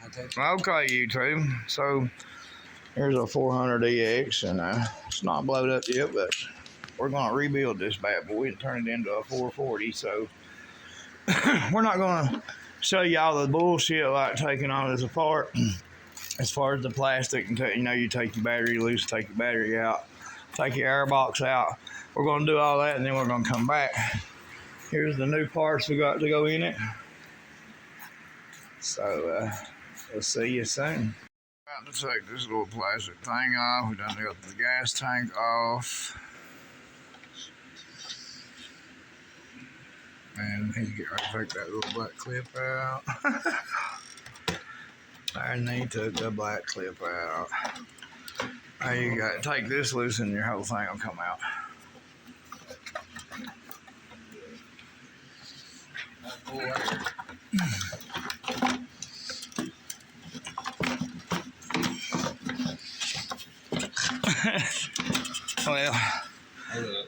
Okay, YouTube. So here's a 400EX, and it's not blowed up yet, but we're gonna rebuild this bad boy and turn it into a 440. So we're not gonna show y'all the bullshit like taking all this apart. As far as the plastic, and you take your battery loose, take your battery out, take your air box out. We're gonna do all that, and then we're gonna come back. Here's the new parts we got to go in it. So we'll see you soon. About to take this little plastic thing off. We done got the gas tank off. And he's getting ready to take that little black clip out. And he took the black clip out. Now you got to take this loose and your whole thing will come out. Well,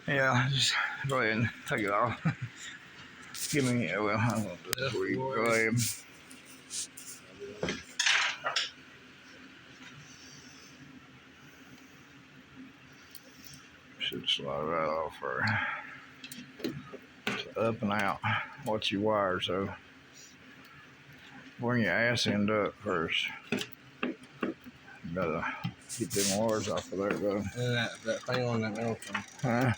yeah, just go ahead and take it off. Give me, well, I want this for you. Go ahead. Should slide that off for up and out. Watch your wire, so bring your ass end up first. You gotta get them wires off of there, though. That thing on that metal thing. Huh?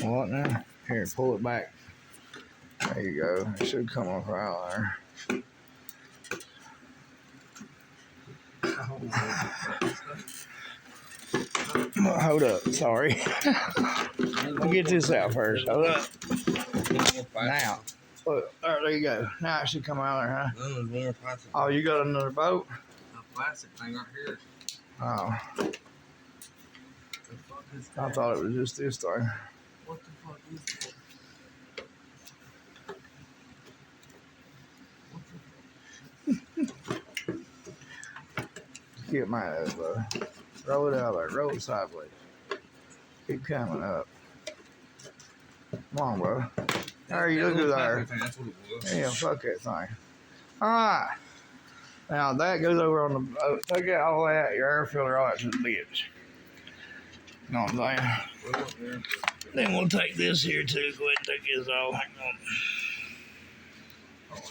What now? Here, pull it back. There you go. It should come off out there. Hold up. Sorry. We'll get this out first. Hold up. Now. Look, there you go. Now it should come out there, huh? Oh, you got another boat? A plastic thing right here. Oh. I thought it was just this thing. What the fuck is that? Get my elbow. Roll it out there. Roll it sideways. Keep coming up. Come on, bro. There you look at there. That's what it was. Yeah, fuck that thing. Alright. Now that goes over on the boat. Take out all that, your air filter, all that to the bitch. You know what I'm saying? Then we'll take this here too. Go ahead and take this off. Hang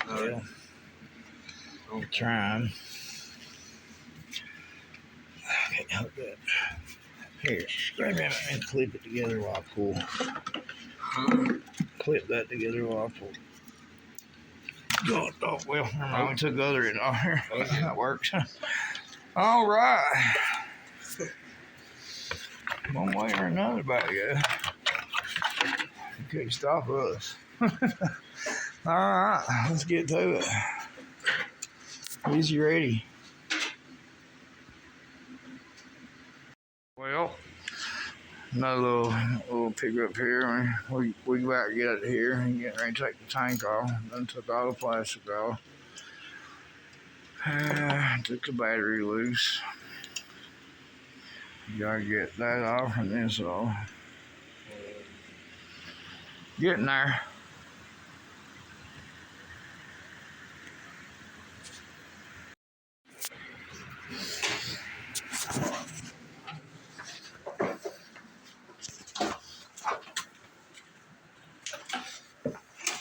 on. Well, trying. Okay, hold that. Here, grab that and clip it together while I pull. Clip that together while I pull. Oh, well, I only took the other end off here. That works. All right. One way or another, buddy. You couldn't stop us. All right, let's get to it. Is you ready? Well, another little pickup here. We about to get out of here and get ready to take the tank off. Then took all the plastic off. Took the battery loose. You gotta get that off and this off. Getting there.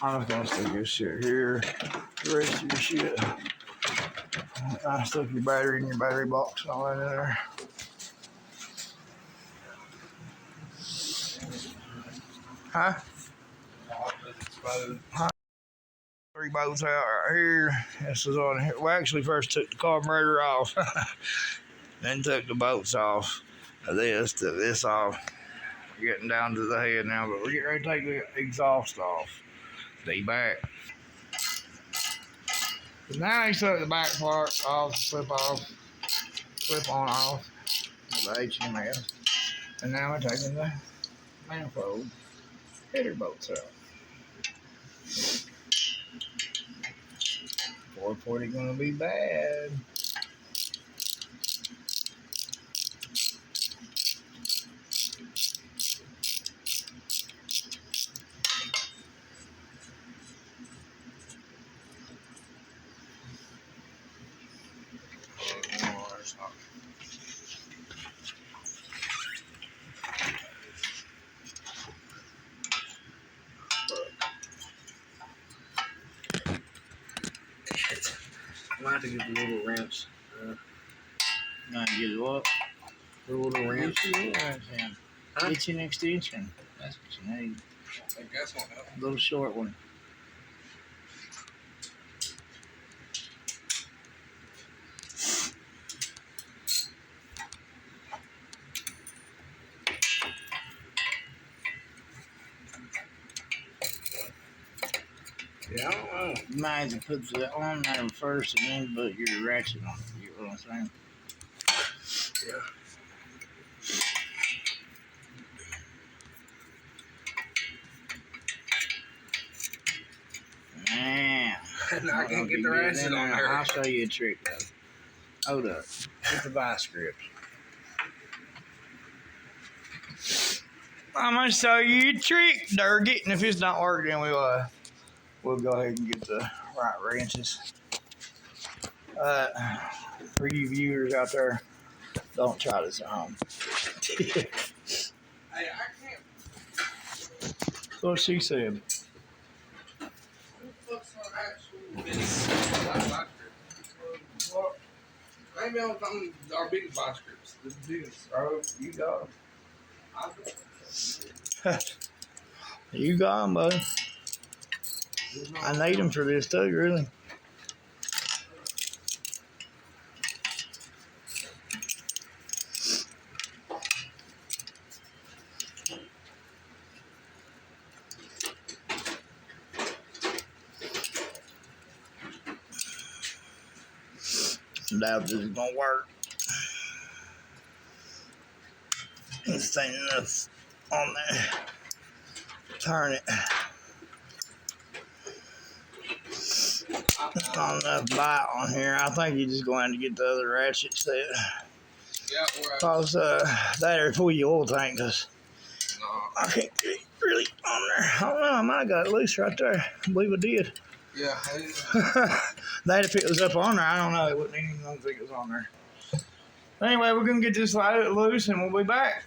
I'm just gonna stick this shit here. The rest of your shit. I stuck your battery in your battery box and all that in there. Huh? Three bolts out right here. This is on here. We actually first took the carburetor off, then took the bolts off of this, took this off. We're getting down to the head now, but we're getting ready to take the exhaust off. Stay back. So now he took the back part off, flip on off, the HMS. And now we're taking the manifold header bolts out. 440 gonna be bad. might have to get the little wrench. Not get it what? The little wrench. Get you a wrench in. Huh? Get you an extension. That's what you need. I guess won't help. A little short one. Yeah, I don't know. You might as well put that on there first and then put your ratchet on it. You know what I'm saying? Yeah. Man. I can't get the ratchet on there. I'll show you a trick though. Hold up. Get the vice grip. I'm gonna show you a trick, Durgit, and if it's not working, then we'll go ahead and get the right wrenches. For you viewers out there, don't try this at home. Hey, I can't. What she said. Maybe I was on our biggest box grips. The biggest. Oh, you got I them. You got them, buddy. I need them for this too, really. I doubt this is gonna work. This ain't enough on there. Turn it. Not enough bite on here. I think you're just going to get the other ratchet set. Yeah, we're Cause that'll pull your oil tank. Cause no. I can't get it really on there. I don't know. I might have got it loose right there. I believe I did. Yeah. That if it was up on there, I don't know. It wouldn't even think it was on there. Anyway, we're gonna get this light loose and we'll be back.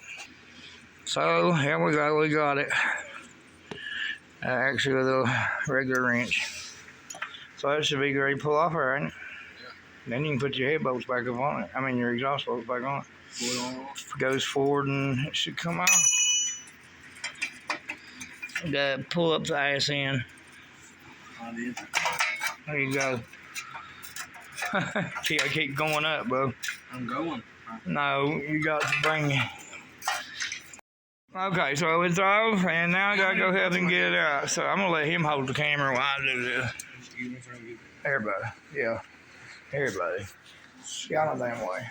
So here we go. We got it. Actually, with a regular wrench. So that should be ready to pull off, right? Yeah. Then you can put your head bolts back up on it. I mean, your exhaust bolts back on it. It goes forward and it should come out. Pull up the ass end. There you go. See, I keep going up, bro. I'm going. No, you got to bring it. Okay, so it's off, and now I gotta go ahead and get it out. So I'm gonna let him hold the camera while I do this. Everybody, yeah. Everybody. Get out of the damn way.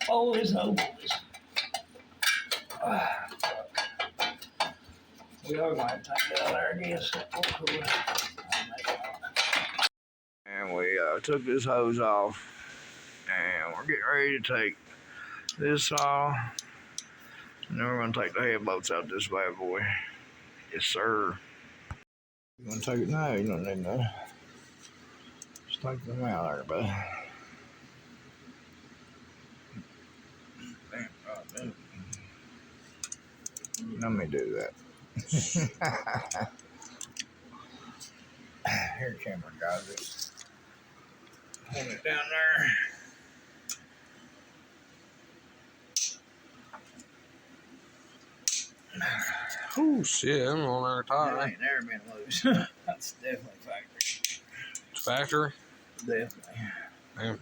Oh, there's no boys. We are going to take it out there, I guess. And we took this hose off. And we're getting ready to take this off. And then we're going to take the head bolts out this bad boy. Yes, sir. You want to take it now? You don't need no. Just take them out there, buddy. Let me do that. Here, camera guys. Hold it down there. Oh shit, I'm on our tire. That ain't never been loose. That's definitely factory. Factory? Definitely. Damn.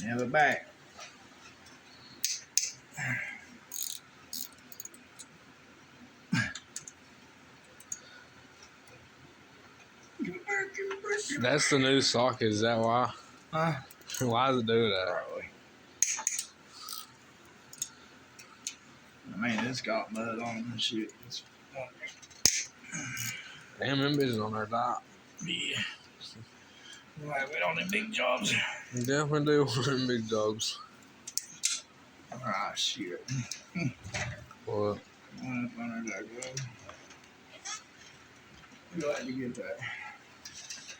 Have it back. That's the new socket, is that why? Huh? Why does it do that? Probably. I mean, it's got mud on it and shit. Damn, them bitches on their dot. Yeah. Right, we on them big jobs. Definitely do for them big dogs. Ah, shit. What? Glad to get that.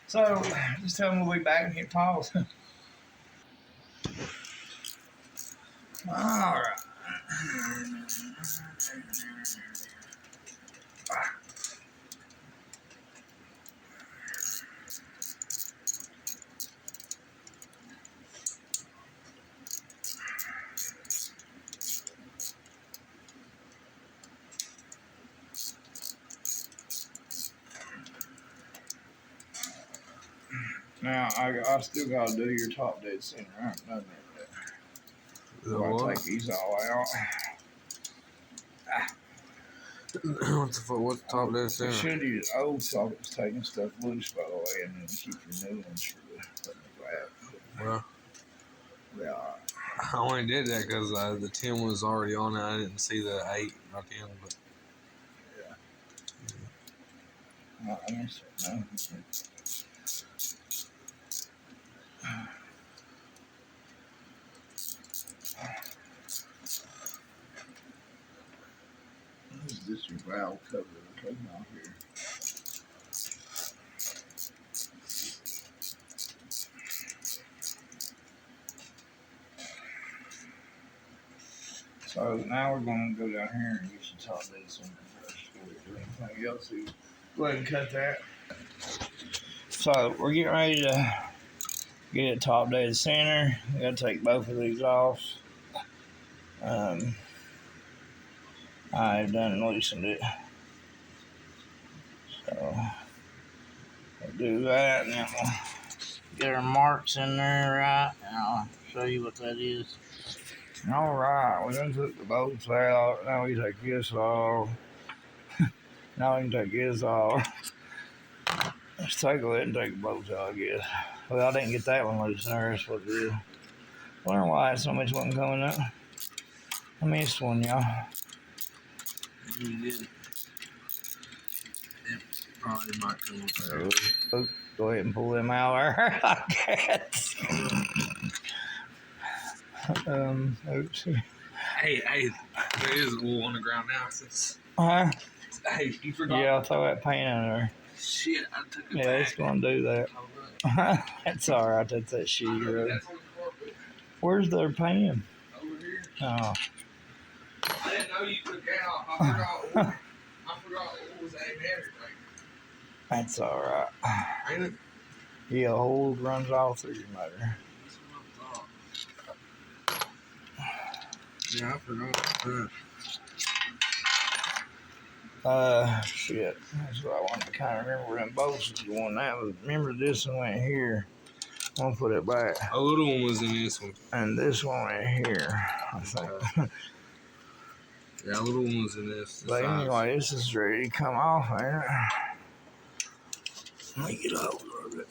So, just tell them we'll be back and hit pause. Alright. Now, I still got to do your top dead center. I haven't done that yet. So I take these all out. What's the top dead You center? should use old sockets taking stuff loose, by the way, and then keep your new ones for the flat. Well, Yeah. I only did that because the 10 was already on it. I didn't see the 8 right then. But Yeah. I missed it. No. This is your valve cover we're taking off here. So now we're going to go down here and get your top dead center first. Before we do anything else, so go ahead and cut that. So we're getting ready to get it top dead center. We got to take both of these off. I've done loosened it. So we'll do that, and then we'll get our marks in there, right? And I'll show you what that is. All right, we done took the bolts out. Now we take this off. Now we can take this off. Let's go ahead and take the bolts out, I guess. Well, I didn't get that one loose there. That's what it is. I wonder why so much wasn't coming up. I missed one, y'all. you did. It probably might come up there. Go ahead and pull them out there, I guess. Oops. Hey, there is a wool on the ground now. Since, Huh? hey, you forgot. Yeah, I'll throw that paint in there. Shit, I took it Yeah, back. it's gonna do that. That's all right. That's that shitty road. That's on the carpet. Where's their pan? Over here. Oh, I didn't know you took out. I forgot what was aimed at everything. that's all right. Ain't it? Yeah, hole runs all through your motor. That's what I thought. Yeah, I forgot that. Shit. That's what I wanted to kind of remember. Them bolts was the one that was. Remember this one went here. I'm gonna put it back. A little one was in this one. And this one went here, I think. Yeah, a little one was in this. But anyway, this is ready to come off, man. Let me get over a little bit.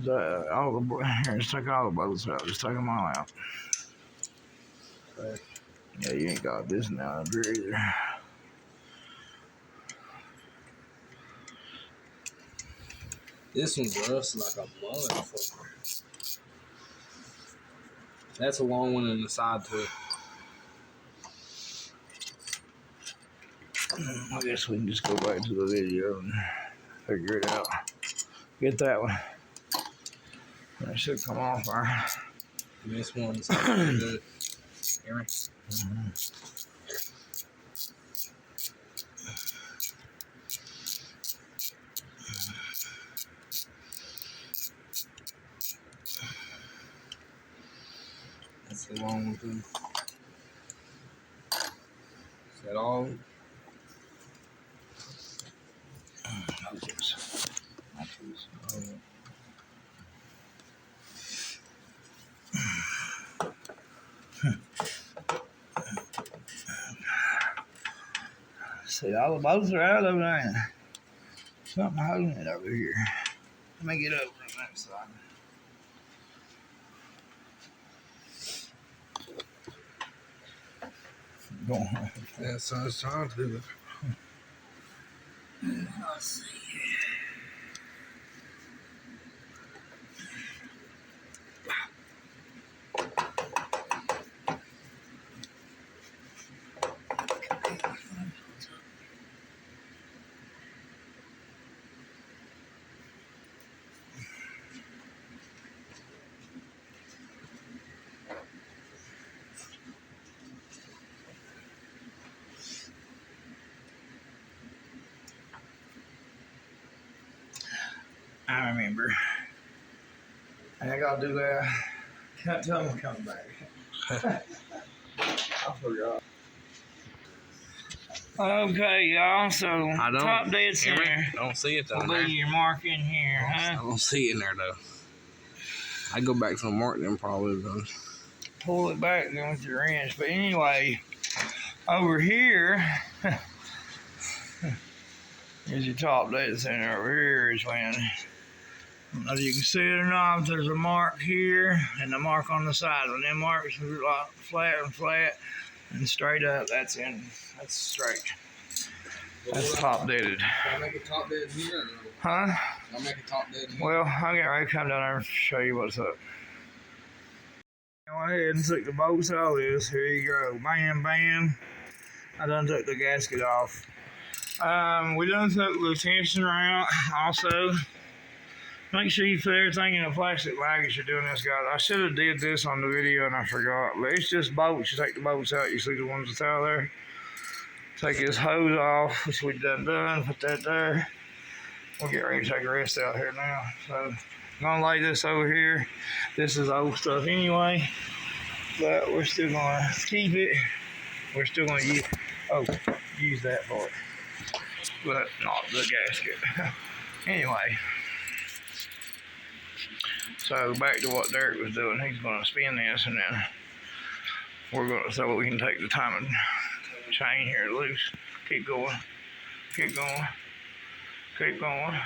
Here, let's take all the bolts out. Just take them all out. Okay. Yeah, you ain't got this now either. This one's rusted like a motherfucker. That's a long one in the side too. I guess we can just go back to the video and figure it out. Get that one. That should come off there. This one's good. Hear me? That's the long one too. Is that all? See, all the bolts are out over there. Something holding it over here. Let me get over on that side. Go on. Yeah, so it's time to do it. Let's see. I remember. And I gotta do that. Can't tell them coming back. I forgot. Okay, y'all. So top dead center. I don't see it though. Will be your mark in here, I huh? don't see it in there though. I go back to the mark then probably then. Pull it back then with your wrench. But anyway, over here, here's your top dead center. Over here is when, as you can see it or not, there's a mark here and a mark on the side. When them marks are like flat and flat and straight up, that's straight. That's top deaded. Can I make it top dead here? Huh? Can I make it top dead here? Well, I'll get ready to come down there and show you what's up. Go ahead and took the bolts out of this. Here you go. Bam, bam. I done took the gasket off. We done took the tensioner out. Also, make sure you put everything in a plastic bag as you're doing this, guys. I should have did this on the video and I forgot. But it's just bolts. You take the bolts out. You see the ones that's out there. Take this hose off, which we done. Put that there. We'll get ready to take the rest out here now. So I'm gonna lay this over here. This is old stuff anyway, but we're still gonna keep it. We're still gonna use that for it, but not the gasket. Anyway, so back to what Derek was doing. He's gonna spin this, and then we're gonna so we can take the timing chain here loose. Keep going. Keep going. Keep going.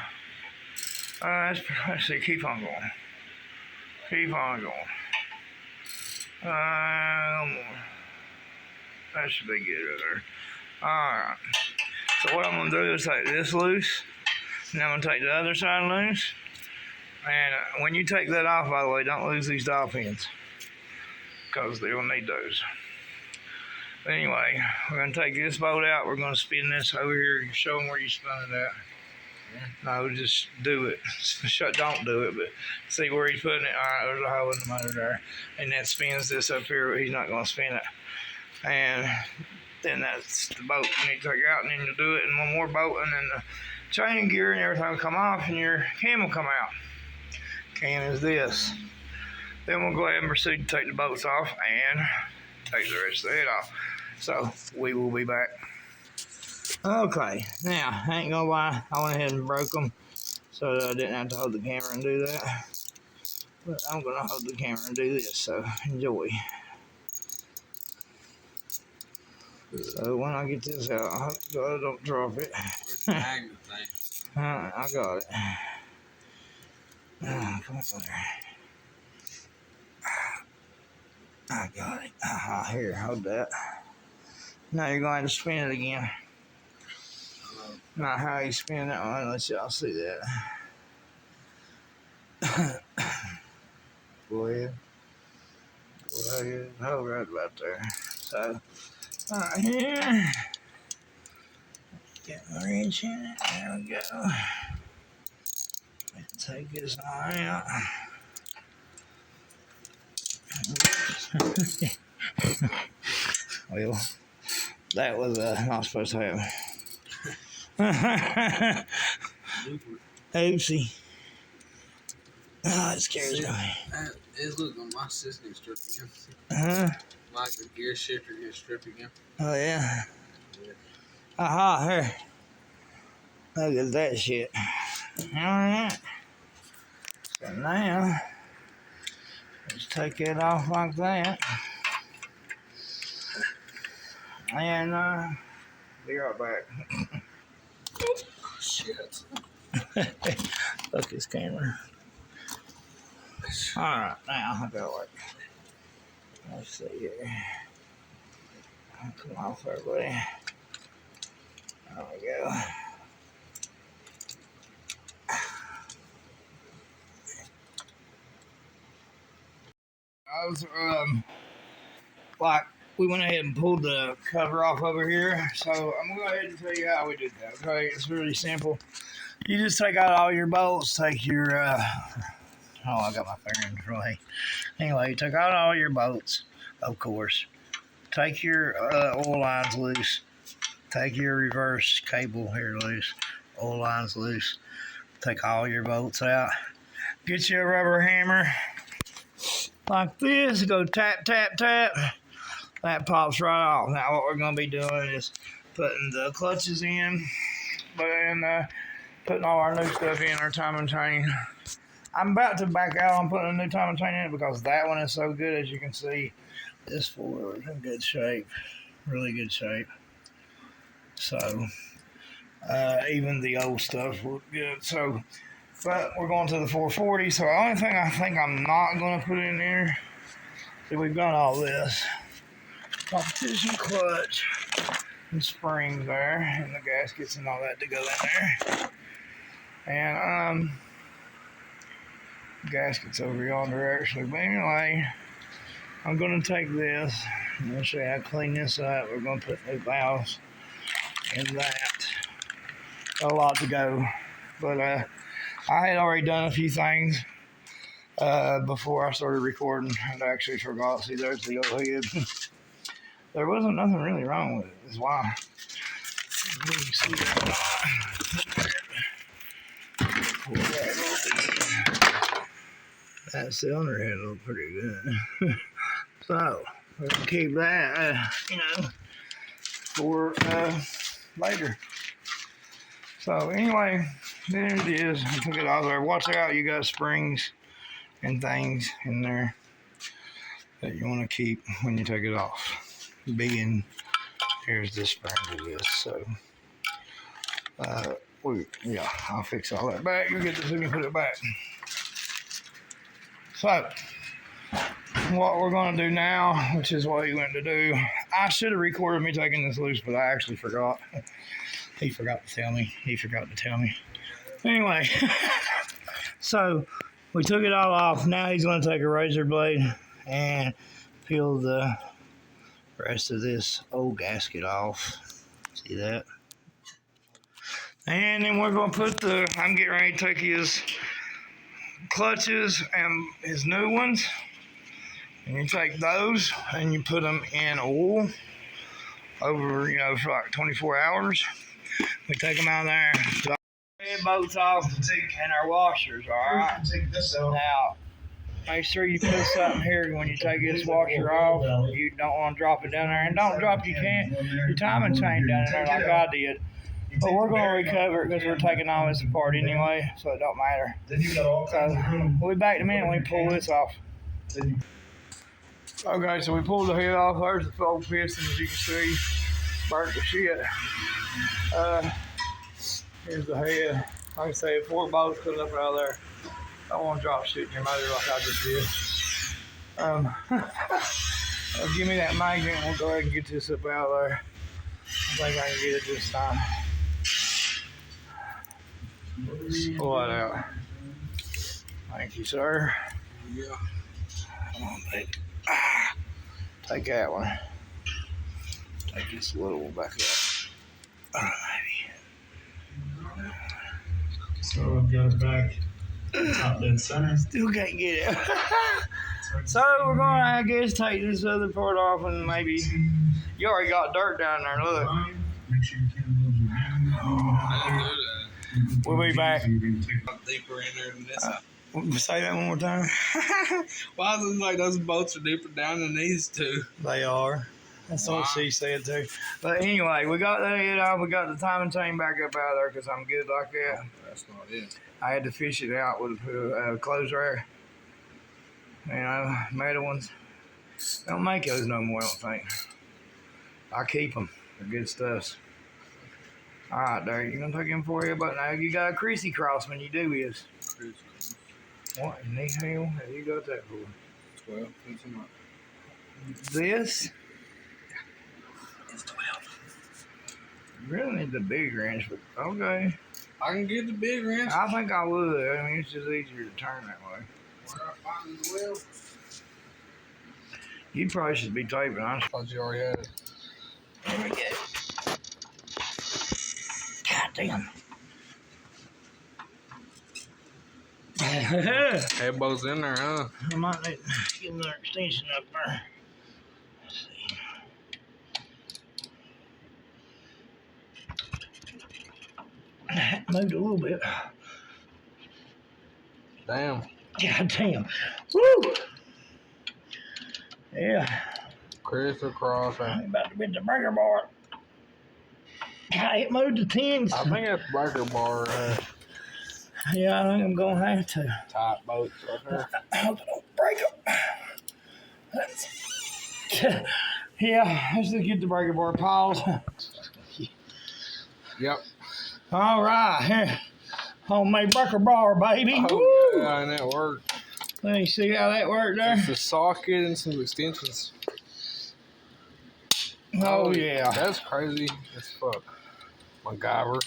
Let's see, keep on going. Keep on going. More. That should be good right there. Alright. So what I'm going to do is take this loose. And I'm going to take the other side loose. And when you take that off, by the way, don't lose these dowel pins. Because you'll need those. But anyway, we're going to take this bolt out. We're going to spin this over here. Show them where you spun it at. No, just do it. Don't do it, but see where he's putting it. All right, there's a hole in the motor there. And that spins this up here, but he's not going to spin it. And then that's the bolt you need to take out, and then you'll do it. And one more bolt, and then the chain gear and everything will come off, and your cam will come out. Cam is this. Then we'll go ahead and proceed to take the bolts off and take the rest of the head off. So we will be back. Okay, now, I ain't gonna lie, I went ahead and broke them so that I didn't have to hold the camera and do that. But I'm gonna hold the camera and do this, so enjoy. So when I get this out, I hope God don't drop it. Where's the magnet thing? I got it. Come on there. I got it. Here, hold that. Now you're going to spin it again. Not how you spin that one, let y'all see that. Go ahead. Go ahead. Hold right about there. So, right here. Get my wrench in it. There we go. Take this line out. Well, that was not supposed to happen. Oopsie. Oh, it scares me. It's looking like my system stripped again. Like the gear shifter gets stripped again. Oh, yeah. Aha, here. Look at that shit. Alright. So now, let's take it off like that. And, be right back. Oh, shit. Fuck this camera. Alright, now I got like, let's see here. Come off there, buddy. There we go. guys. Like we went ahead and pulled the cover off over here. So I'm gonna go ahead and tell you how we did that. Okay, it's really simple. You just take out all your bolts. Take your oh, I got my bearings right. Anyway, you take out all your bolts, of course. Take your oil lines loose. Take your reverse cable here loose. Oil lines loose. Take all your bolts out. Get you a rubber hammer like this. Go tap, tap, tap. That pops right off. Now what we're going to be doing is putting the clutches in, putting all our new stuff in, our timing chain. I'm about to back out on putting a new timing chain in it because that one is so good. As you can see, this four is in good shape, really good shape. So even the old stuff looked good. So, but we're going to the 440. So the only thing I think I'm not going to put in there, see, we've got all this competition clutch and springs there, and the gaskets and all that to go in there. And gaskets over yonder actually. But anyway, I'm going to take this. I'm going to show you how to clean this up. We're going to put new valves in that. A lot to go, but I had already done a few things before I started recording, and I actually forgot. See, there's the old head. There wasn't nothing really wrong with it. That's why. You can see that. That cylinder head looked pretty good. So we'll keep that, for later. So anyway, there it is. I took it out there. Watch out, you got springs and things in there that you want to keep when you take it off. Being here's the spring to this. So I'll fix all that back. You get this and you put it back. So what we're going to do now, which is what he went to do, I should have recorded me taking this loose, but I actually forgot. He forgot to tell me. Anyway, so we took it all off. Now he's going to take a razor blade and peel the rest of this old gasket off. See that? And then we're going to put I'm getting ready to take his clutches and his new ones. And you take those and you put them in oil over, for like 24 hours. We take them out of there, drop the head bolts off, and our washers, all right? Now, make sure you put something here when you take this washer off. You don't want to drop it down there. And don't drop your timing chain down in there like I did. But we're going to recover it because we're taking all this apart anyway, so it don't matter. So we'll be back in a minute when we pull this off. Okay, so we pulled the head off. There's the old piston, as you can see. Burnt the shit. Here's the head. Like I say, 4 bolts put up out of there. I don't want to drop shit in your motor like I just did. Give me that magnet and we'll go ahead and get this up out of there. I think I can get it this time. Pull that out. Thank you, sir. Yeah. Come on, baby. Take that one. Take this little one back up. Maybe. So I've got it back top dead center. Still can't get it. So we're gonna, I guess, take this other part off and maybe you already got dirt down there. Look. Make sure you can't move your hand. I didn't do that. We'll be back. Deeper in there than this. Say that one more time. Why does it look like those bolts are deeper down than these two? They are. That's what she said too. But anyway, we got that head off. We got the timing chain back up out of there because I'm good like that. That's not it. I had to fish it out with a clothes rack. Metal ones. They don't make those no more, I don't think. I keep them. They're good stuff. All right, there. You're going to take him for you, but now you got a creasy cross when you do this. What in the hell have you got that for? 12. That's enough. This? It's 12. You really need the big wrench, but okay. I can get the big wrench. I think I would. I mean, it's just easier to turn that way. Where I find the wheel? You probably should be taping. I thought you already had it. There we go. God damn. Elbows in there, huh? I might need to get another extension up there. Let's see. Moved a little bit. Damn. God damn. Woo! Yeah. Crisscross. I'm about to get the breaker bar. God, it moved to 10s. I think that's breaker bar. Yeah, I think I'm going to have to. Tight boats right there. I hope I don't break them. Yeah, let's just get the breaker bar paused. Yep. All right, here. Homemade breaker bar, baby. Oh, Woo! yeah, and that worked. Let me see how that worked there. Just a socket and some extensions. Oh, yeah. That's crazy as fuck. MacGyver.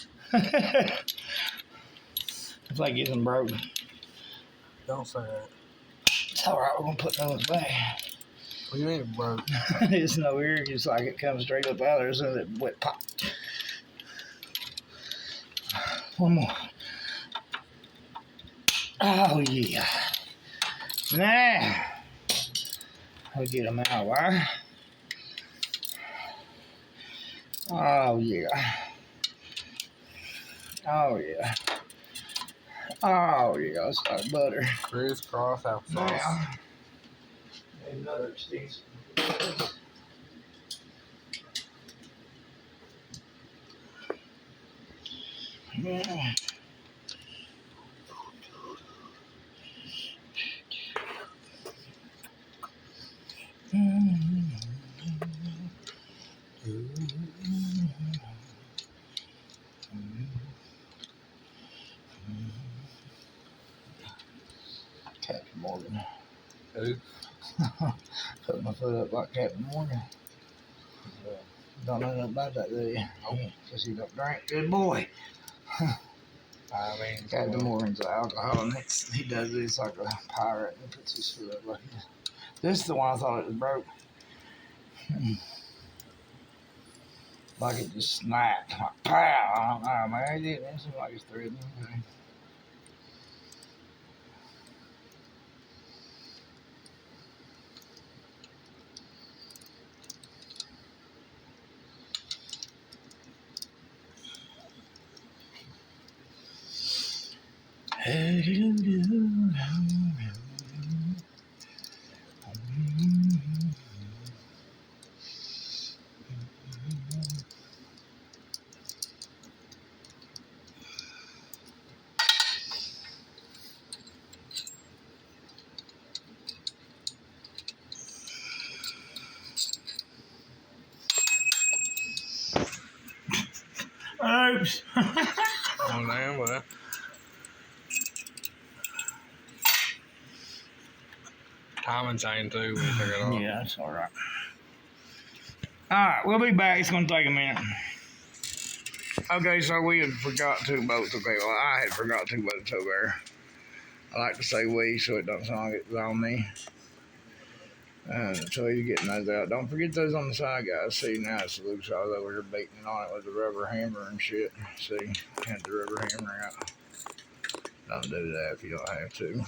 It's like getting broken. Don't say that. It's all right, we're going to put those back. What do you mean it broke? It's no ear, it's like it comes straight up out there, so that wet pop. One more. Oh, yeah. Now, we'll get them out, right? Oh, yeah. Oh, yeah. Oh, yeah, it's like butter. Crisscross applesauce. Now, another extension. Yeah. Captain Morgan. Who? Put my foot up like Captain Morgan. Don't know nothing about that, do you? Because he don't drink. Good boy. I mean, Captain Morgan's an alcoholic. He does this like a pirate and puts his foot up like this. This is the one I thought it was broke. Like it just snapped. Like, pow! I don't know, man. It didn't. It seemed like it's threading. Okay. Oops. on there, but timing chain too. We took it off. Yeah, that's all right. All right, we'll be back. It's going to take a minute. Okay, so we had forgot two boats. Okay, well, I had forgot two boats over there. I like to say we so it don't sound like it's on me. So you're getting those out. Don't forget those on the side, guys. See, now it's loose. I was over here beating on it with the rubber hammer and shit. See, had the rubber hammer out. Don't do that if you don't have to.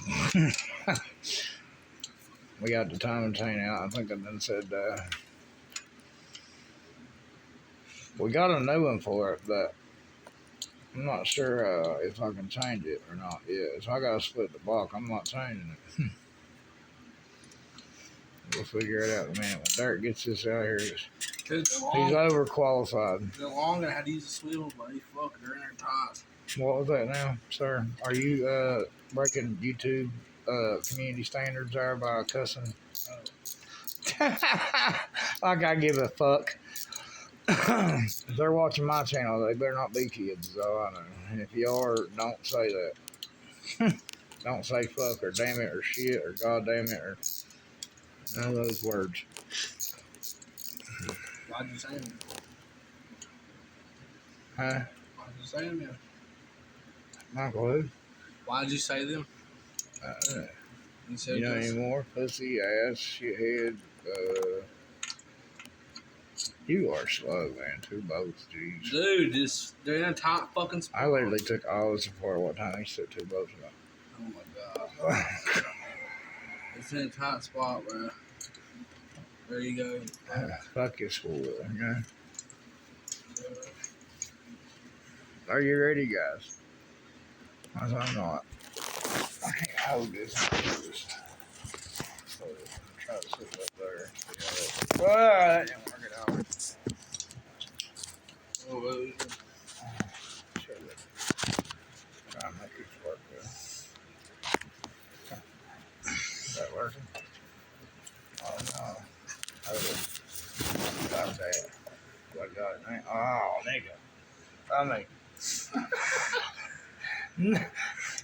We got the timing chain out. I think I done said we got a new one for it, but I'm not sure if I can change it or not yet. So I gotta split the block. I'm not changing it. We'll figure it out in a minute. When Derek gets this out here, he's overqualified. They're long and I had to use a swivel, buddy. Fuck, they're in there tight. What was that now, sir? Are you breaking YouTube community standards there by cussing? Like I give a fuck. If they're watching my channel, they better not be kids, though, I know. And if you are, don't say that. Don't say fuck or damn it or shit or goddamn it or none of those words. Why'd you say them? Huh? Why'd you say them? Michael who? Why'd you say them? You know anymore? Pussy, ass, shithead, You are slow, man. 2 bolts, jeez. Dude, just they're in a tight fucking spot. I literally took all this apart one time. I took 2 bolts out. Oh my god. It's in a tight spot, bro. There you go. Fuck this four-wheeler, you know? Are you ready, guys? I'm not. I can't hold this. So, try to sit up there. Oh, that didn't work it out. Oh, Try to make this work good. Is that working? Oh, no. Got that. I got it now. Oh, nigga. I mean,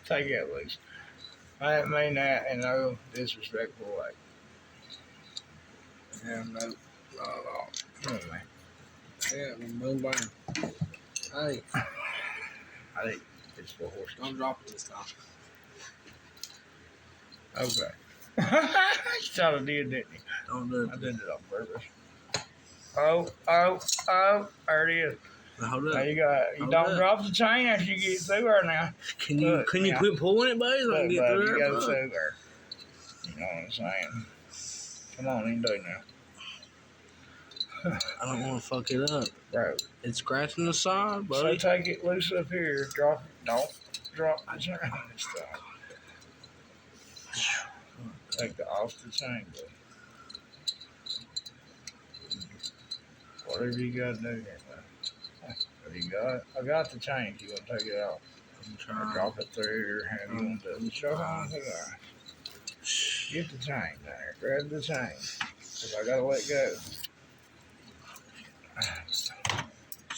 take that loose. I didn't mean that in no disrespectful way. Yeah, no. Anyway, yeah, boom, bang. Hey, I think it's 4 horses. don't drop it this time. Okay. You thought I did, didn't you? Don't do I it. did it on purpose. There it is. Now, hold Now up. you Hold don't up. drop the chain after you get through there now. Can you Look, you yeah. quit pulling it, buddy? So I can Look, get bud, through you there. go Fuck. through there. You know what I'm saying? Come on, you can do it now. I don't want to fuck it up. Bro. It's scratching the side, So buddy. take it loose up here. Drop it. Don't drop the chain. Stop. Take the off the chain, bud. Whatever you gotta do here, man. Have you got it? I got the chain if you want to take it off. I'm Or trying. drop it through or have you want to do it. Show how to do that. Get the chain there. Grab the chain. Because I gotta let go.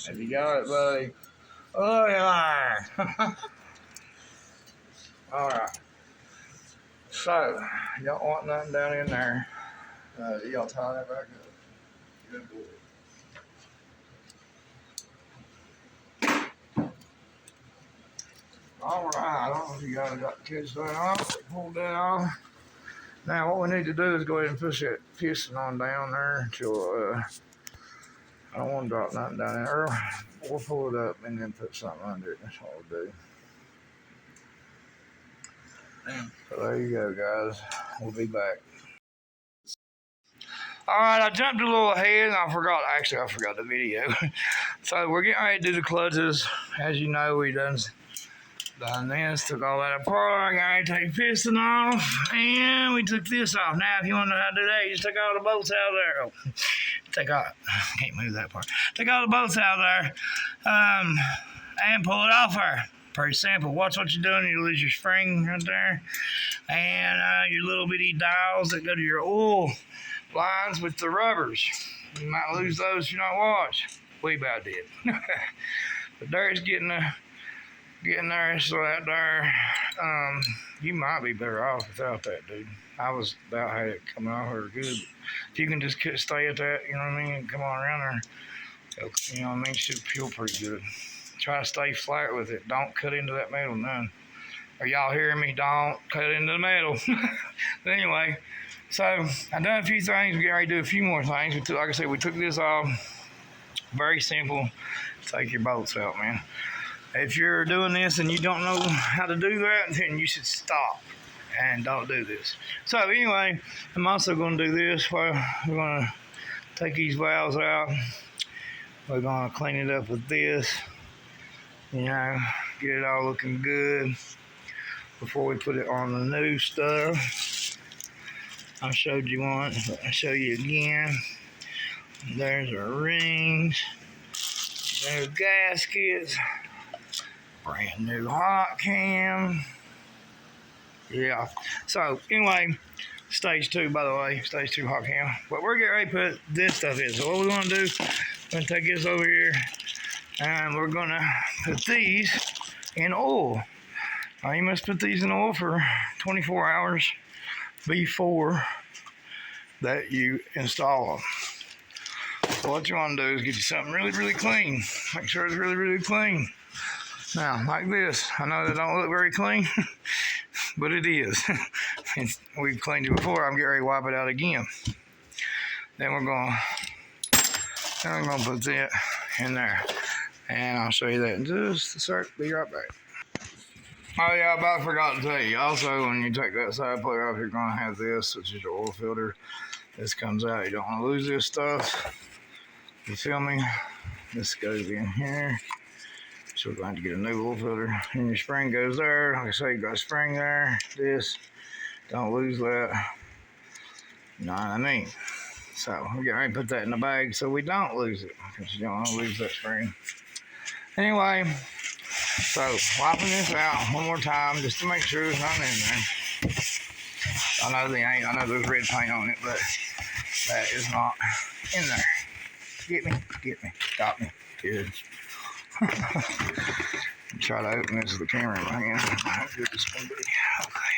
Have you got it, buddy? Oh, yeah. Alright. So, you don't want nothing down in there. You gotta tie that back up. Good boy. Alright, I don't know if you guys got the kids that off. Pull that off. Now, what we need to do is go ahead and push that piston on down there until, I don't want to drop nothing down there. We'll pull it up and then put something under it. That's what we'll do. Damn. So there you go, guys. We'll be back. Alright, I jumped a little ahead and I forgot the video. So we're getting ready to do the clutches. As you know, we done this, took all that apart. I got ready to take the piston off, and we took this off. Now, if you want to know how to do that, you just take all the bolts out of there. Oh, I can't move that part. Take all the bolts out of there, and pull it off there. Pretty simple. Watch what you're doing. You lose your spring right there, and your little bitty dials that go to your oil lines with the rubbers. You might lose those if you don't watch. We about did. But there's getting there, so that there, you might be better off without that, dude. I was about had it coming off her good. If you can just stay at that, you know what I mean, and come on around there, you know what I mean, should feel pretty good. Try to stay flat with it. Don't cut into that metal, none. Are y'all hearing me? Don't cut into the metal. But anyway, so I done a few things. We're getting ready to do a few more things. Like I said, we took this off. Very simple. Take your bolts out, man. If you're doing this and you don't know how to do that, then you should stop and don't do this. So anyway, I'm also going to do this. We're going to take these valves out. We're going to clean it up with this. You know, get it all looking good before we put it on the new stuff. I showed you one, but I'll show you again. There's our rings. There's gaskets. Brand new hot cam. Yeah. So anyway, stage 2, by the way, stage 2 hot cam. But we're getting ready to put this stuff in. So what we're gonna do, we're gonna take this over here and we're gonna put these in oil. Now you must put these in oil for 24 hours before that you install them. So what you want to do is get you something really, really clean. Make sure it's really, really clean. Now, like this, I know that don't look very clean, but it is. We've cleaned it before. I'm getting ready to wipe it out again. Then we're gonna put that in there, and I'll show you that in just a sec. Be right back. Oh yeah, I about forgot to tell you. Also, when you take that side plate off, you're gonna have this, which is your oil filter. This comes out. You don't want to lose this stuff. You feel me? This goes in here. So we're going to get a new oil filter. And your spring goes there. Like I say, you got a spring there. This. Don't lose that. You know what I mean? So we're getting ready to put that in the bag so we don't lose it. Because you don't want to lose that spring. Anyway, so wiping this out one more time just to make sure there's nothing in there. I know they ain't. I know there's red paint on it, but that is not in there. Get me, got me. Good. Try to open this with the camera in my hand. How good this gonna be. Okay.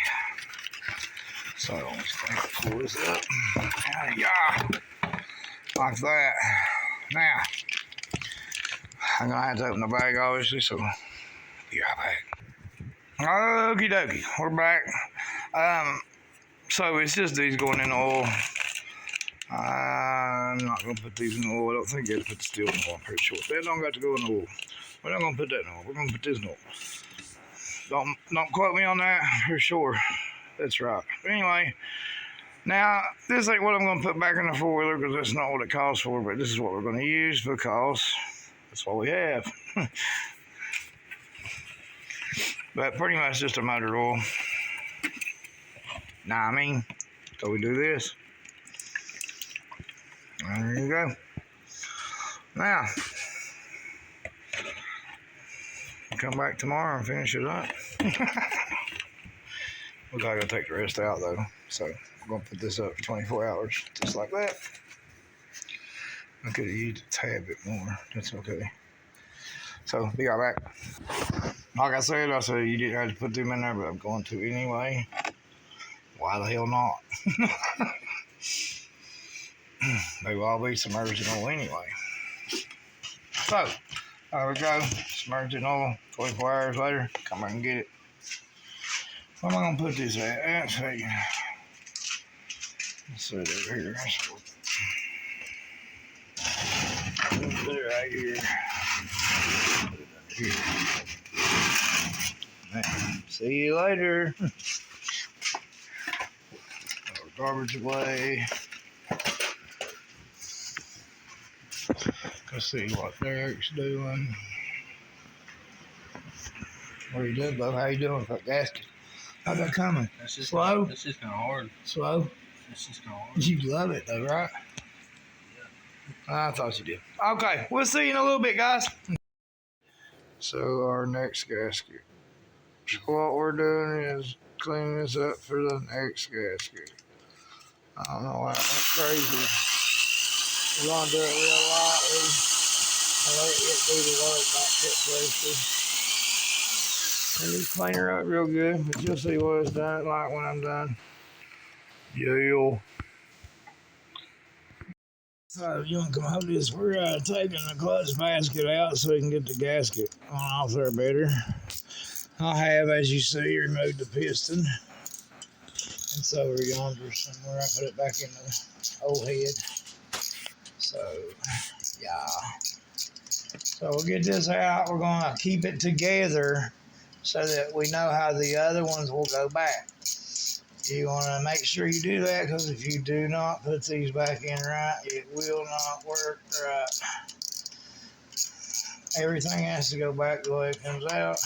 So I'm just gonna pull this up. Yeah. Like that. Now I'm gonna have to open the bag obviously, so be right back. Okie dokie. We're back. So it's just these going in the oil. I'm not going to put these in the oil. I don't think you have to put the steel in the oil. I'm pretty sure. That don't got to go in the oil. We're not going to put that in the oil. We're going to put this in the oil. Don't quote me on that. For sure. That's right. But anyway, now this ain't what I'm going to put back in the four-wheeler because that's not what it calls for, but this is what we're going to use because that's what we have. But pretty much just a motor oil. Nah, I mean, so we do this. There you go. Now, come back tomorrow and finish it up. We gotta go take the rest out though. So we're gonna put this up for 24 hours, just like that. I could have used a tad bit more. That's okay. So be right back. Like I said you didn't have to put them in there, but I'm going to anyway. Why the hell not? They will all be submerged in oil anyway. So, there we go. Submerged in oil. 24 hours later, come back and get it. Where am I going to put this at? Let's see it over here. Put it right here. Put it right here. See you later. Garbage away. Let's see what Derek's doing. What are you doing, Bo? How you doing with that gasket? How's that coming? Slow? That's just kind of hard. Slow? That's just kind of hard. You love it though, right? Yeah. I thought you did. Okay, we'll see you in a little bit, guys. So our next gasket. So what we're doing is cleaning this up for the next gasket. I don't know why it went crazy. We're gonna do it real lightly. I let it get through the work back to places. And just clean her up real good, but you'll see what it's done like when I'm done. Yeah. So you want to come hold this? We're taking the clutch basket out so we can get the gasket on off there better. I have, as you see, removed the piston. It's over yonder somewhere. I put it back in the old head. So, yeah. So we'll get this out. We're going to keep it together so that we know how the other ones will go back. You want to make sure you do that because if you do not put these back in right, it will not work right. Everything has to go back the way it comes out.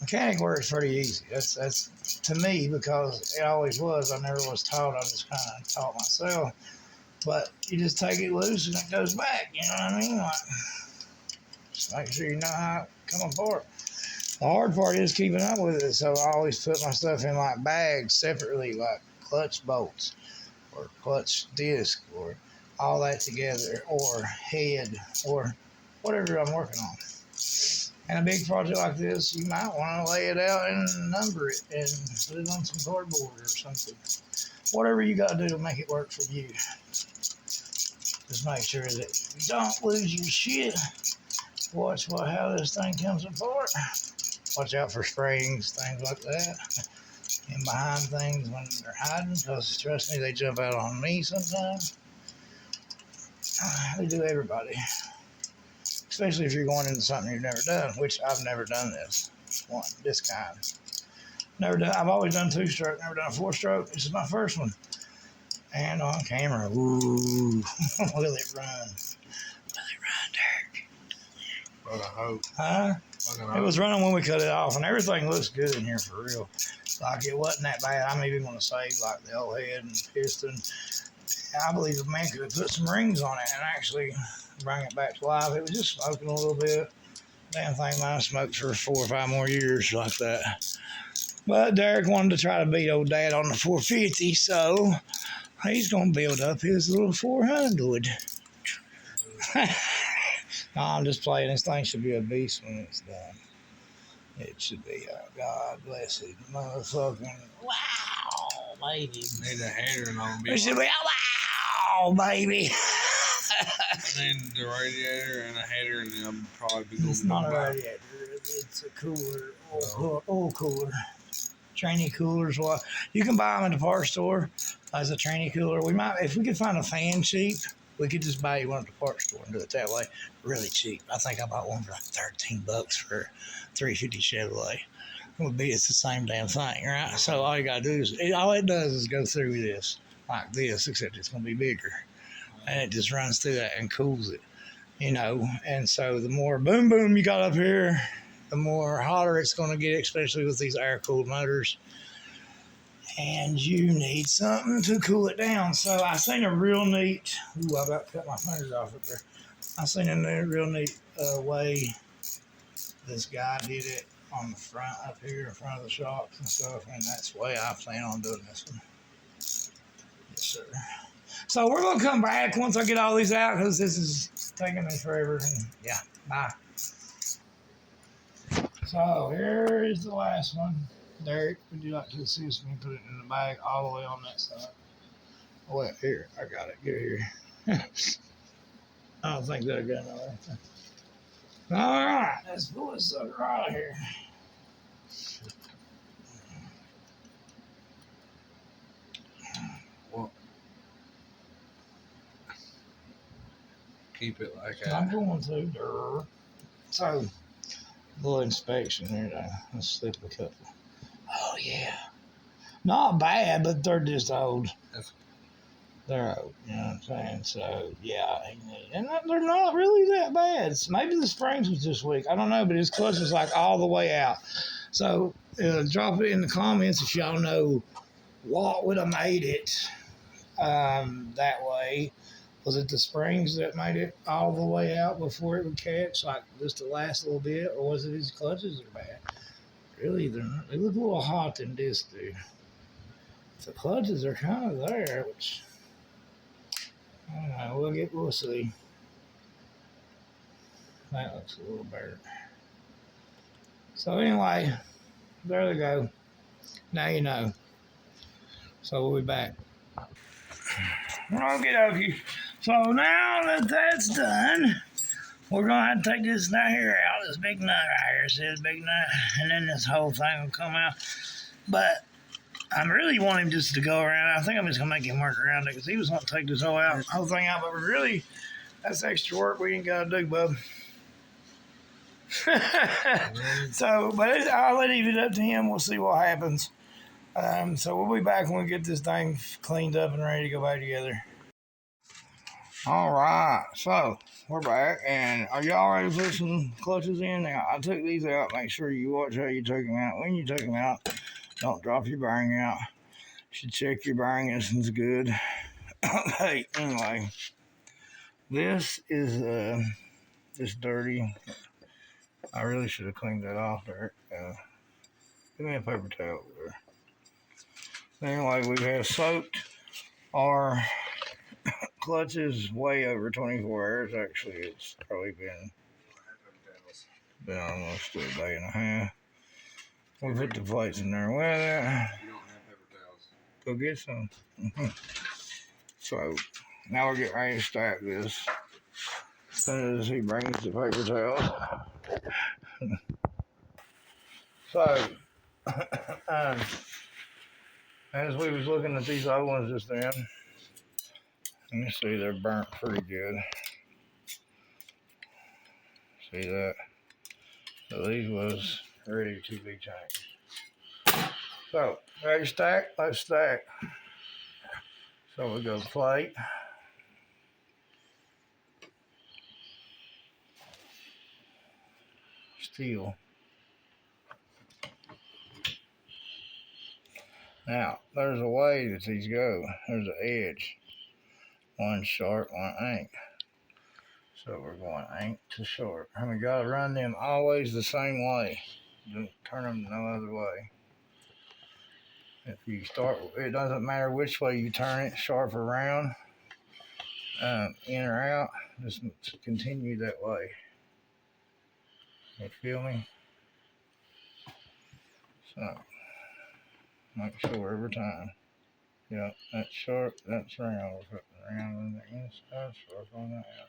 Mechanic work's pretty easy. That's to me because it always was. I never was taught. I just kind of taught myself. But you just take it loose and it goes back. You know what I mean? Like, just make sure you know how it comes apart. The hard part is keeping up with it. So I always put my stuff in like bags separately, like clutch bolts or clutch disc or all that together or head or whatever I'm working on. And a big project like this, you might want to lay it out and number it and put it on some cardboard or something. Whatever you got to do to make it work for you. Just make sure that you don't lose your shit. Watch how this thing comes apart. Watch out for springs, things like that. And behind things when they're hiding, because trust me, they jump out on me sometimes. They do everybody, especially if you're going into something you've never done, which I've never done this kind. Never done. I've always done 2-stroke, never done a 4-stroke. This is my first one. And on camera, ooh, will it run? Will it run, Derek? But I hope. Huh? It was running when we cut it off, and everything looks good in here for real. Like, it wasn't that bad. I'm even going to say, like, the old head and piston. I believe the man could have put some rings on it and actually bring it back to life. It was just smoking a little bit. Damn thing might have smoked for 4 or 5 more years like that. But Derek wanted to try to beat old Dad on the 450, so he's going to build up his little 400. No, I'm just playing. This thing should be a beast when it's done. It should be a God blessed motherfucking wow, baby. Need a header and all. It should be a wow, baby. Then the radiator and a header, and then I'm probably be going. It's not a radiator. It's a cooler, oil cooler. Trainee coolers. Well, you can buy them at the parts store as a trainee cooler. We might, if we could find a fan cheap, we could just buy you one at the parts store and do it that way. Really cheap. I think I bought one for like $13 for 350 Chevrolet. It's the same damn thing, right? So all you gotta do is, all it does is go through this like this, except it's gonna be bigger, and it just runs through that and cools it, you know. And so the more boom boom you got up here, the more hotter it's going to get, especially with these air-cooled motors. And you need something to cool it down. So I seen a real neat, ooh, I about cut my fingers off up there. I seen a real neat way this guy did it on the front up here in front of the shops and stuff. And that's the way I plan on doing this one. Yes, sir. So we're going to come back once I get all these out because this is taking me forever. And yeah, bye. So here is the last one. Derek, would you like to assist me put it in the bag all the way on that side? Oh, wait, here. I got it. Get it here. I don't think that'll get nowhere. All right. Let's pull this sucker out of here. Well, keep it like that. I'm going to. So, little inspection here now. Let's slip a couple. Oh, yeah. Not bad, but they're just old. They're old, you know what I'm saying? So, yeah. And they're not really that bad. Maybe the springs was just weak. I don't know, but his clutch was like all the way out. So, drop it in the comments if y'all know what would have made it that way. Was it the springs that made it all the way out before it would catch, like just the last little bit, or was it his clutches are bad? Really, they look a little hot than this do. The clutches are kind of there, which I don't know. We'll see. That looks a little better. So anyway, there they go. Now you know. So we'll be back. Okie dokie. So now that that's done, we're going to have to take this nut here out, this big nut right here. See this big nut? And then this whole thing will come out. But I really want him just to go around. I think I'm just going to make him work around it because he was going to take this whole thing out. But really, that's extra work we ain't got to do, bub. So, but I'll leave it up to him. We'll see what happens. So we'll be back when we get this thing cleaned up and ready to go back together. All right, so we're back, and are y'all ready to put some clutches in? Now, I took these out. Make sure you watch how you take them out. When you take them out, don't drop your bearing out. You should check your bearing is good. Okay, anyway, this is just dirty. I really should have cleaned that off there. Give me a paper towel over there. Anyway, we've had soaked our clutches way over 24 hours. Actually, it's probably been almost a day and a half. We put the plates in there with it. You don't have paper towels. Go get some. So now we're getting ready to stack this. As soon as he brings the paper towels. So, as we was looking at these old ones just then, You see they're burnt pretty good. See that? So these was ready to be changed. So, ready to stack? Let's stack. So we go plate. Steel. Now, there's a way that these go. There's an edge. One short, one ain't. So we're going ain't to short. And we gotta run them always the same way. Don't turn them no other way. If you start, it doesn't matter which way you turn it, sharp or round, in or out, just continue that way. You feel me? So, make sure every time. Yep, that's sharp, that's round. We're putting round on the inside, sharp on the outside.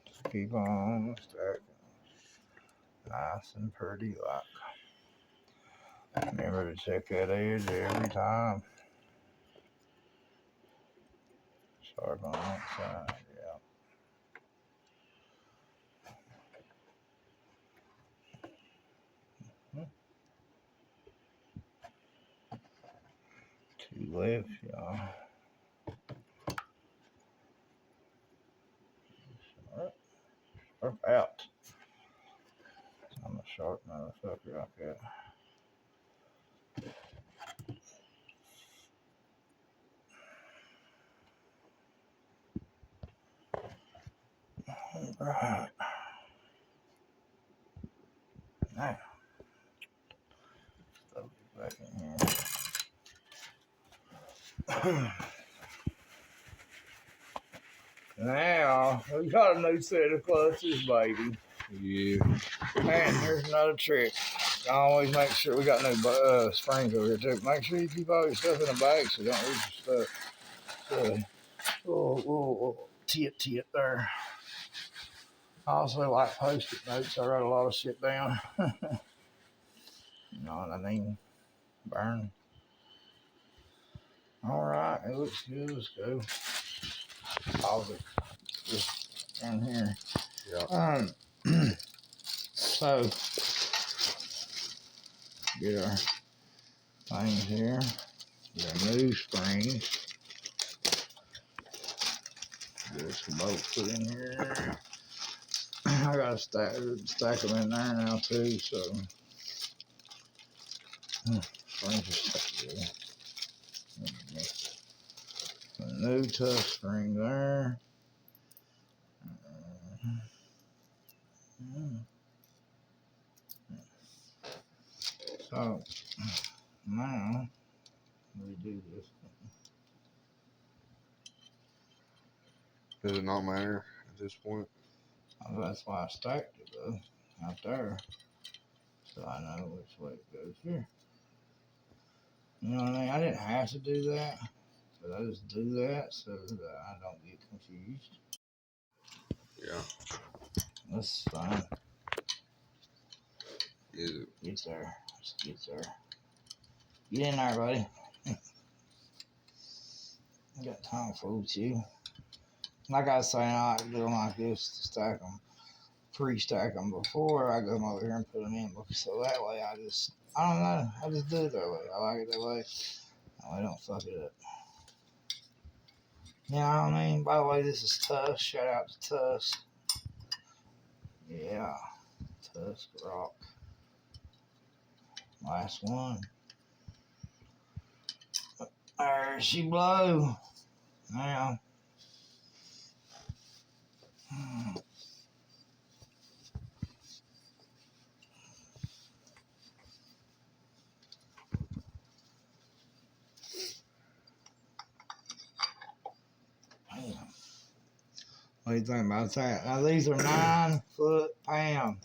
Just keep on stacking. Nice and pretty like. Remember to check that edge every time. Sharp on that side, yeah. Two left, y'all. Sharp, sharp out. I'm a sharp motherfucker like that. All right. Now, throw it back in here. Now, we got a new set of clutches, baby. Yeah. And here's another trick. I always make sure we got new springs over here too. Make sure you keep all your stuff in a bag so you don't lose your stuff. So, little tit there. I also like post-it notes. I write a lot of shit down. You know what I mean? Burn. All right, it looks good. Let's go. Pause it. Just in here. Yeah. So get our things here. Get our new springs. Get some bolts put in here. I gotta stack them in there now too. So springs are stuck together. A new Tusk spring there. So now we do this. Does it not matter at this point? That's why I stacked it though, out there. So I know which way it goes here. You know what I mean? I didn't have to do that, but I just do that so that I don't get confused. Yeah. That's fine. Is it? Get there. Just get there. Get in there, buddy. I got time for you. Like I was saying, I like doing like this to stack them, pre-stack them before I go over here and put them in. So that way I don't know, I just do it that way. I like it that way. I don't fuck it up. You know what I mean? By the way, this is Tusk. Shout out to Tusk. Yeah, Tusk rock. Last one. There she blow. Now. What do you think about that? Now these are 9 foot-pound.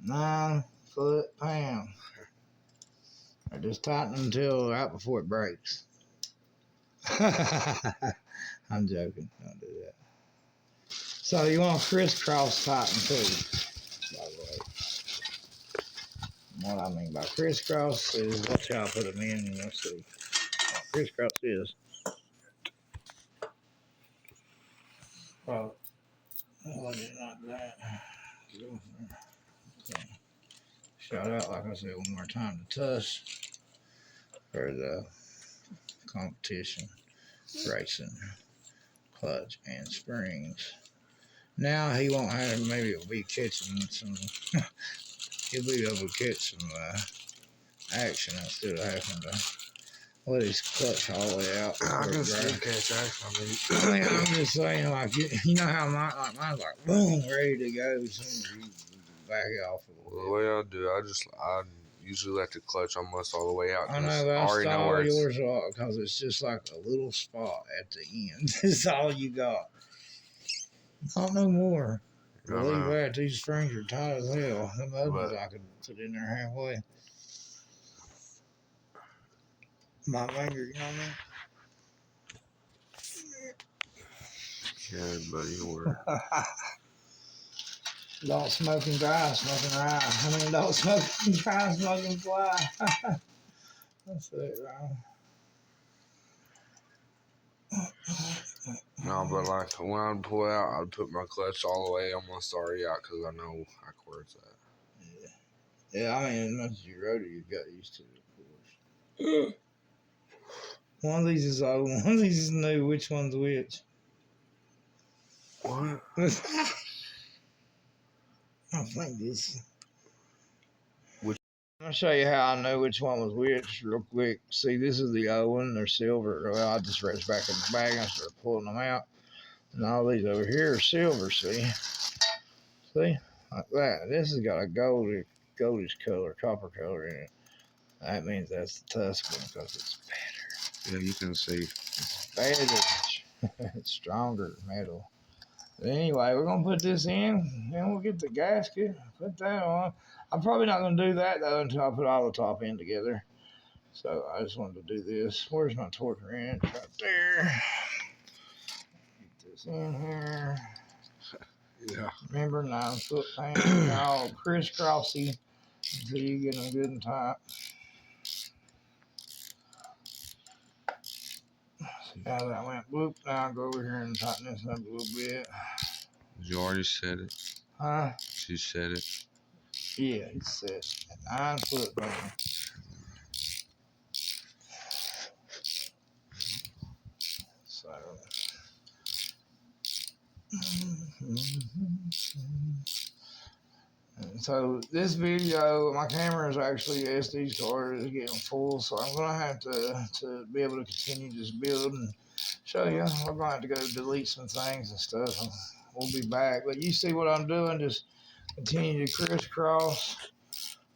9 foot-pound. I just tighten them until right before it breaks. I'm joking. Don't do that. So you want a crisscross tighten too, by the way. What I mean by crisscross is watch how I put them in and you'll see what crisscross is. Well, like that. Okay. Shout out, like I said, one more time to Tusk for the competition, racing, clutch, and springs. Now he won't have, maybe he'll be catching some, he'll be able to catch some action instead of having to let his clutch all the way out. I can still catch action. I mean, I'm just saying, like, you know how mine's like, boom, ready to go as soon as you back it off a little bit. The way I do, I usually let the clutch almost all the way out. I know, but I style yours off because it's just like a little spot at the end. That's all you got. Not no more. Believe that, these strings are tight as hell. Them others I could put in there halfway. My finger, you know what I mean? Yeah, buddy, word. Don't smoke and drive, smoking rye. I mean, don't smoke and drive, smoking fly. That's it, right? No, but like when I pull out, I'd put my clutch all the way almost already out because I know how where's that. Yeah, I mean, as much as you rode it, you got used to it, of course. One of these is old, one of these is new. Which one's which? What? I think this. I'm gonna show you how I know which one was which real quick. See, this is the old one. They're silver. Well, I just reached back in the bag and I started pulling them out. And all these over here are silver, see? See? Like that. This has got a goldish color, copper color in it. That means that's the Tusk one because it's better. Yeah, you can see. It's better. It's stronger metal. But anyway, we're going to put this in, then we'll get the gasket, put that on. I'm probably not going to do that, though, until I put all the top end together. So I just wanted to do this. Where's my torque wrench? Right there. Get this in here. Yeah. Remember, 9-foot pan, all crisscrossy until you get them good and tight. See how that went? Whoop. Now I'll go over here and tighten this up a little bit. You already said it. Huh? She said it. Yeah, it's set. 9-foot pan. So this video, my camera is actually SD card is getting full, so I'm gonna have to be able to continue this build and show you. We're gonna have to go delete some things and stuff, and we'll be back. But you see what I'm doing? Just continue to crisscross.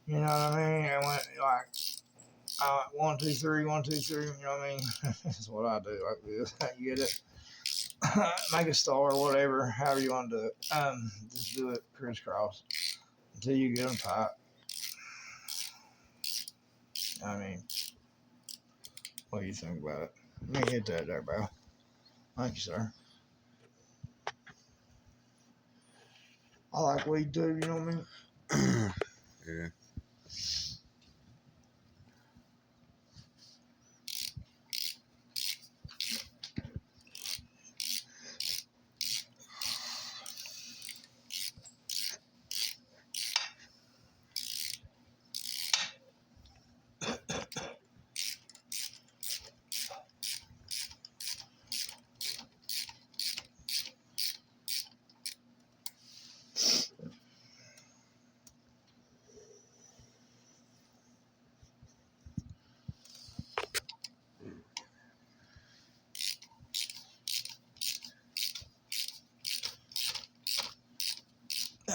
You know what I mean? And when like 1, 2, 3, 1, 2, 3. You know what I mean? That's what I do like this. You get it? Make a star or whatever, however you want to do it. Just do it crisscross until you get them tight. I mean, what do you think about it? Let me hit that there, bro. Thank you, sir. I like weed too, you know what I mean? Yeah.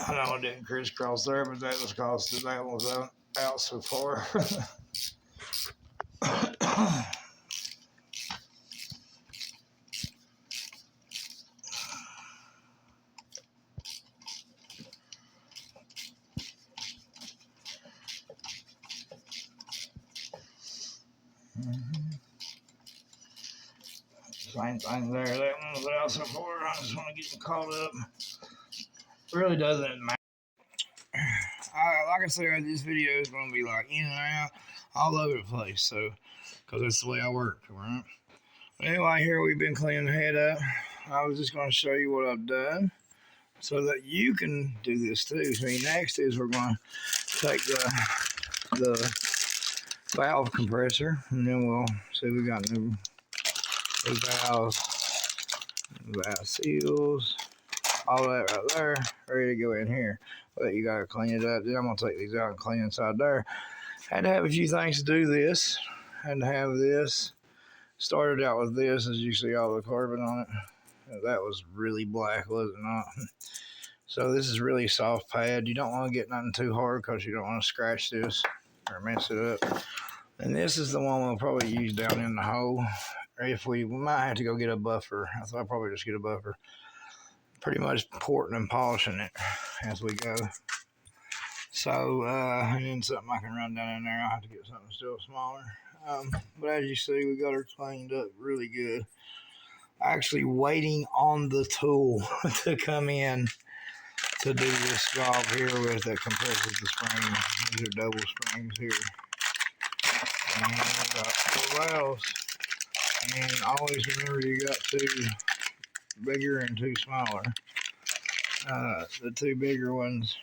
I know I didn't crisscross there, but that was because that was out so far. Same thing there. That one was out so far. I just want to get them caught up. Really doesn't matter. Like I said, this video is going to be like in and out, all over the place. So, because that's the way I work, right? Anyway, here we've been cleaning the head up. I was just going to show you what I've done so that you can do this too. So next is we're going to take the valve compressor, and then we'll see we got new valve seals, all that right there, ready to go in here. But you gotta clean it up. Then I'm gonna take these out and clean inside there. Had to have a few things to do this. Had to have this. Started out with this, as you see all the carbon on it. That was really black, was it not? So this is really soft pad. You don't want to get nothing too hard because you don't want to scratch this or mess it up. And this is the one we'll probably use down in the hole. Or if we might have to go get a buffer. I thought I'd probably just get a buffer. Pretty much porting and polishing it as we go. So, and then something I can run down in there. I'll have to get something still smaller. But as you see, we got her cleaned up really good. Actually waiting on the tool to come in to do this job here with that compresses the spring. These are double springs here. And we got 4 valves. And always remember you got 2 bigger and 2 smaller. The 2 bigger ones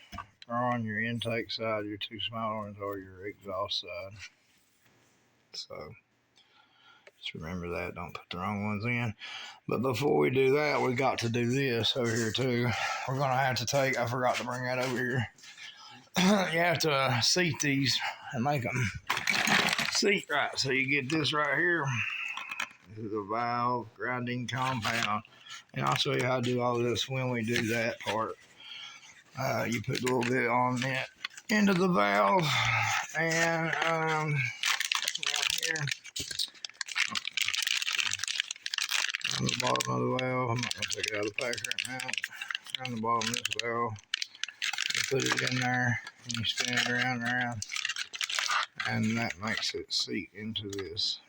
are on your intake side, your 2 smaller ones are your exhaust side. So just remember that, don't put the wrong ones in. But before we do that, we got to do this over here too. We're gonna have to take, I forgot to bring that over here. You have to seat these and make them seat right. So you get this right here. This is a valve grinding compound. And I'll show you how to do all this when we do that part. You put a little bit on it into the valve, and right here on the bottom of the valve. I'm not going to take it out of the pack right now. On the bottom of this valve, you put it in there, and you spin it around and around, and that makes it seat into this.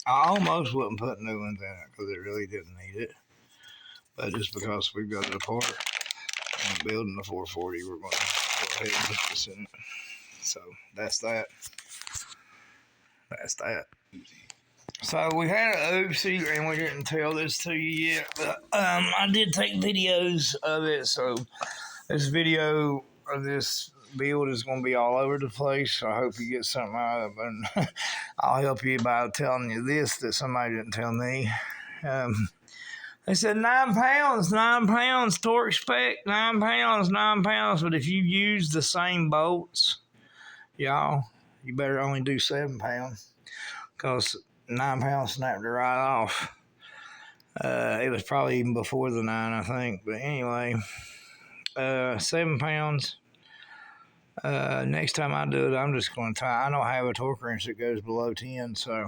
I almost wouldn't put new ones in it because it really didn't need it. But just because we've got it apart and building the 440, we're going to go ahead and put this in it. So that's that. That's that. So we had an oopsie and we didn't tell this to you yet, but I did take videos of it. So this video of this build is going to be all over the place. So I hope you get something out of it. And I'll help you by telling you this that somebody didn't tell me. They said 9 pounds, torque spec, 9 pounds, 9 pounds. But if you use the same bolts, y'all, you better only do 7 pounds because 9 pounds snapped it right off. It was probably even before the 9, I think. But anyway, 7 pounds. Next time I do it, I'm just going to tie. I don't have a torque wrench that goes below 10, so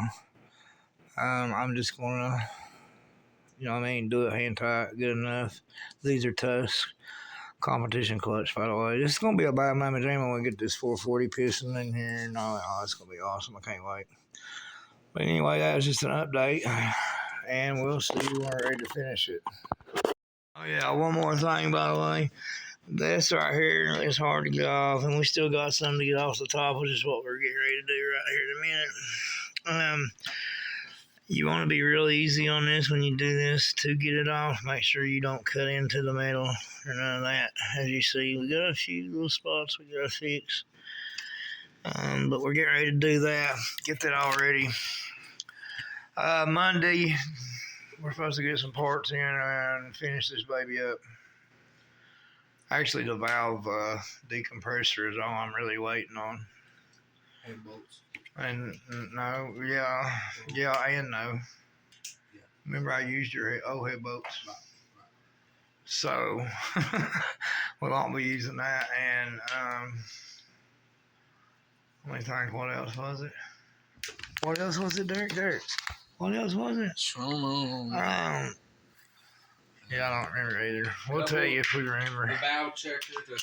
I'm just going to, you know what I mean, do it hand tight, good enough. These are Tusk competition clutch, by the way. This is going to be a bad mamma jamma when we get this 440 piston in here and all that. Oh, it's going to be awesome. I can't wait. But anyway, that was just an update, and we'll see you when we're ready to finish it. Oh, yeah, one more thing, by the way. This right here is hard to get off, and we still got some to get off the top, which is what we're getting ready to do right here in a minute. You want to be real easy on this when you do this to get it off. Make sure you don't cut into the metal or none of that. As you see, we got a few little spots we got to fix. But we're getting ready to do that. Get that all ready. Monday, we're supposed to get some parts in and finish this baby up. Actually, the valve decompressor is all I'm really waiting on. Head bolts. And no, yeah, and no. Yeah. Remember, I used your old head bolts. Right. So we won't be using that. And let me think, what else was it? What else was it, Derek? What else was it? Yeah, I don't remember either. We'll tell you if we remember. The valve checker, the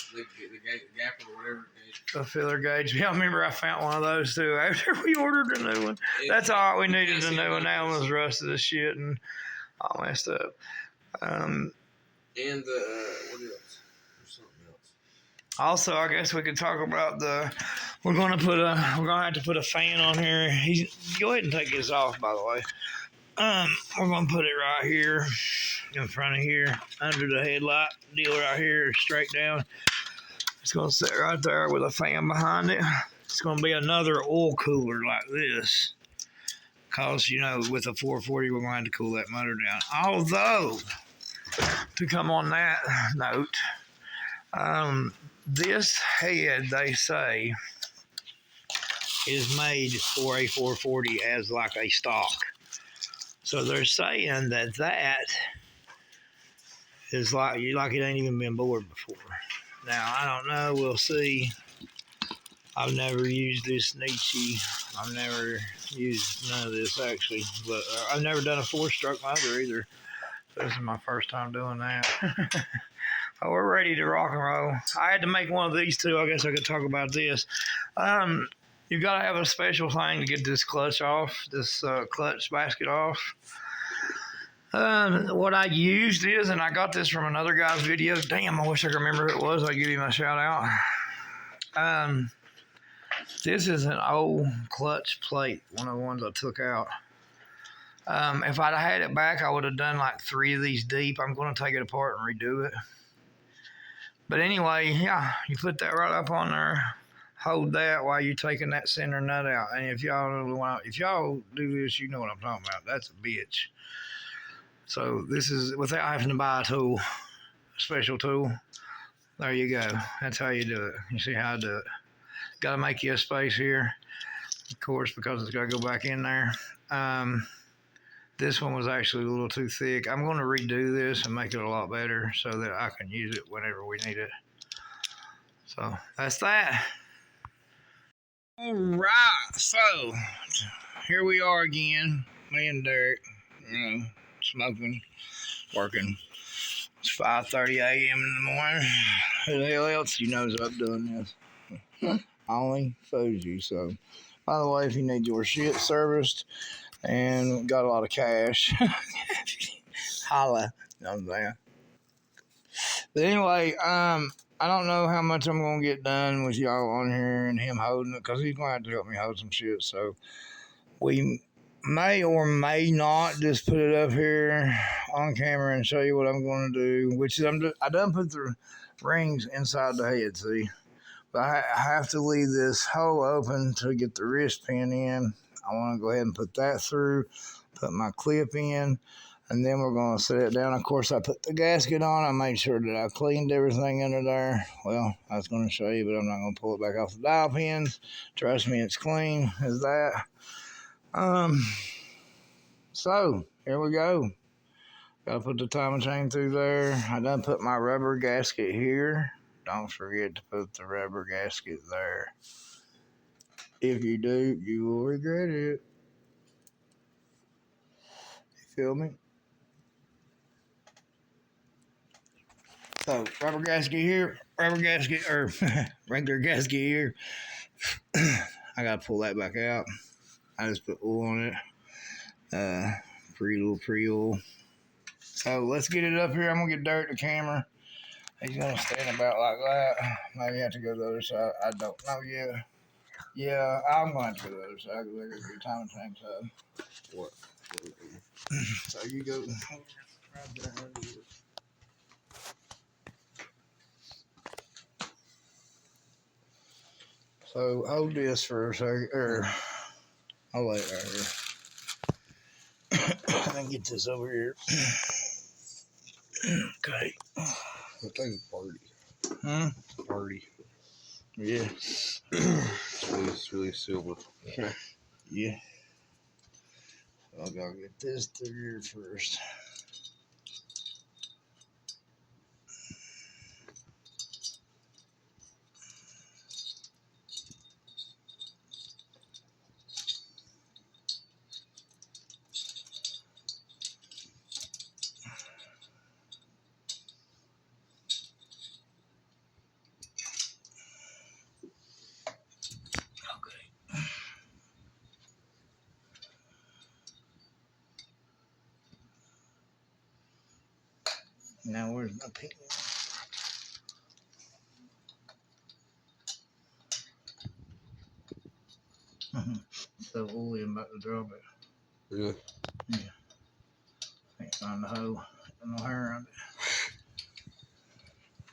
gap or whatever gauge. The filler gauge. Yeah, I remember I found one of those too after we ordered a new one. That's all we needed a new one. That one was rusted as shit and all messed up. And what else? There's something else. Also, I guess we could talk about we're gonna have to put a fan on here. Go ahead and take this off, by the way. We're gonna put it right here in front of here under the headlight deal right here, straight down. It's gonna sit right there with a fan behind it. It's gonna be another oil cooler like this, cause with a 440 we're going to cool that motor down. Although, to come on that note, this head they say is made for a 440 as like a stock. So they're saying that is like it ain't even been bored before. Now I don't know. We'll see. I've never used this Nietzsche. I've never used none of this actually, but I've never done a 4-stroke motor either. So this is my first time doing that. Oh, we're ready to rock and roll. I had to make one of these too. I guess I could talk about this. You got to have a special thing to get this clutch off, this clutch basket off. What I used is, and I got this from another guy's video. Damn, I wish I could remember who it was. I'll give him a shout out. This is an old clutch plate, one of the ones I took out. If I'd had it back, I would have done like 3 of these deep. I'm going to take it apart and redo it. But anyway, yeah, you put that right up on there. Hold that while you're taking that center nut out. And if y'all do this, you know what I'm talking about. That's a bitch. So this is without having to buy a tool, a special tool. There you go. That's how you do it. You see how I do it. Got to make you a space here, of course, because it's got to go back in there. This one was actually a little too thick. I'm going to redo this and make it a lot better so that I can use it whenever we need it. So that's that. All right, so here we are again, me and Derek, smoking, working. It's 5:30 a.m. in the morning. Who the hell else knows I'm doing this? Only Fuji. So, by the way, if you need your shit serviced and got a lot of cash, holla. You know what I'm saying? But anyway, I don't know how much I'm going to get done with y'all on here and him holding it because he's going to have to help me hold some shit. So we may or may not just put it up here on camera and show you what I'm going to do, which is I done put the rings inside the head, see? But I have to leave this hole open to get the wrist pin in. I want to go ahead and put that through, put my clip in, and then we're going to set it down. Of course, I put the gasket on. I made sure that I cleaned everything under there. Well, I was going to show you, but I'm not going to pull it back off the dial pins. Trust me, it's clean as that. So, here we go. Got to put the timing chain through there. I done put my rubber gasket here. Don't forget to put the rubber gasket there. If you do, you will regret it. You feel me? So, rubber gasket here, or regular gasket here. I gotta pull that back out. I just put oil on it. Pre-oil. So, let's get it up here. I'm gonna get Dirt the camera. He's gonna stand about like that. Maybe have to go to the other side. I don't know yet. Yeah, I'm going to go to the other side because I got to do time and change side. What? So you go. So hold this for a second, or I'll lay it right here. Let me get this over here. Okay. That thing's party. Party. Yeah. It's really silver. Yeah. So I gotta get this through here first. now. Where's my pink one? So oily, I'm about to drop it. Really? Yeah. Can't find the hoe. No hair on it.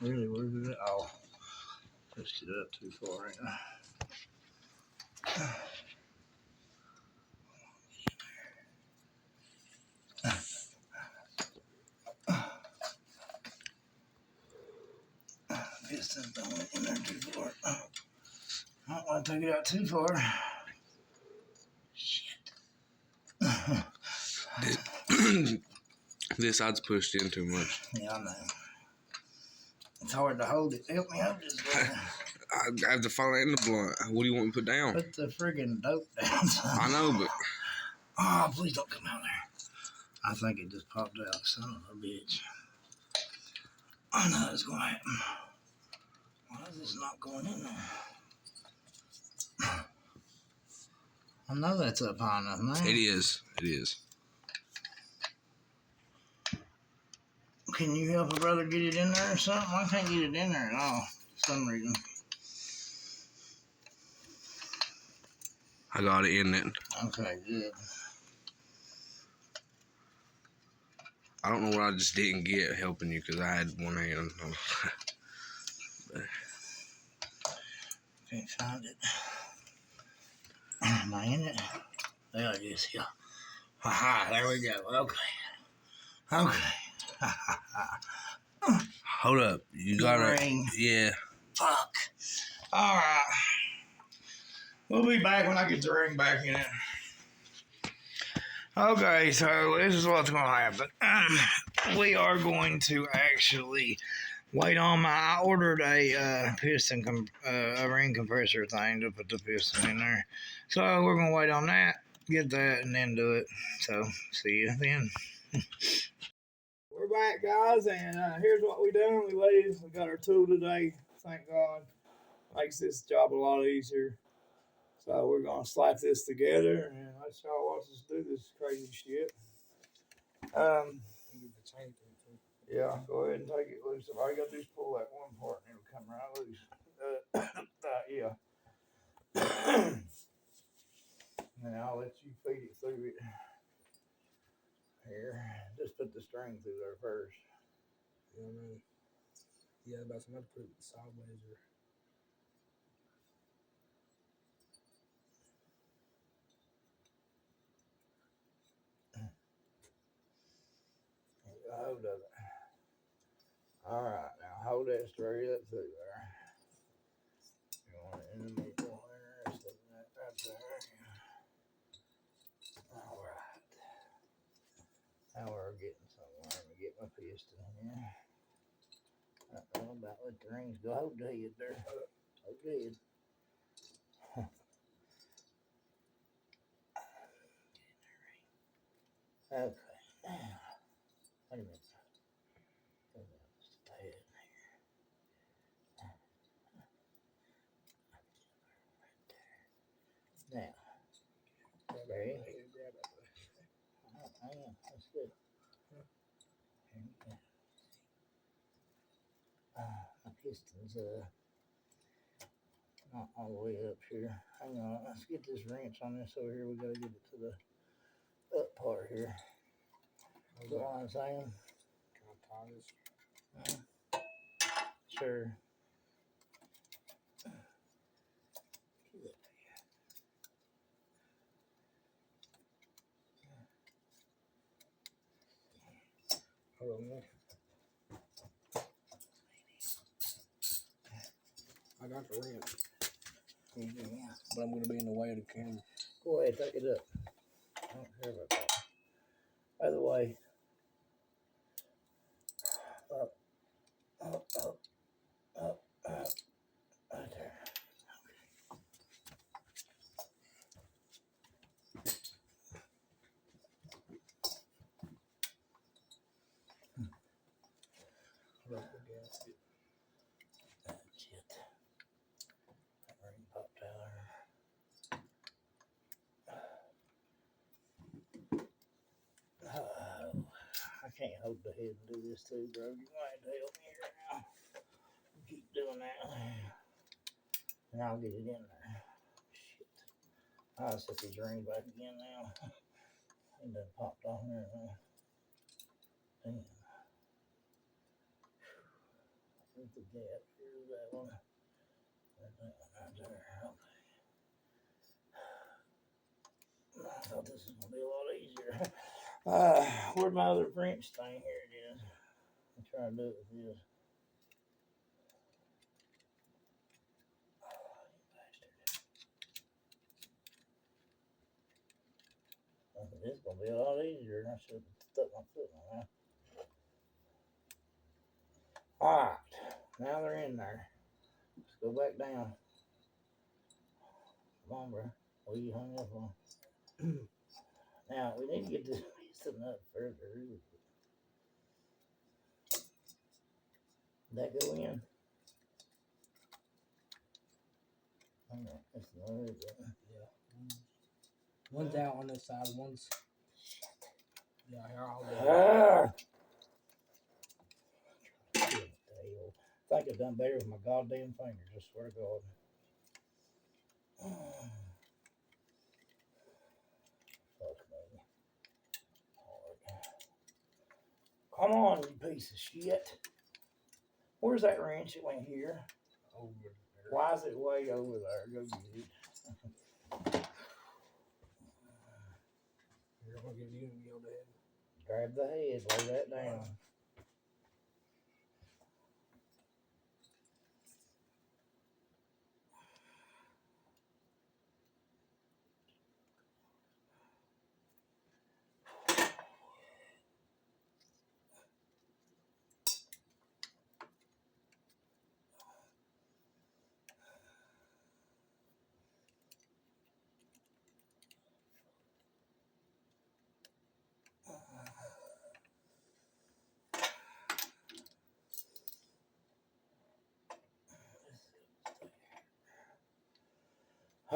Really, where's it at? Oh, pushed it up too far right now. Piston don't in there too far. I don't want to take it out too far. Shit. This side's pushed in too much. Yeah, I know. It's hard to hold it. Help me up this way. I have the phone and the blunt. What do you want me to put down? Put the friggin' dope down. I know, but Oh, please don't come out there. I think it just popped out. Son of a bitch. I know it's going to happen. Why is this not going in there? I know that's up high enough, man. it is. It is. Can you help a brother get it in there or something? I can't get it in there at all for some reason. I got it in it. Okay, good. I don't know what I just didn't get helping you because I had one hand. Can't find it. Am I in it? There it is, yeah. Haha, there we go. Okay. Okay. Hold up. You got it. Ring. Yeah. Fuck. All right. We'll be back when I get the ring back in it. Okay, so this is what's going to happen. We are going to actually wait on I ordered a piston, a ring compressor thing to put the piston in there. So we're going to wait on that, get that, and then do it. So see you then. We're back, guys, and here's what we done. We got our tool today. Thank God. Makes this job a lot easier. So we're gonna slap this together and let y'all watch us do this crazy shit. Yeah, go ahead and take it loose. All you gotta do is pull that one part and it'll come right loose. Yeah. And I'll let you feed it through it. Here, just put the string through there first. You know what I mean? Yeah, about to put it sideways or. Get a hold of it. All right, now hold that straight up through there. You want it in the middle there, just like that right there. All right. Now we're getting somewhere. Let me get my piston here. I don't know about let the rings go. Hold the head there. Hold the head. Okay. Now, wait a minute. Just a head here. Now, ready? I am. That's good. My piston's not all the way up here. Hang on. Let's get this wrench on this over here. We gotta get it to the up part here. Is that what I'm saying? Can I tie this? Sure. Hold on, man. I got the wrench. Yeah. But I'm going to be in the way of the camera. Go ahead, take it up. I don't care about that. By the way, up, up, up, up, up, right there. Hold up the gasket. That's it. That ring popped out there. Oh, I can't hold the head and do this too, bro. You might have to help me here now. Keep doing that. And I'll get it in there. Shit. I'll set these rings back again now. It done popped off there now. Damn. Where's the gap? Here's that one. There's that one right there. Okay. I thought this was going to be a lot easier. Where's my other French thing? Here it is. I'll try to do it with this. This is going to be a lot easier than I should have stuck my foot on that. Alright, now they're in there. Let's go back down. Come on, bro. What are you hung up on? Now, we need to get this piece up further. Did that go in? Alright, that's another one. Yeah. One's out on this side, one's. Yeah, here, I'll do it. I think I've done better with my goddamn fingers, I swear to God. Fuck me. Hard. Come on, you piece of shit. Where's that wrench? It went here. Over there. Why is it way over there? Go get it. Here, I'm gonna give you the head. Grab the head, lay that down.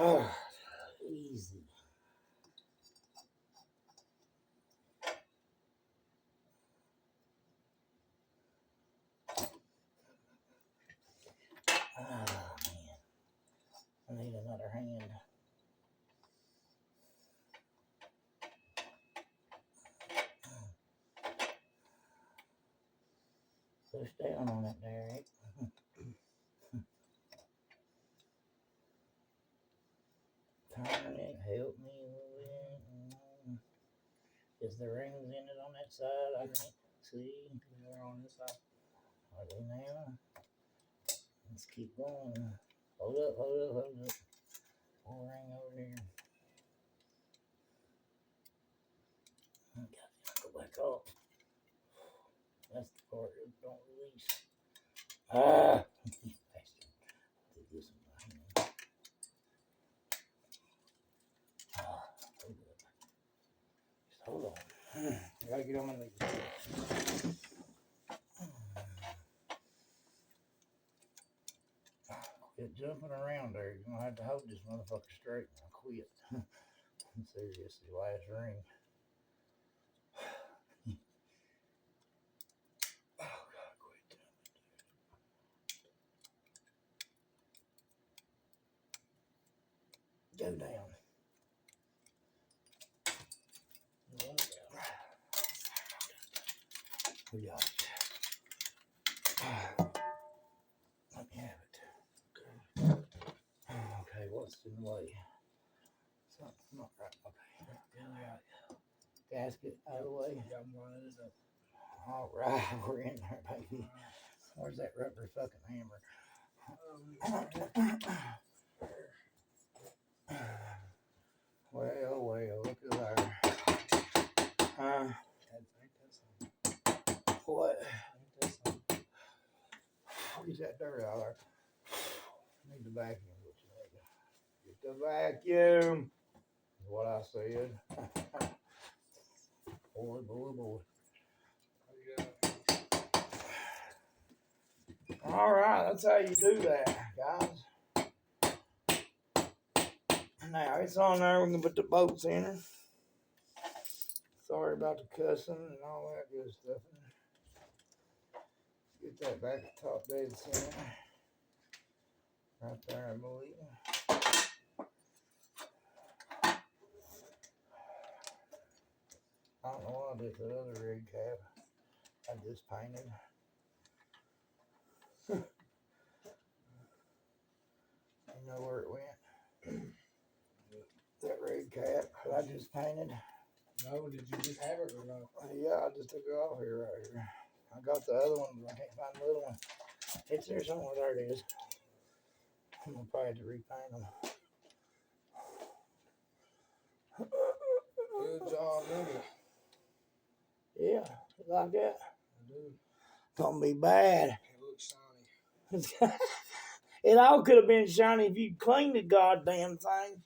Oh, easy. Oh, man. I need another hand. Push down on it, Derek. Turn it, help me with it. Is the rings in it on that side? I can't see. They're on this side. Are they now? Let's keep going. Hold up, hold up, hold up. One ring over here. Okay, go back up. That's the part that don't release. Ah! Bastard. Did this in my hand. Ah, hold up. Just hold on. I gotta get on my knees. Quit jumping around there. You're gonna have to hold this motherfucker straight and I'll quit. Seriously, last ring. Oh God, quit jumping. Go down. We got it. Let me have it. Okay, what's in the way? Something's not right. Okay. Gasket out of the way. Yeah, I'm lining it up. All right, we're in there, baby. Where's that rubber fucking hammer? Well, look at there. What? Get that dirt out of there. Need the vacuum. Get the vacuum. Is what I said. Boy. All right, that's how you do that, guys. Now it's on there. We can put the bolts in her. Sorry Sorry about the cussing and all that good stuff. Get that back at top dead center. Right there, I believe. I don't know what I did to the other rig cap. I just painted. You know where it went? That rig cap I just painted. No, did you just have it or no? Yeah, I just took it off here right here. I got the other one, but I can't find the little one. It's there somewhere. There it is. I'm gonna probably have to repaint them. Good job, nigga. Yeah, you like that? I do. It's gonna be bad. It looks shiny. It all could have been shiny if you cleaned the goddamn thing.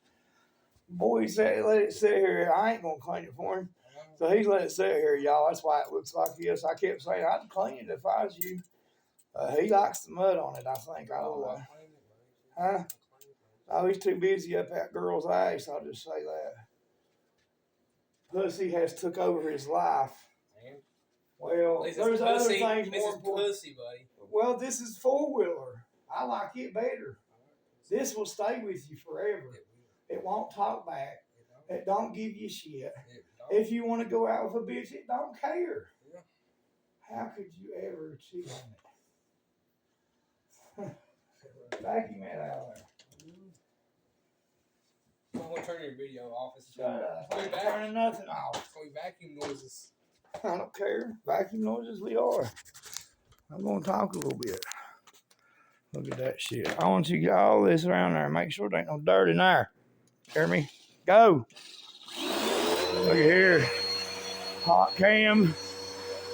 Boy said, let it sit here. I ain't gonna clean it for him. So he's let it sit here, y'all. That's why it looks like this. I kept saying I'd clean it if I was you. He likes the mud on it, I think. I don't know. Huh? Oh, he's too busy up that girl's ass. I'll just say that. Pussy has took over his life. Well, there's other things more important. Pussy, buddy. Well, this is four-wheeler. I like it better. This will stay with you forever. It won't talk back. It don't give you shit. If you want to go out with a bitch, it don't care. Yeah. How could you ever cheat on it? Vacuum it out of there. I'm gonna turn your video off. Shut up. I ain't turning nothing off. It's gonna be vacuum noises. I don't care. Vacuum noises we are. I'm going to talk a little bit. Look at that shit. I want you to get all this around there and make sure there ain't no dirt in there. Hear me? Go. Look at here. Hot cam.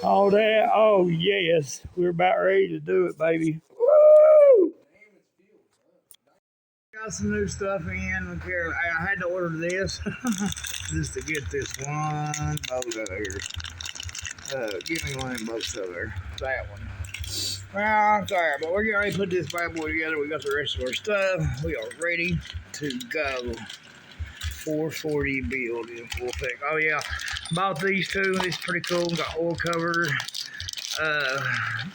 All that. Oh, yes. We're about ready to do it, baby. Woo! Got some new stuff in. I had to order this just to get this one boat out here. Give me one of them boats over there. That one. Well, I'm sorry, but we're getting ready to put this bad boy together. We got the rest of our stuff. We are ready to go. 440 build in full effect. Oh yeah, bought these two. It's pretty cool. Got oil cover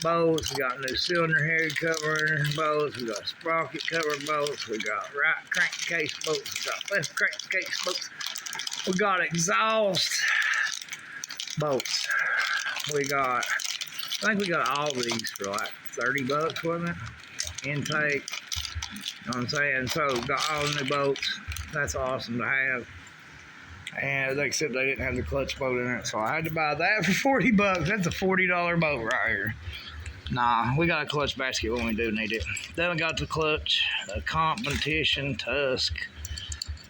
bolts. We got new cylinder head cover bolts. We got sprocket cover bolts. We got right crankcase bolts. We got left crankcase bolts. We got exhaust bolts. I think we got all these for like $30, wasn't it? Intake. You know what I'm saying? So got all new bolts. That's awesome to have. And except they didn't have the clutch bolt in it, so I had to buy that for $40. That's a $40 boat right here. Nah, we got a clutch basket when we do need it. Then we got the clutch, the competition Tusk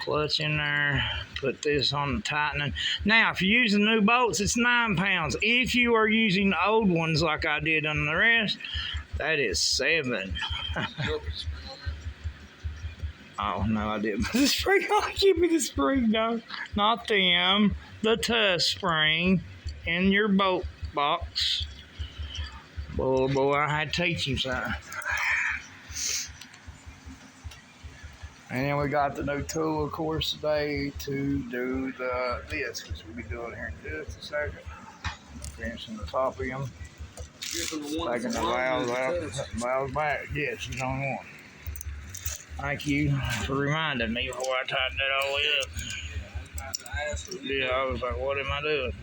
clutch in there. Put this on the tightening. Now, if you're using new bolts, it's 9 pounds. If you are using the old ones like I did on the rest, that is 7. Oh, no, I didn't put the spring on. Give me the spring, dog. Not them. The Tusk spring in your boat box. Boy, I had to teach him something. And then we got the new tool, of course, today to do this, which we'll be doing here in just a second. Finishing the top of them. Taking the valves out, putting the valves back. Yes, you don't want. Thank you for reminding me before I tightened it all up. Yeah, I was like, what am I doing?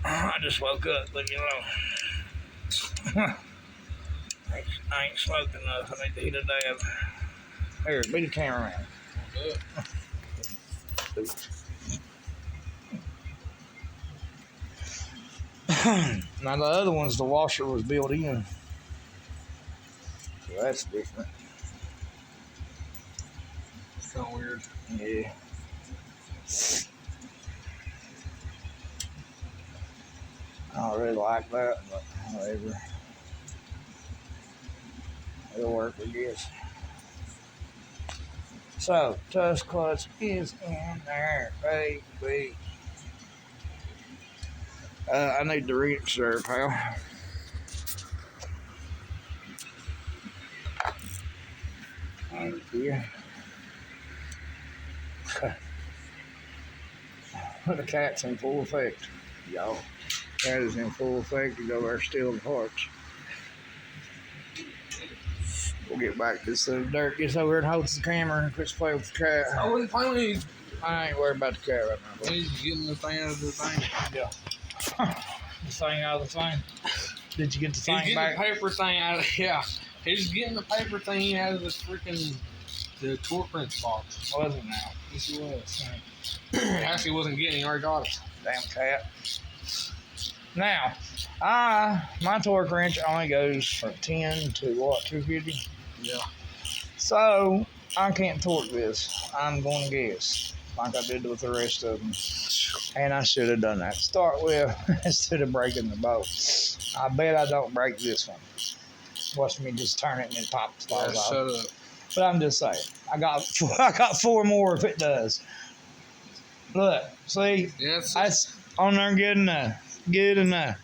I just woke up, leave me alone. I ain't smoked enough. I need to eat a dab. Here, be the cameraman. Now the other ones, the washer was built in. So that's different. It's kind of weird. Yeah. I don't really like that, but whatever. It'll work, I guess. So, Tusk clutch is in there, baby. I need to read it, sir, pal. Thank you. The cat's in full effect, y'all. Cat is in full effect. He's over there stealing parts. We'll get back to this. Dirk gets over and holds the camera and quits playing with the cat. I wasn't playing. I ain't worried about the cat right now. He's getting the thing out of the thing. Yeah. The thing out of the thing. Did you get the thing He's getting back? the paper thing out of He's getting the paper thing out of the freaking torque wrench box. Wasn't now. Yes, he was. Actually, wasn't getting. He already got it. Damn cat. Now, my torque wrench only goes from 10 to what, 250? Yeah. So, I can't torque this. I'm going to guess, like I did with the rest of them. And I should have done that to start with instead of breaking the bolt. I bet I don't break this one. Watch me just turn it and it pops off. Shut up. But I'm just saying, I got 4 more if it does. Look, see, Yes. that's on there good enough. Good enough.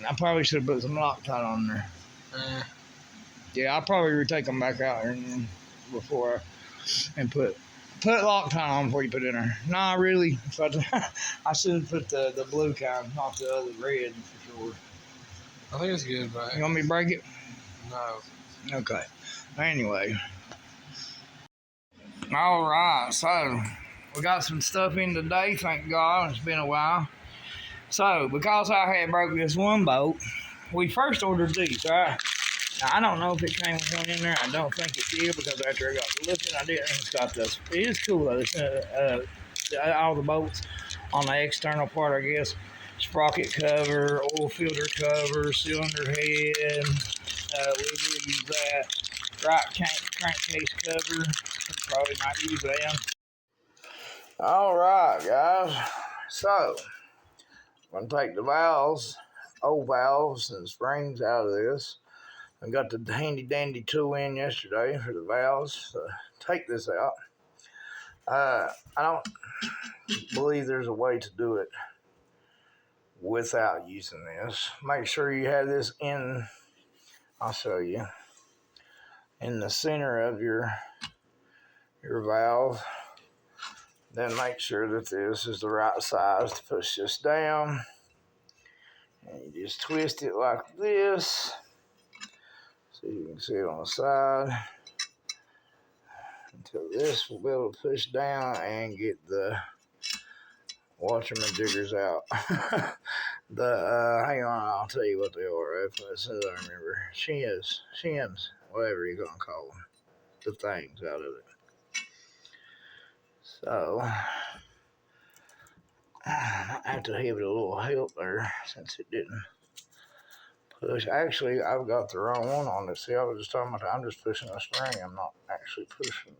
I probably should have put some Loctite on there. Yeah, I'll probably take them back out here before and put Loctite on before you put it in there. Nah, really. I should have put the blue kind, not the other red for sure. I think it's good, but You want me to break it? no. Okay. Anyway. All right. So, we got some stuff in today, thank God. It's been a while. So, because I had broke this one bolt, we first ordered these, right? Now, I don't know if it came with one in there. I don't think it did because after I got to looking, I didn't. It's got this. It is cool though. It's, all the bolts on the external part, I guess. Sprocket cover, oil filter cover, cylinder head. We will use that. Right crankcase cover. Probably not use them. All right, guys. So, I'm going to take the valves, old valves and springs out of this. I got the handy dandy tool in yesterday for the valves to take this out. I don't believe there's a way to do it without using this. Make sure you have this in, I'll show you, in the center of your valve. Then make sure that this is the right size to push this down. And you just twist it like this. So you can see it on the side. Until this will be able to push down and get the Watcherman jiggers out. Hang on, I'll tell you what they are. As soon as I remember. Shims, whatever you're going to call them. The things out of it. So, I have to give it a little help there since it didn't push. Actually, I've got the wrong one on this. See, I was just talking about I'm just pushing the spring. I'm not actually pushing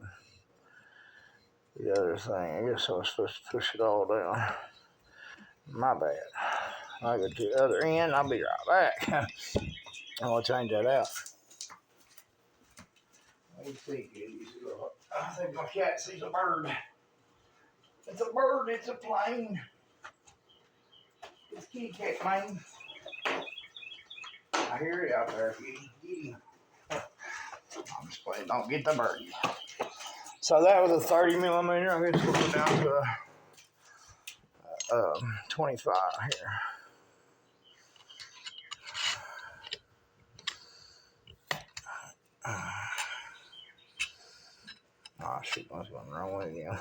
the other thing. I guess I was supposed to push it all down. My bad. I'll get to the other end. I'll be right back. I'm going to change that out. Let me see, kiddies. I think my cat sees a bird. It's a bird. It's a plane. It's kitty cat, man. I hear it out there, kitty. I'm just playing. Don't get the birdie. So that was a 30 millimeter. I guess we'll go down to 25 here. Oh, shoot, I was going the wrong way again.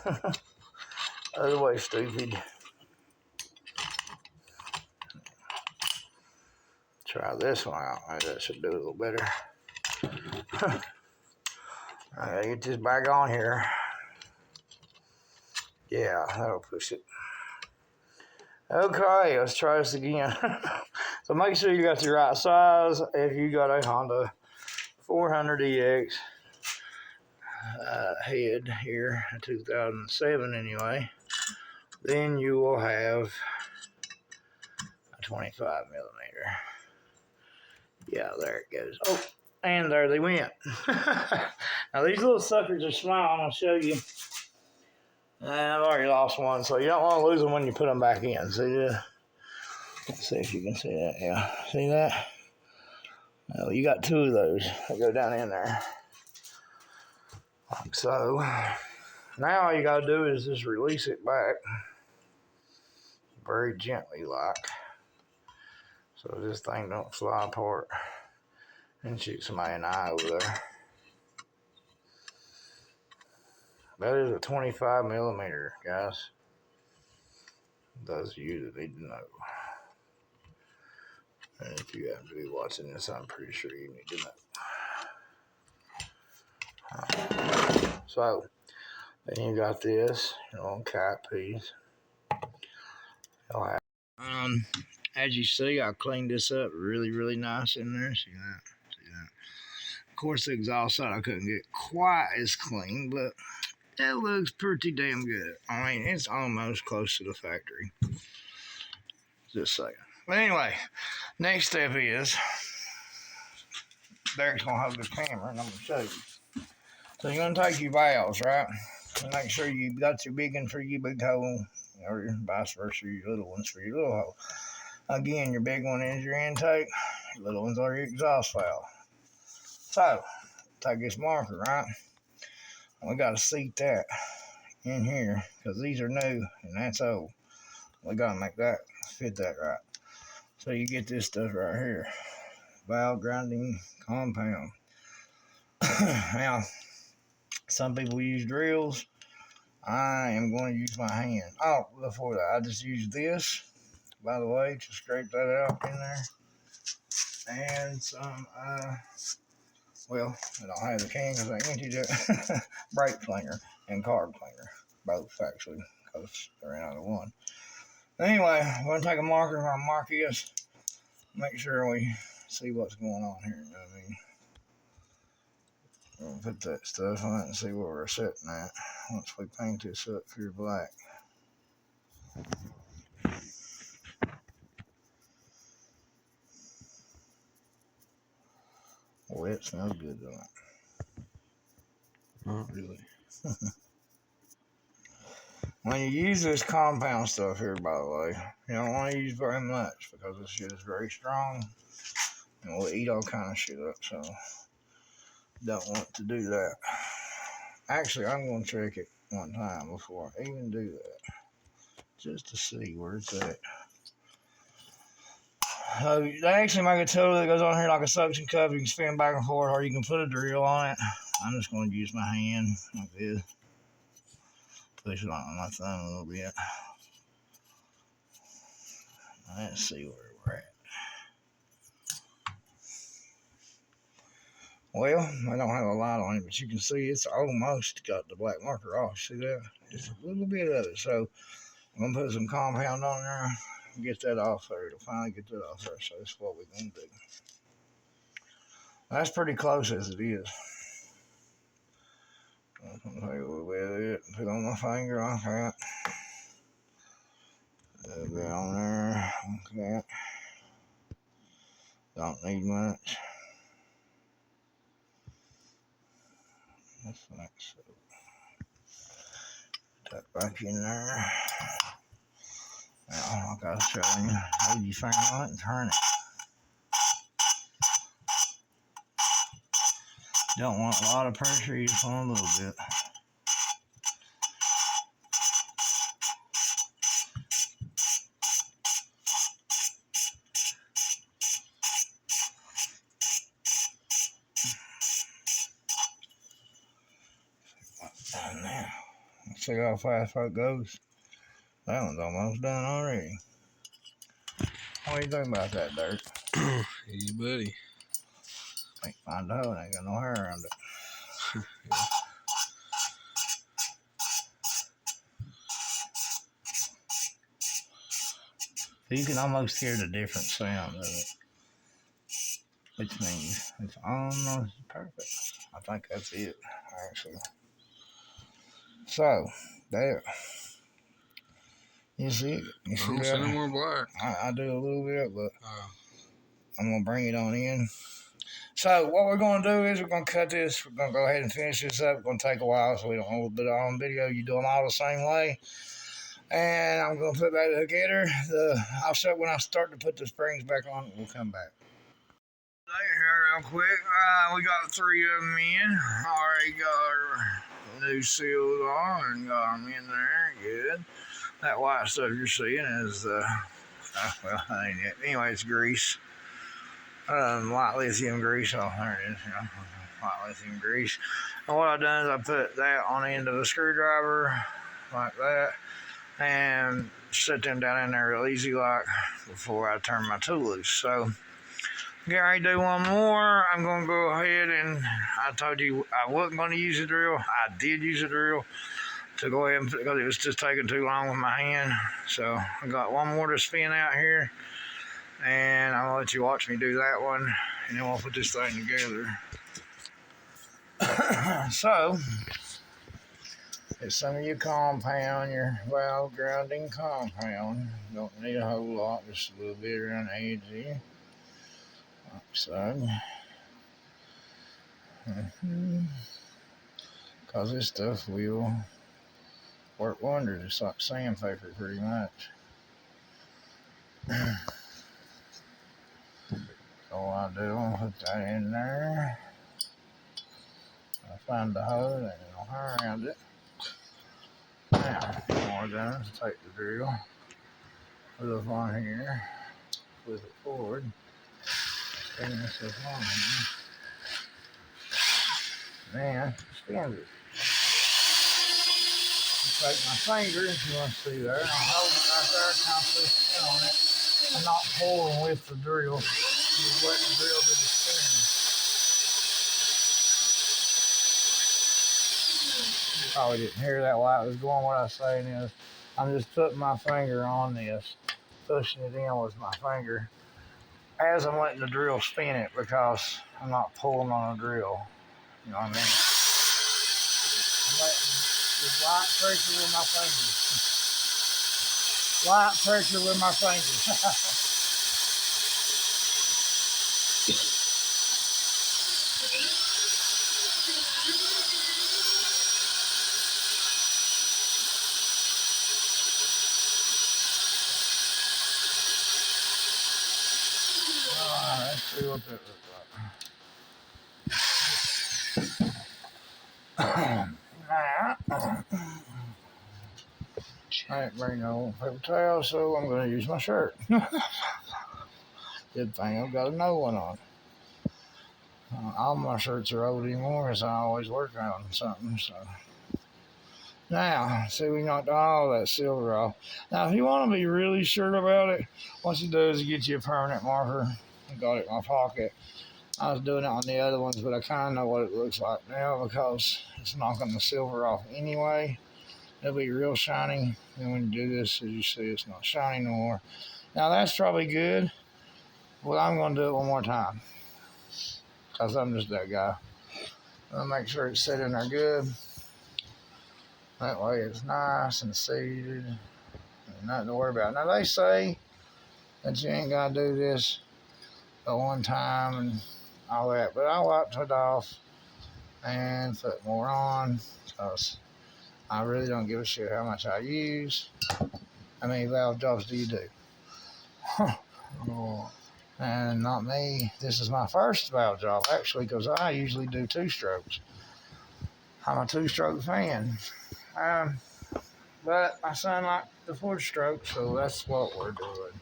Other way, stupid. Try this one out. Maybe that should do a little better. I gotta get this back on here. Yeah, that'll push it. Okay, let's try this again. So make sure you got the right size. If you got a Honda 400EX head here, 2007 anyway, then you will have a 25 millimeter. Yeah, there it goes. Oh, and there they went. Now these little suckers are small. I'll show you. And I've already lost one, so you don't want to lose them when you put them back in. See that? Let's see if you can see that. Yeah, see that? No, you got 2 of those that go down in there. Like so. Now all you got to do is just release it back. very gently like, so this thing don't fly apart and shoot somebody in the eye over there. That is a 25 millimeter, guys. Those of you that need to know. And if you happen to be watching this, I'm pretty sure you need to know. So, then you got this, your little cat piece. As you see, I cleaned this up really, really nice in there. See that? See that? Of course, the exhaust side I couldn't get quite as clean, but that looks pretty damn good. I mean, it's almost close to the factory. Just saying. But anyway, next step is Derek's gonna hold this camera and I'm gonna show you. So you're gonna take your valves, right? And make sure you got your big one for your big hole, or vice versa, your little ones for your little hole. Again, your big one is your intake, your little ones are your exhaust valve. So, take this marker, right? And we gotta seat that in here, because these are new and that's old. We gotta make that fit that right. So you get this stuff right here. Valve grinding compound. Now, some people use drills. I am going to use my hand. Oh, before that, I just used this, by the way, to scrape that out in there. And some, well, I don't have the can because I emptied it. Brake cleaner and carb cleaner. Both, actually, because I ran out of one. Anyway, I'm going to take a marker. I'm going to mark this. Make sure we see what's going on here. You know what I mean? We'll put that stuff on it and see where we're sitting at once we paint this up here black. Well, it smells good, doesn't it? Not really. When you use this compound stuff here, by the way, you don't want to use very much because this shit is very strong and will eat all kind of shit up, so don't want to do that. Actually, I'm going to check it one time before I even do that, just to see where it's at. They actually make a tool that goes on here like a suction cup. You can spin back and forth, or you can put a drill on it. I'm just going to use my hand like this. Push it on my thumb a little bit. Let's see where we're at. Well, I don't have a light on it, but you can see it's almost got the black marker off. See that? Just a little bit of it. So I'm going to put some compound on there and get that off there. It'll finally get that off there. So that's what we're going to do. That's pretty close as it is. I'm going to take a little bit of it and put on my finger like that. A little bit on there like that. Don't need much. That's like so. Tuck back in there. Now, like I was showing you, hold your finger on it and turn it. Don't want a lot of pressure, you just want a little bit. And now, let's see how fast it goes. That one's almost done already. What do you think about that, Dirk? Hey, buddy. Ain't find out, ain't got no hair around it. You can almost hear the different sound of it, which means it's almost perfect. I think that's it, actually. So, there. You see it? You see I don't see no more black. I do a little bit, but I'm going to bring it on in. So what we're going to do is we're going to cut this. We're going to go ahead and finish this up. It's going to take a while, so we don't hold it on video. You do them all the same way. And I'm going to put that together. I'll show when I start to put the springs back on. We'll come back. Here real quick. We got 3 of them in. Already got our new seals on and got them in there. Good. That white stuff you're seeing is well, that ain't it. Anyway, it's grease. White lithium grease. Oh, there it is. Yeah. White lithium grease. And what I've done is I put that on the end of a screwdriver like that and set them down in there real easy like before I turn my tool loose. So get ready to do one more. I'm going to go ahead and I told you I wasn't going to use a drill. I did use a drill to go ahead and because it was just taking too long with my hand. So I got one more to spin out here and I'm going to let you watch me do that one and then we'll put this thing together. So it's some of your compound, your valve grounding compound. Don't need a whole lot, just a little bit around the edge here. Like so. Because this stuff will work wonders. It's like sandpaper pretty much. So what I do, I'll put that in there. I'll find the hole and I'll hang around it. Now, what I'm done is take the drill, put it on here, flip it forward, spin this up on here. Then, spin it. Take my finger, if you want to see there, and I'll hold it right there, kind of put a spin on it. I'm not pulling with the drill, just letting the drill do the spin. You probably didn't hear that while it was going. What I was saying is, I'm just putting my finger on this, pushing it in with my finger, as I'm letting the drill spin it, because I'm not pulling on a drill. You know what I mean? I'm letting just light pressure with my fingers. Light pressure with my fingers. Alright, let's see what that looks like. I didn't bring no paper towel, so I'm going to use my shirt. Good thing I've got a new one on. All my shirts are old anymore, as I always work on something. So now, see, we knocked all that silver off. Now, if you want to be really sure about it, what you do is you get you a permanent marker. I got it in my pocket. I was doing it on the other ones, but I kind of know what it looks like now because it's knocking the silver off anyway. It'll be real shiny. And when you do this, as you see, it's not shiny no more. Now, that's probably good. Well, I'm going to do it one more time because I'm just that guy. I'll make sure it's sitting there good. That way it's nice and seated. Nothing to worry about. Now, they say that you ain't got to do this at one time and all that, but I wiped it off and put more on because I really don't give a shit how much I use. How many valve jobs do you do? And not me. This is my first valve job, actually, because I usually do two strokes. I'm a two-stroke fan. But my son liked the four-stroke, so that's what we're doing.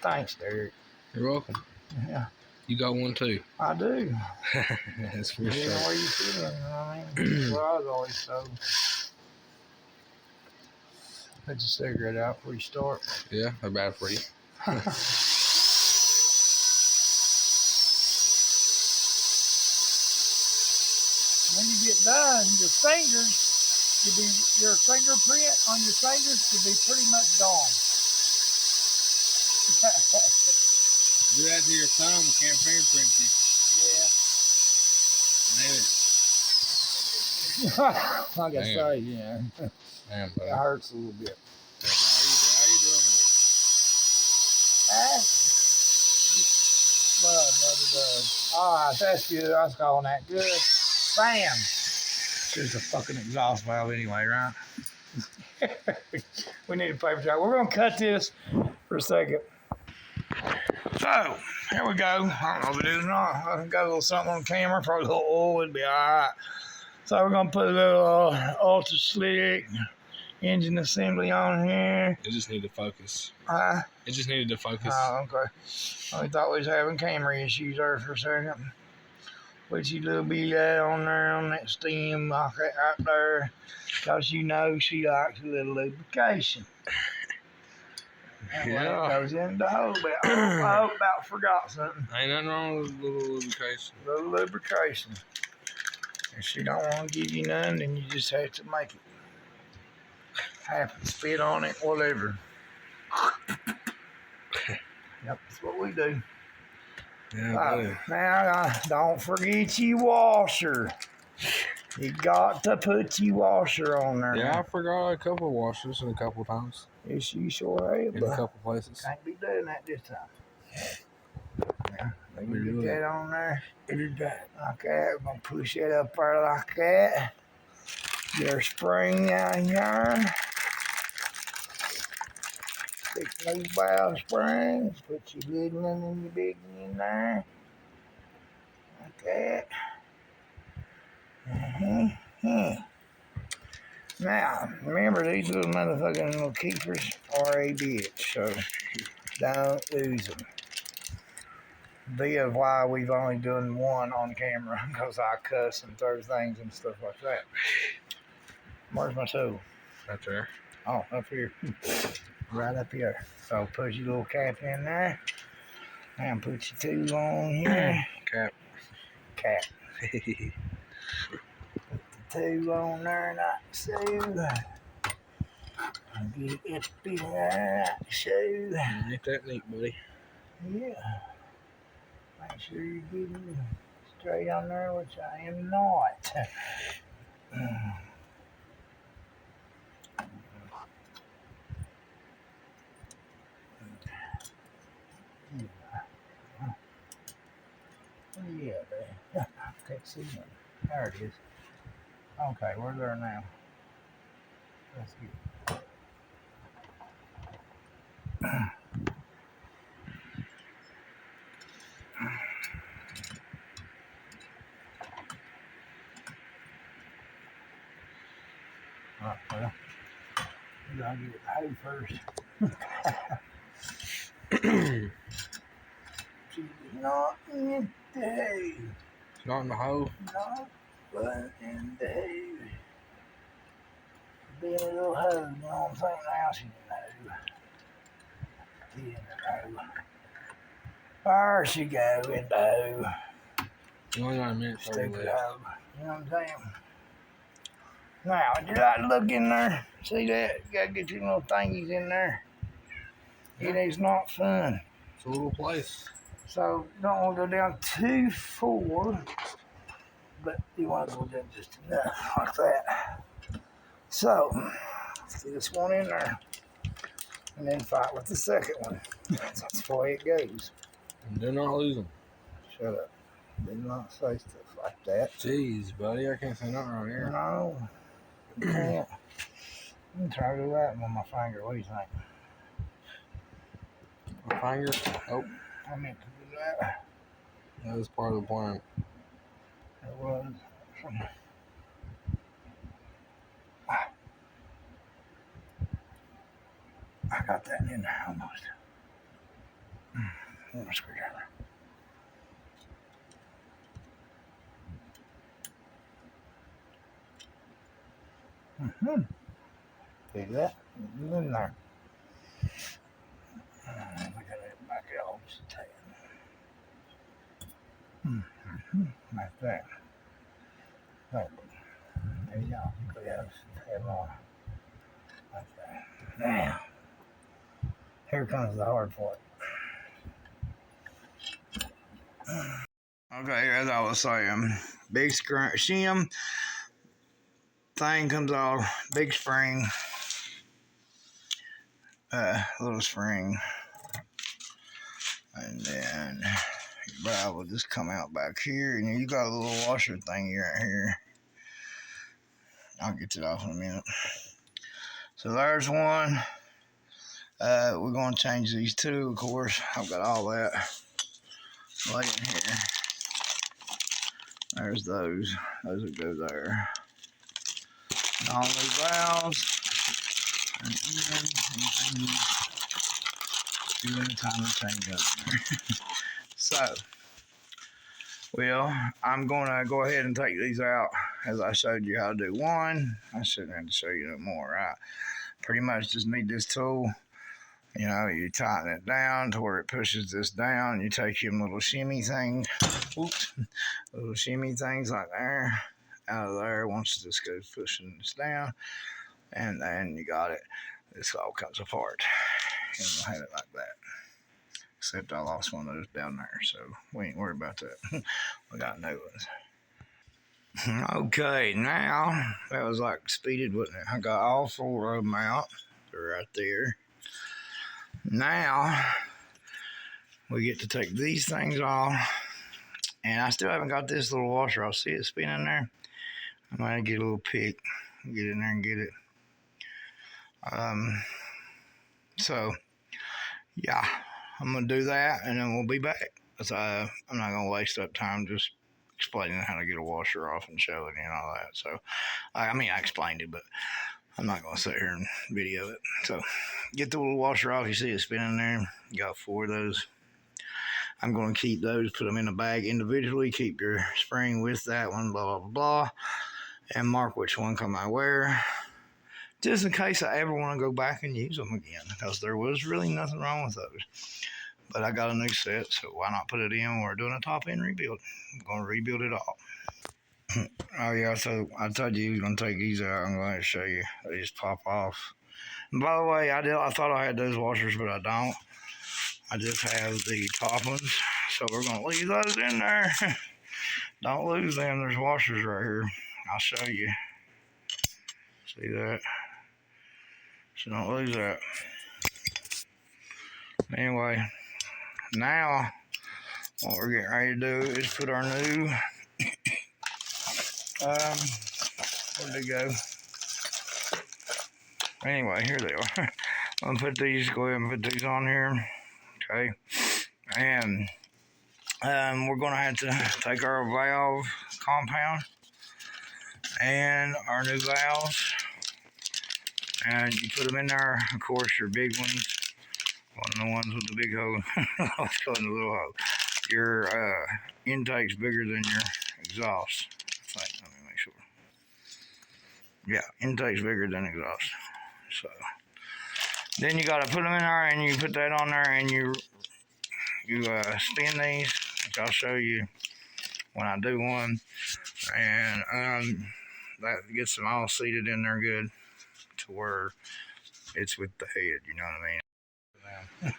Thanks, Derek. You're welcome. Yeah. You got one too. I do. That's for You sure. know where you fit in, you know what I mean? Well, I was always told. Put your cigarette out before you start. Yeah, they're bad for you. When you get done, your fingerprint on your fingers should be pretty much gone. Do that to your thumb, can't fingerprint you. Yeah. Like I say, yeah. Damn, It hurts a little bit. How you doing, man? Alright, that's good. I was calling that good. Bam! There's a fucking exhaust valve anyway, right? We need a paper towel. We're going to cut this for a second. So, here we go. I don't know if it is or not. I got a little something on camera. Probably a little oil would be alright. So we're going to put a little Ultra Slick engine assembly on here. It just needed to focus. Huh? It just needed to focus. Oh, okay. I thought we was having camera issues there for a second. Put your little bit on there on that stem, like that right there. Because you know she likes a little lubrication. Yeah. It goes in the hole. But I hope about forgot something. Ain't nothing wrong with a little lubrication. A little lubrication. If she don't want to give you none, then you just have to make it happen. Spit on it, whatever. Yep, that's what we do. Yeah, Now, don't forget your washer. You got to put your washer on there. Yeah, I forgot a couple of washers and a couple of times. Yes, you sure have. In a couple places. Can't be doing that this time. Yeah, let me Really? get that on there. Like that. We're going to push it up there like that. Get our spring out here. Stick those valve springs. Put your little one and your big one in there. Like that. Now, remember these little motherfucking little keepers are a bitch, so don't lose them. Be of why we've only done one on camera, because I cuss and throw things and stuff like that. Where's my tool? Right there. Oh, up here. Right up here. So put your little cap in there. And put your tool on here. Cap. Put the tool on there like so. Get it up in there like so. Ain't that neat, buddy? Yeah. Make sure you're getting straight on there, which I am not. Yeah, I can't see one. There it is. Okay, we're there now. Let's get Alright, well, we gotta get the hay first. She's not in the hay. It's not in the hole. Not but in the hay. Be in a little hoe, you know what I'm saying? Now she's in the hoe. Get in the hoe. There she go in the hoe. You only got a minute 30 Stupid left. hoe. You know what I'm saying? Now, did I look in there? See that? You gotta get your little thingies in there. It is not fun. It's a little place. So, you don't want to go down too far, but you want to go down just enough, like that. So, let's get this one in there, and then fight with the second one. That's the way it goes. And do not lose them. Shut up. Did not say stuff like that. Jeez, buddy, I can't say nothing right here. No, you can't. You can try to do that with my finger. What do you think? My finger? Oh, I meant to do that. that was part of the plan. It was. I got that in there almost. One screwdriver. See that? It's in there. We gotta back it off just a tad. Like that. There you go. Put that tab on. Like that. Now, here comes the hard part. Okay, as I was saying, big shim thing comes off, big spring, little spring, and then your valve will just come out back here, and you got a little washer thingy right here. I'll get it off in a minute. So there's one. We're going to change these two, of course. I've got all that laying here. There's those. Those will go there. And all these valves Do any time to change up there. So, well, I'm gonna go ahead and take these out as I showed you how to do one. I shouldn't have to show you no more, right? Pretty much just need this tool. You know, you tighten it down to where it pushes this down. You take your little shimmy thing, oops, little shimmy things like there, out of there. Once this goes pushing this down, and then you got it. This all comes apart, and we'll have it like that. Except I lost one of those down there, so we ain't worried about that. We got new ones. Okay, now that was like speeded, wasn't it? I got all four of them out. They're right there. Now we get to take these things off, and I still haven't got this little washer. I'll see it spinning there. I might get a little pick, get in there and get it. So yeah, I'm gonna do that, and then we'll be back. So I'm not gonna waste up time just explaining how to get a washer off and showing it and all that. So I mean, I explained it, but I'm not gonna sit here and video it. So get the little washer off. You see it spinning there. You got four of those. I'm going to keep those, put them in a bag individually, keep your spring with that one, blah, blah, blah, and mark which one come out where, just in case I ever want to go back and use them again, because there was really nothing wrong with those. But I got a new set, so why not put it in when we're doing a top-end rebuild? I'm going to rebuild it all. Oh, yeah, so I told you he was going to take these out. I'm going to show you. They just pop off. And by the way, I thought I had those washers, but I don't. I just have the top ones, so we're going to leave those in there. Don't lose them. There's washers right here. I'll show you. See that? So don't lose that. Anyway, now what we're getting ready to do is put our new, where'd they go? Anyway, here they are. I'm going to go ahead and put these on here. Okay. And we're going to have to take our valve compound and our new valves, and you put them in there. Of course, your big ones, one of the ones with the big hole, let's go in the little hole. Your intake's bigger than your exhaust. I think. Let me make sure. Yeah, intake's bigger than exhaust. So then you got to put them in there, and you put that on there, and you spin these, which I'll show you when I do one, and that gets them all seated in there good to where it's with the head, you know what I mean?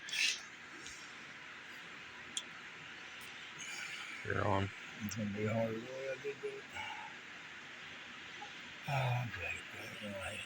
You're on. It's gonna be hard the way I did that. Oh, great. Anyway.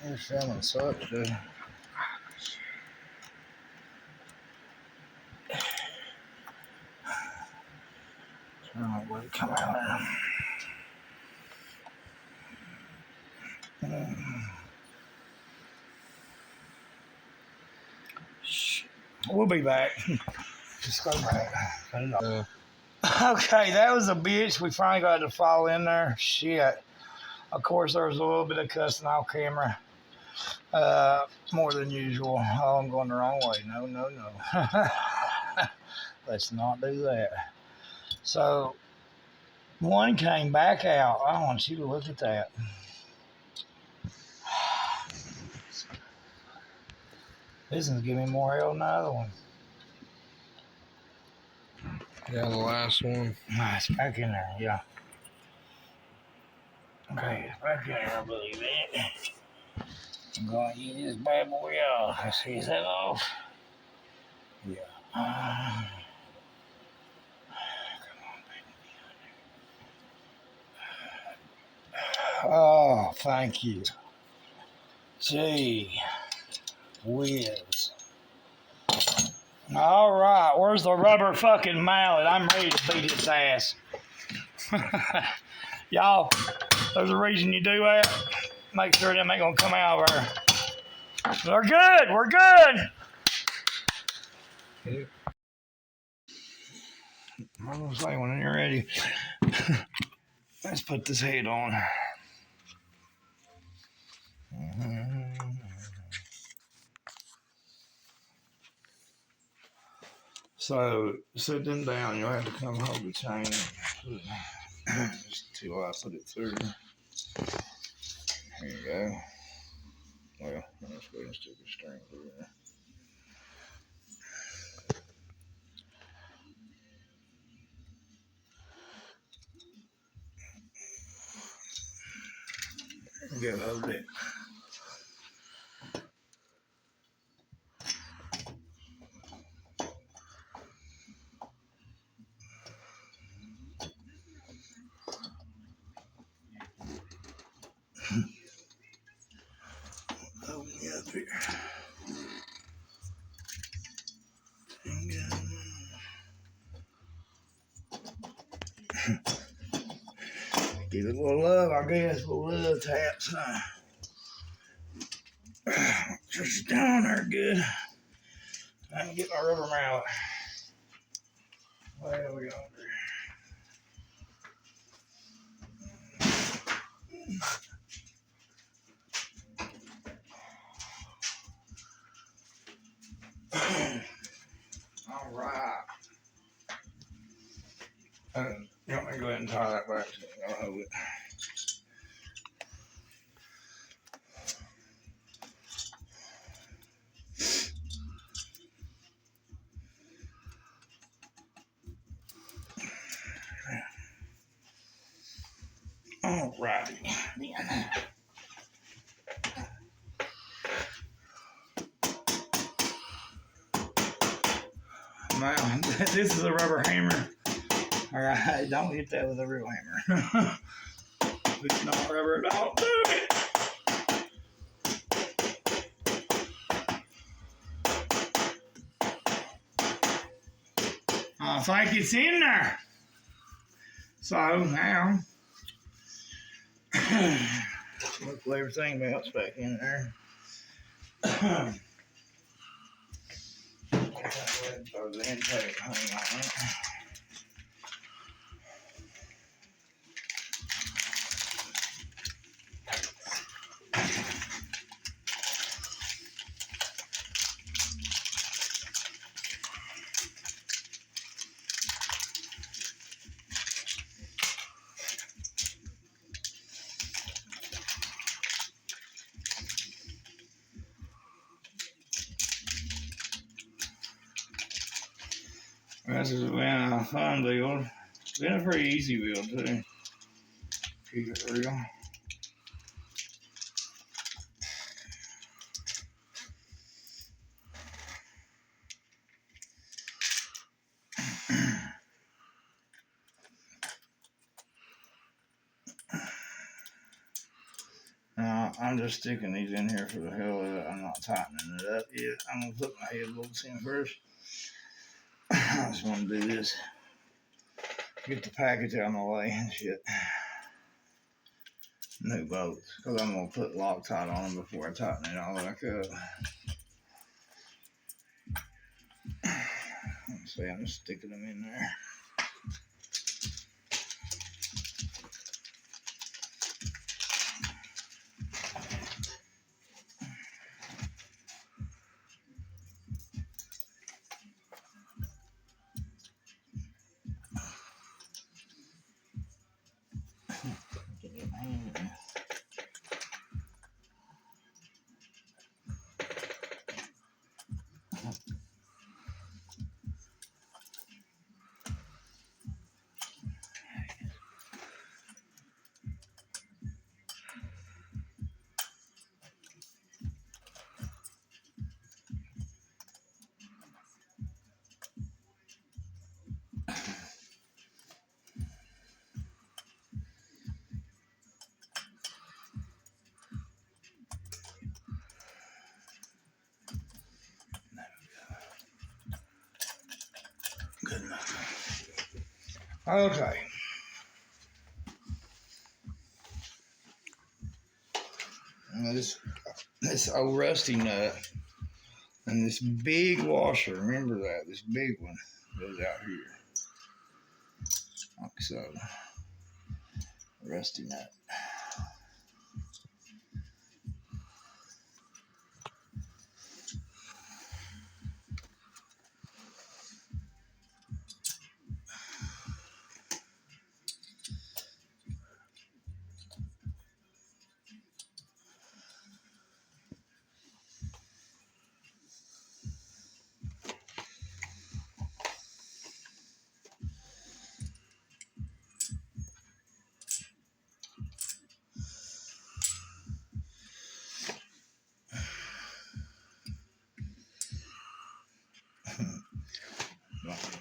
Your filming sucks, dude. I don't know where to come out there. We'll be back. Just go back. Okay, that was a bitch. We finally got to fall in there. Shit. Of course, there was a little bit of cussing off camera. More than usual. Oh, I'm going the wrong way. No, no, no. Let's not do that. So, one came back out. I want you to look at that. This one's giving me more hell than the other one. Yeah, the last one. It's back in there, yeah. Okay, it's back in there, I believe it. I'm going to use this bad boy off. Let's see, is that off? Yeah. Come on, baby. Oh, thank you. Gee whiz. All right, where's the rubber fucking mallet? I'm ready to beat its ass. Y'all, there's a reason you do that. Make sure them ain't gonna come out of there. They're good. We're good. Yeah. I'm gonna say when you're ready. Let's put this head on. So sit them down. You'll have to come hold the chain. Just till I put it through. Here you go. Well, let's go and stick the string through there. Go hold it. Hold me up here. Give it a little love, I guess. A little love taps. Just down there good. I can get my rubber mallet. Way over yonder. All right. You want me to go ahead and tie that back to me? I'll hold it. All righty. Now, this is a rubber hammer. All right, don't hit that with a real hammer. If it's not rubber, don't do it. I think it's in there. So now, look, everything else back in there. Throw the intake hang on it. This has been a fun build. It's been a pretty easy build too. Keep it real. Now, I'm just sticking these in here for the hell of it. I'm not tightening it up yet. I'm going to put my head bolts in first. I just want to do this. Get the package out of my way and shit. New bolts. Because I'm going to put Loctite on them before I tighten it all back up. Let's see, I'm just sticking them in there. Good enough. Okay. Now this old rusty nut and this big washer, remember that, this big one goes out here. Like so. Rusty nut.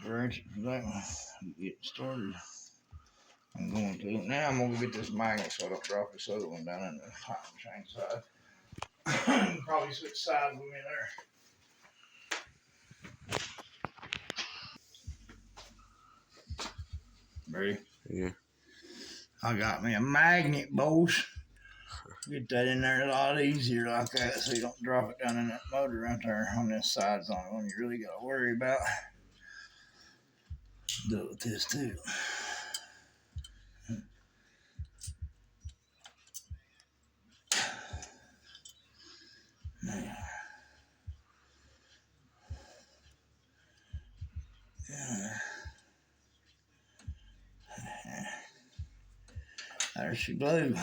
Branch for that one. Get started. I'm going to. Now I'm going to get this magnet so I don't drop this other one down in the hot chain side. Probably switch sides with me there. Ready? Yeah. I got me a magnet, boys. Get that in there a lot easier like that so you don't drop it down in that motor right there on this side's the only one you really got to worry about. Do it with this too. Yeah. There she blew.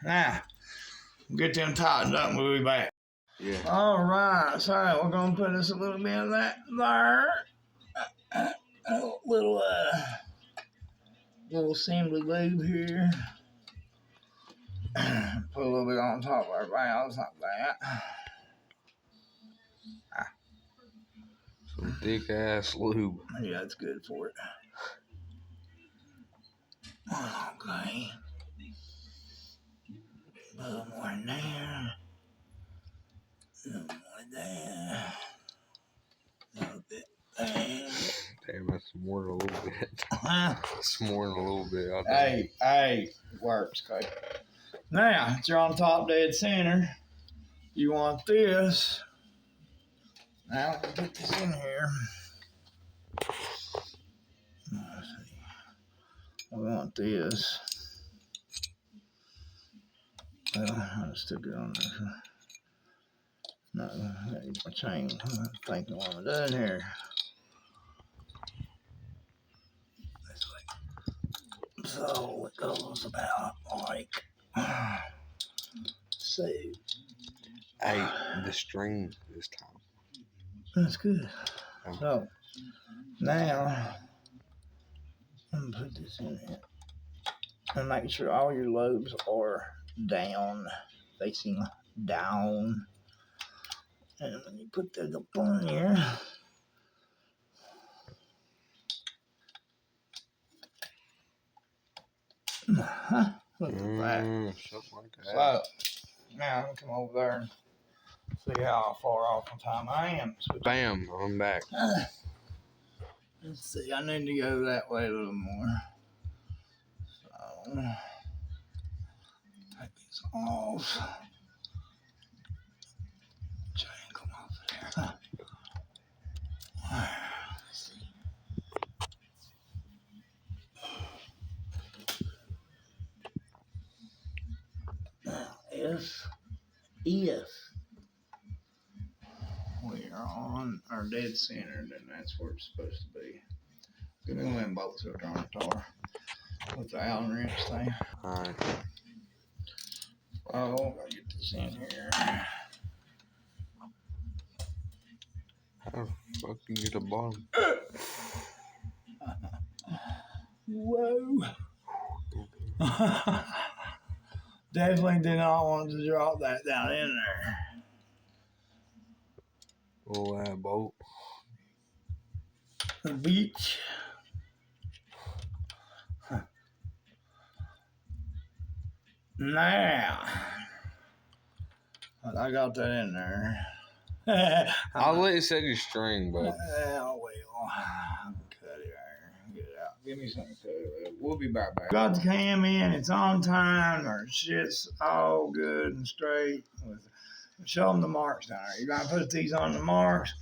Now, get them tightened up and we'll be back. Yeah. All right, so we're gonna put us a little bit of that there. A little assembly lube here. Put a little bit on top of our valves like that. Some thick ass lube. Yeah, it's good for it. Okay. A little more in there. A little more there. A little bit there. Damn, that's more than a little bit. Huh? It's more than a little bit. Hey, it works, okay. Now, it's on top dead center. You want this. Now, let's get this in here. Let's see. I want this. Well, I just took it on there. No, that ain't my chain. I'm thinking what I'm doing here. This way. So it goes about like so. Hey, the string this time. That's good. Oh. So Now, I'm gonna put this in here and make sure all your lobes are down, facing down. And when you put that up on here, look at that. Something like that. So, now I'm gonna come over there and see how far off on time I am. So, Bam, I'm back. let's see, I need to go that way a little more. So, take this off. Chain come off there. Let's see. Now, if we are on our dead center, then that's where it's supposed to be. Give me one both so on the tar with the Allen wrench thing. Alright. Oh, I'll get this in here. How the fuck you get the bottom? Whoa. Definitely did not want to drop that down in there. Oh, that bolt. The beach. Now, I got that in there. I'll let you set your string, but Well, I'll cut it there. Get it out. Give me something to cut it. We'll be right back. Got the cam in. It's on time. Our shit's all good and straight. Show them the marks down there. You're going to put these on the marks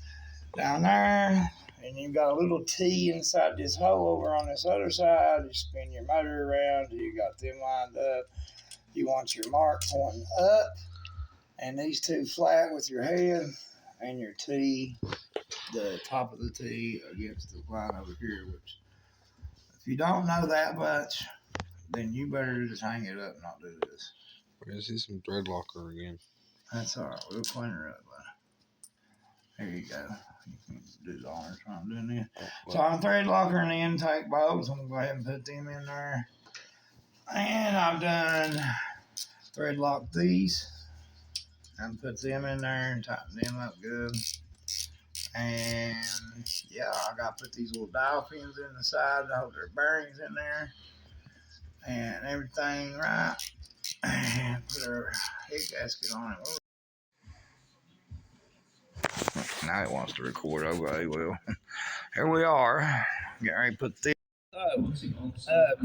down there. And you've got a little T inside this hole over on this other side. You spin your motor around. You got them lined up. You want your mark pointing up. And these two flat with your head. And your T, the top of the T against the line over here, which if you don't know that much, then you better just hang it up and not do this. I see some thread locker again. That's all right. We'll clean her up. There you go. You can do the honors while I'm doing this. So I'm thread lockering the intake bolts. I'm going to go ahead and put them in there. And I've done thread lock these. And put them in there and tighten them up good. And yeah, I got to put these little dial pins in the side to hold their bearings in there. And everything right. And put our head gasket on it. Now it wants to record. Okay, well, here we are. Getting ready to put this up.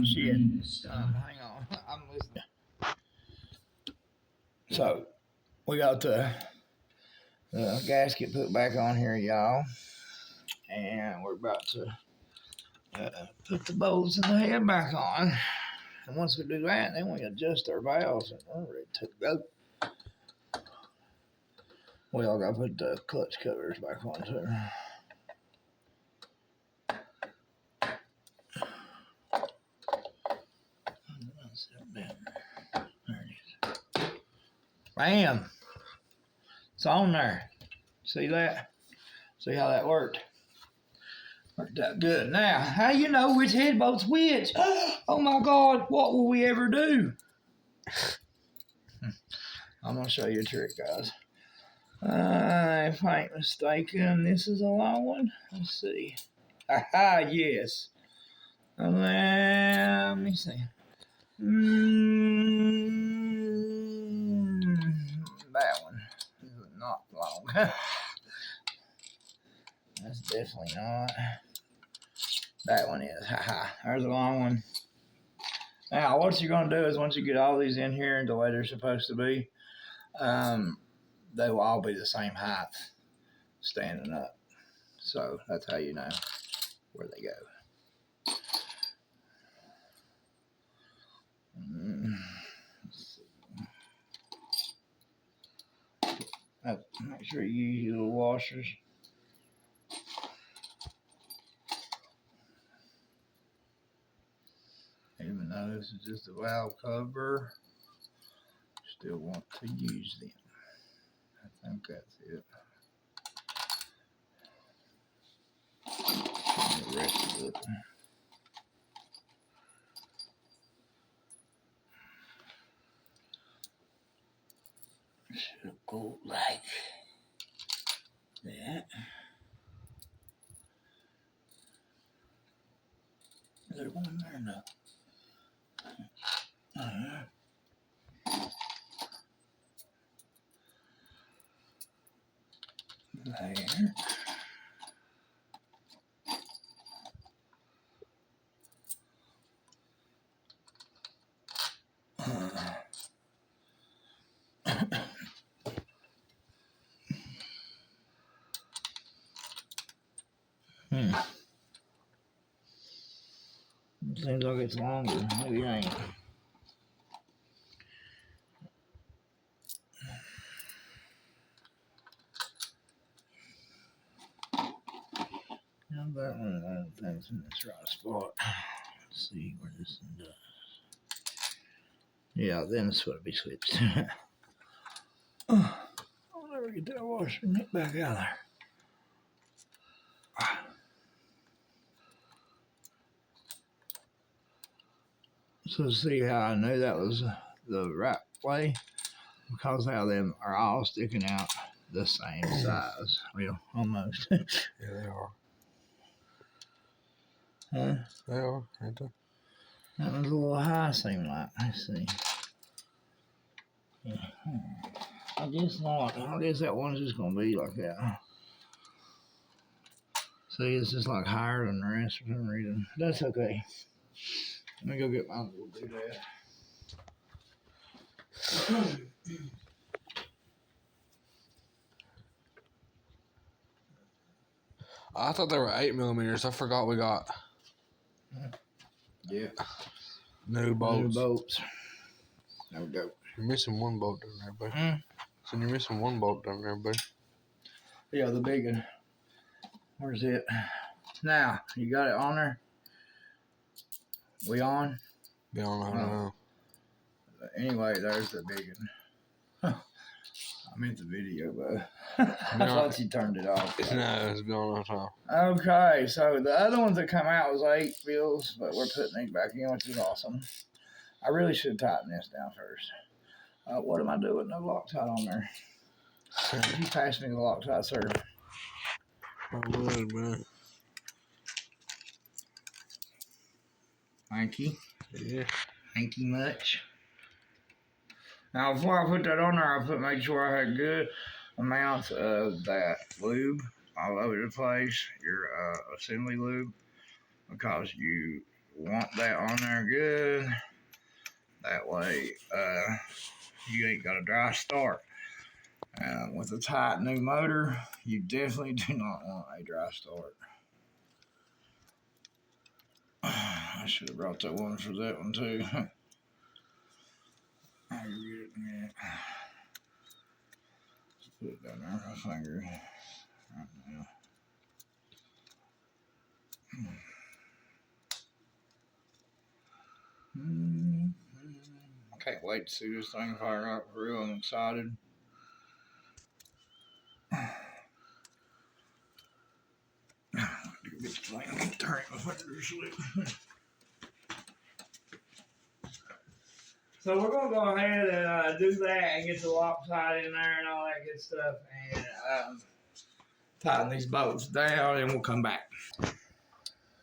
Shit. Hang on. I'm listening. So, we got the gasket put back on here, y'all. And we're about to put the bolts and the head back on. And once we do that, then we adjust our valves and we're ready to go. We all got to put the clutch covers back on too. There it is. Bam! It's on there. See that? See how that worked? Worked out good. Now, how you know which head bolt's which? Oh my God, what will we ever do? I'm going to show you a trick, guys. If I ain't mistaken, this is a long one. Let's see. Aha, yes. Let me see. That one is not long. That's definitely not. That one is. Haha. There's a long one. Now, what you're going to do is once you get all these in here the way they're supposed to be, they will all be the same height standing up. So that's how you know where they go. Make sure you use your little washers. Even though this is just a valve cover, still want to use them. I think that's it. it. Should go like that. Is there one there? No. There. Seems like it's longer. Maybe it ain't. How about one of those things in this right spot? Let's see where this one does. Yeah, then it's what be switched. I'll never get that washer knit back out there. So see how I knew that was the right way? Because how them are all sticking out the same size. Well, almost. Yeah, they are. Huh? They are, ain't they? That was a little high, seemed like. Let's see. Yeah. I guess not. I guess that one's just gonna be like that. See, it's just like higher than the rest for some reason. That's okay. Let me go get my little doodad. I thought they were 8mm. I forgot we got Yeah. new bolts. New bolts. There we go. You're missing one bolt down there, buddy. Hmm? So you're missing one bolt down there, buddy. Yeah, the big one. Where's it? Now, you got it on there? We on? Be on how now. Anyway, there's the big one. Huh. I meant the video, but I thought you turned it off. No, it's been on how. Okay, so the other ones that come out was 8 wheels, but we're putting these back in, which is awesome. I really should tighten this down first. What am I doing? No Loctite on there. Could you pass me the Loctite, sir? I would, man. Thank you. Yeah. Thank you much. Now, before I put that on there, I made sure I had good amounts of that lube all over the place, your assembly lube, because you want that on there good. That way, you ain't got a dry start. With a tight new motor, you definitely do not want a dry start. I should have brought that one for that one too. I'll get it in a minute. Just put it down there with my finger right now. I can't wait to see this thing fire up for real. I'm excited. Get this thing, I can turn it, my fingers slip. So we're gonna go ahead and do that and get the Loctite in there and all that good stuff and tighten these bolts down and we'll come back.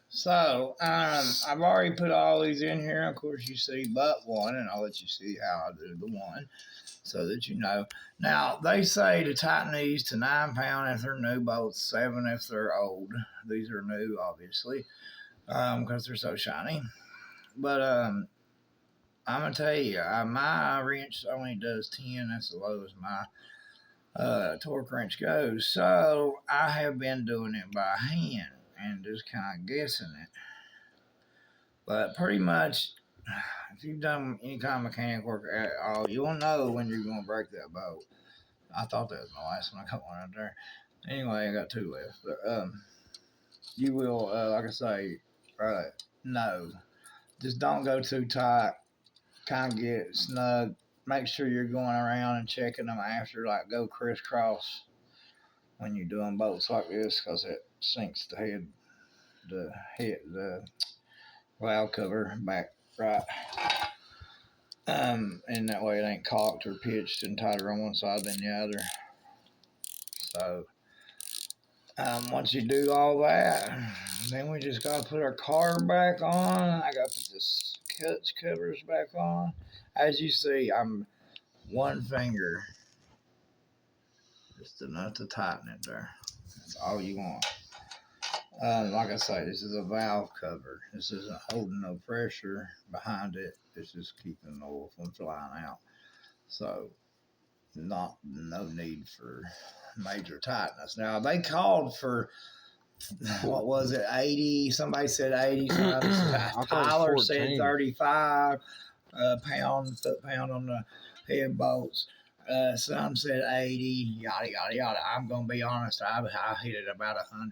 So I've already put all these in here. Of course, you see but one, and I'll let you see how I do the one so that you know. Now, they say to tighten these to 9 pound if they're new bolts, 7 if they're old. These are new, obviously, because they're so shiny. But I'm going to tell you, my wrench only does 10. That's the lowest my torque wrench goes. So I have been doing it by hand and just kind of guessing it. But pretty much, if you've done any kind of mechanic work at all, you'll know when you're going to break that bolt. I thought that was my last one. I got one out there. Anyway, I got 2 left. But you will, like I say, no. Just don't go too tight. Kind of get snug. Make sure you're going around and checking them after. Like, go crisscross when you're doing bolts like this because it sinks the head the valve cover back right. And that way it ain't cocked or pitched and tighter on one side than the other. So once you do all that, then we just gotta put our car back on. I gotta put the clutch covers back on. As you see, I'm one finger just enough to tighten it there. That's all you want. Like I say, this is a valve cover. This isn't holding no pressure behind it. It's just keeping the oil from flying out. So, no need for major tightness. Now, they called for, what was it, 80? Somebody said 80. Tyler said 35 foot-pound on the head bolts. Some said 80, yada, yada, yada. I'm going to be honest. I hit it about 100,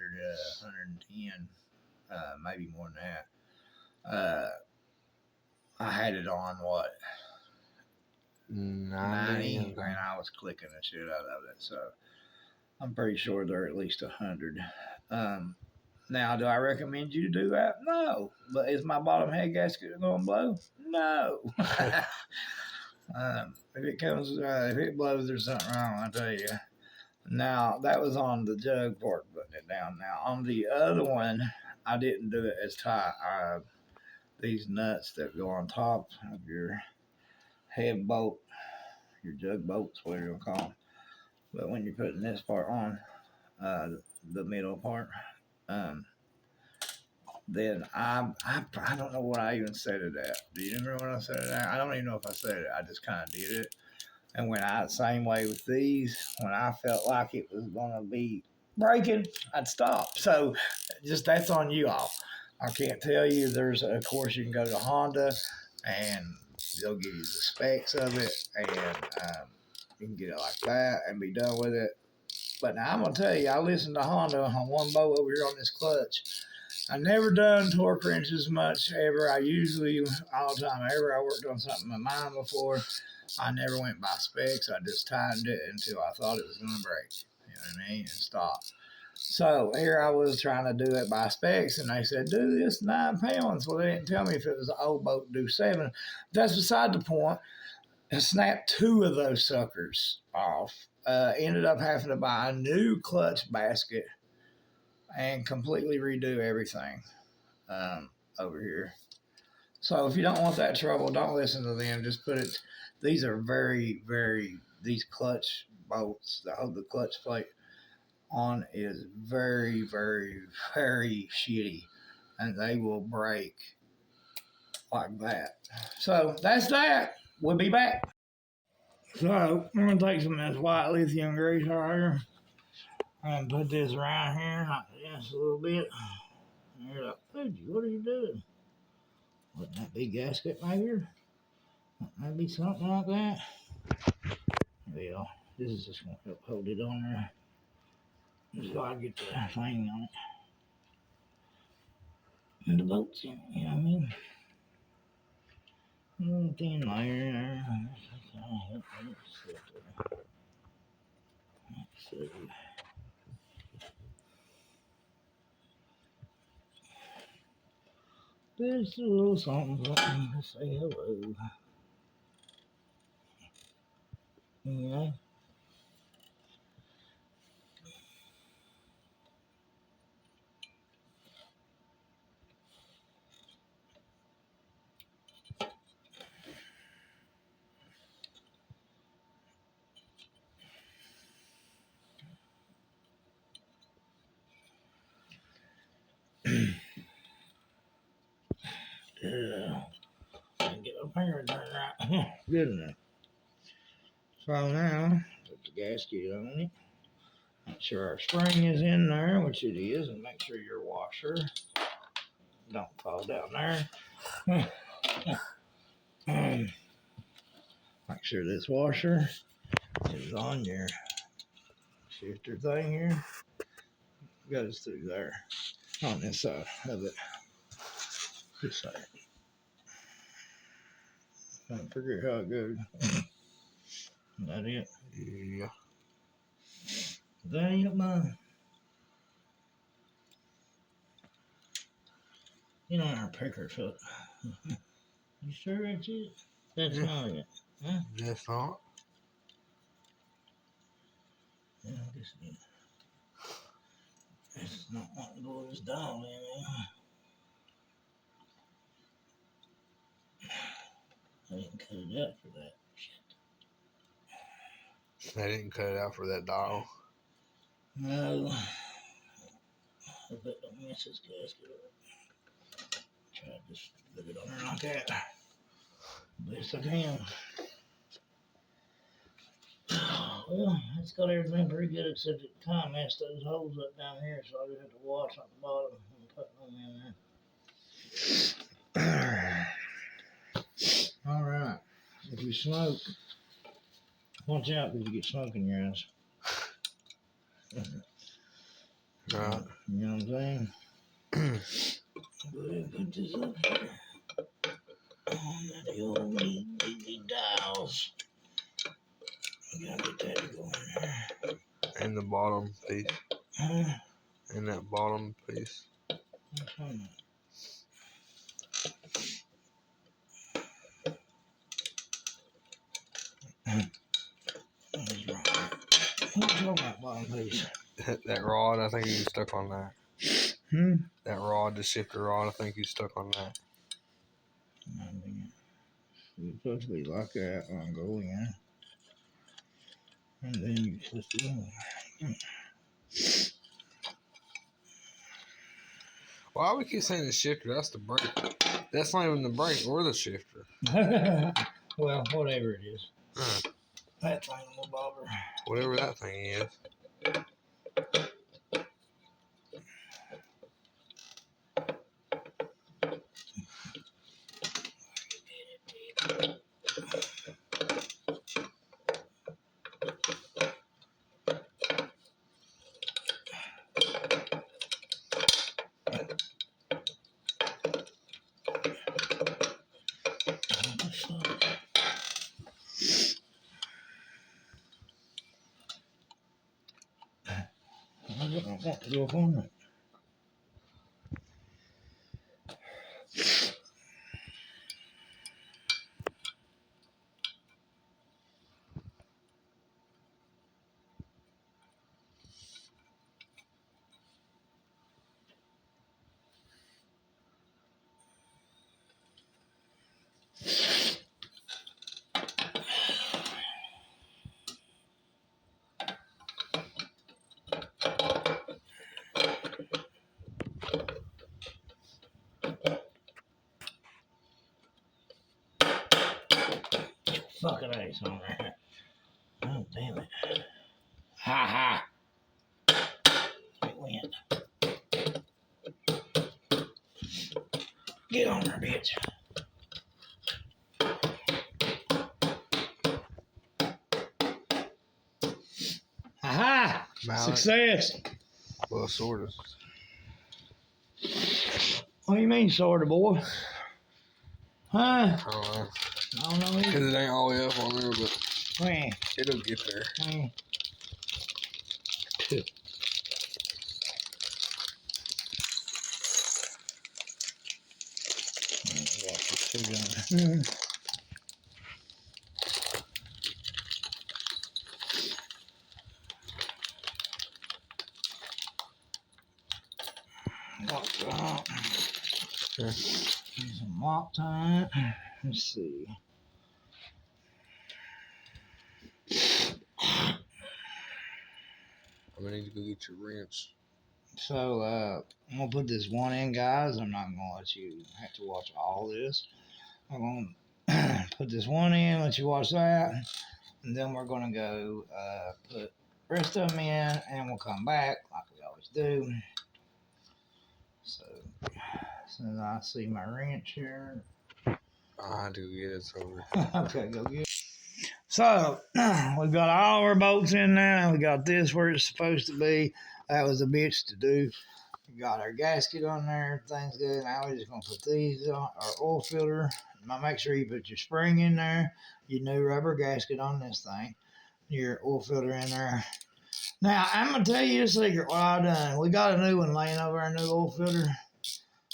110, maybe more than that. I had it on, what, 90, and I was clicking the shit out of it. So I'm pretty sure they're at least 100. Now, do I recommend you to do that? No. But is my bottom head gasket going to blow? No. If it blows, there's something wrong, I tell you. Now, that was on the jug part, putting it down. Now, on the other one, I didn't do it as tight. These nuts that go on top of your head bolt, your jug bolts, whatever you call them. But when you're putting this part on, the middle part, then I don't know what I even said to that. Do you remember what I said to that? I don't even know if I said it. I just kind of did it. And same way with these, when I felt like it was going to be breaking, I'd stop. So just that's on you all. I can't tell you. Of course, you can go to Honda and they'll give you the specs of it, and you can get it like that and be done with it. But now I'm going to tell you, I listened to Honda on one boat over here on this clutch. I never done torque wrenches much ever. I usually, all the time, I worked on something of mine before, I never went by specs. I just tightened it until I thought it was going to break. You know what I mean? And stop. So here I was trying to do it by specs, and they said, do this 9 pounds. Well, they didn't tell me if it was an old boat to do 7. That's beside the point. I snapped 2 of those suckers off. Ended up having to buy a new clutch basket and completely redo everything over here. So if you don't want that trouble, don't listen to them. Just put it. These are these clutch bolts that hold the clutch plate on is very, very, very shitty, and they will break like that. So that's that. We'll be back. So I'm gonna take some of this white lithium grease right here and put this around here like this a little bit. And you're like, Poogie, what are you doing? Wouldn't that be gasket right here? Wouldn't that be something like that? Well, this is just gonna help hold it on there. So I get the thing on it. And the bolts in it, you know what I mean? A little thin layer there. Let's see. There's a little something to say hello. Yeah. Yeah. Get up here and turn right. Good enough. So now, put the gasket on it. Make sure our spring is in there, which it is, and make sure your washer don't fall down there. Make sure this washer is on your shifter thing here. Goes through there on this side of it. This side. Don't forget how it goes. Is that it? Yeah. That ain't mine. You know, our picker foot. You sure it's it? That's not it. Huh? That's not. Yeah, I guess it is. It's not wanting to go this down, man. I didn't cut it up for that. Shit. They didn't cut it out for that dial. No. I bet don't miss this gasket up. Try to just put it on there like that. Best I can. Well, it's got everything pretty good except it kind of messed those holes up down here, so I just have to wash on the bottom and put them in there. All right. If you smoke, watch out because you get smoke in your eyes. Right. You know what I'm saying? Go ahead and put this up here. On the old DD dials. You gotta get that to go in there. And the bottom piece. Huh? And that bottom piece. What's on that? What's wrong? What's wrong with that bottom piece? That rod, I think you stuck on that. That rod, the shifter rod, I think you stuck on that. It's supposed to be like that on go in. And then you twist it over. Why we keep saying the shifter? That's the brake. That's not even the brake or the shifter. Well, whatever it is. That thing will bother. Whatever that thing is. I don't want to go on it. Fucking ace on there. Oh, damn it. Ha ha. It went. Get on there, bitch. Ha ha. Success. Well, sort of. What do you mean, sort of, boy? Huh? I don't know. I don't know either. Because it ain't all the way up on there, but When? it'll get there. When? Some Loctite. Let's see. I'm going to need to go get your wrench. So, I'm going to put this one in, guys. I'm not going to let you have to watch all this. I'm going to put this one in, let you watch that. And then we're going to go put the rest of them in, and we'll come back like we always do. So, as soon as I see my wrench here. I had to go get it. It's over. Okay, go get it. So, we've got all our bolts in now. We got this where it's supposed to be. That was a bitch to do. We got our gasket on there. Everything's good. Now we're just going to put these on our oil filter. Now make sure you put your spring in there, your new rubber gasket on this thing, your oil filter in there. Now, I'm going to tell you a secret what I've done. We got a new one laying over our new oil filter.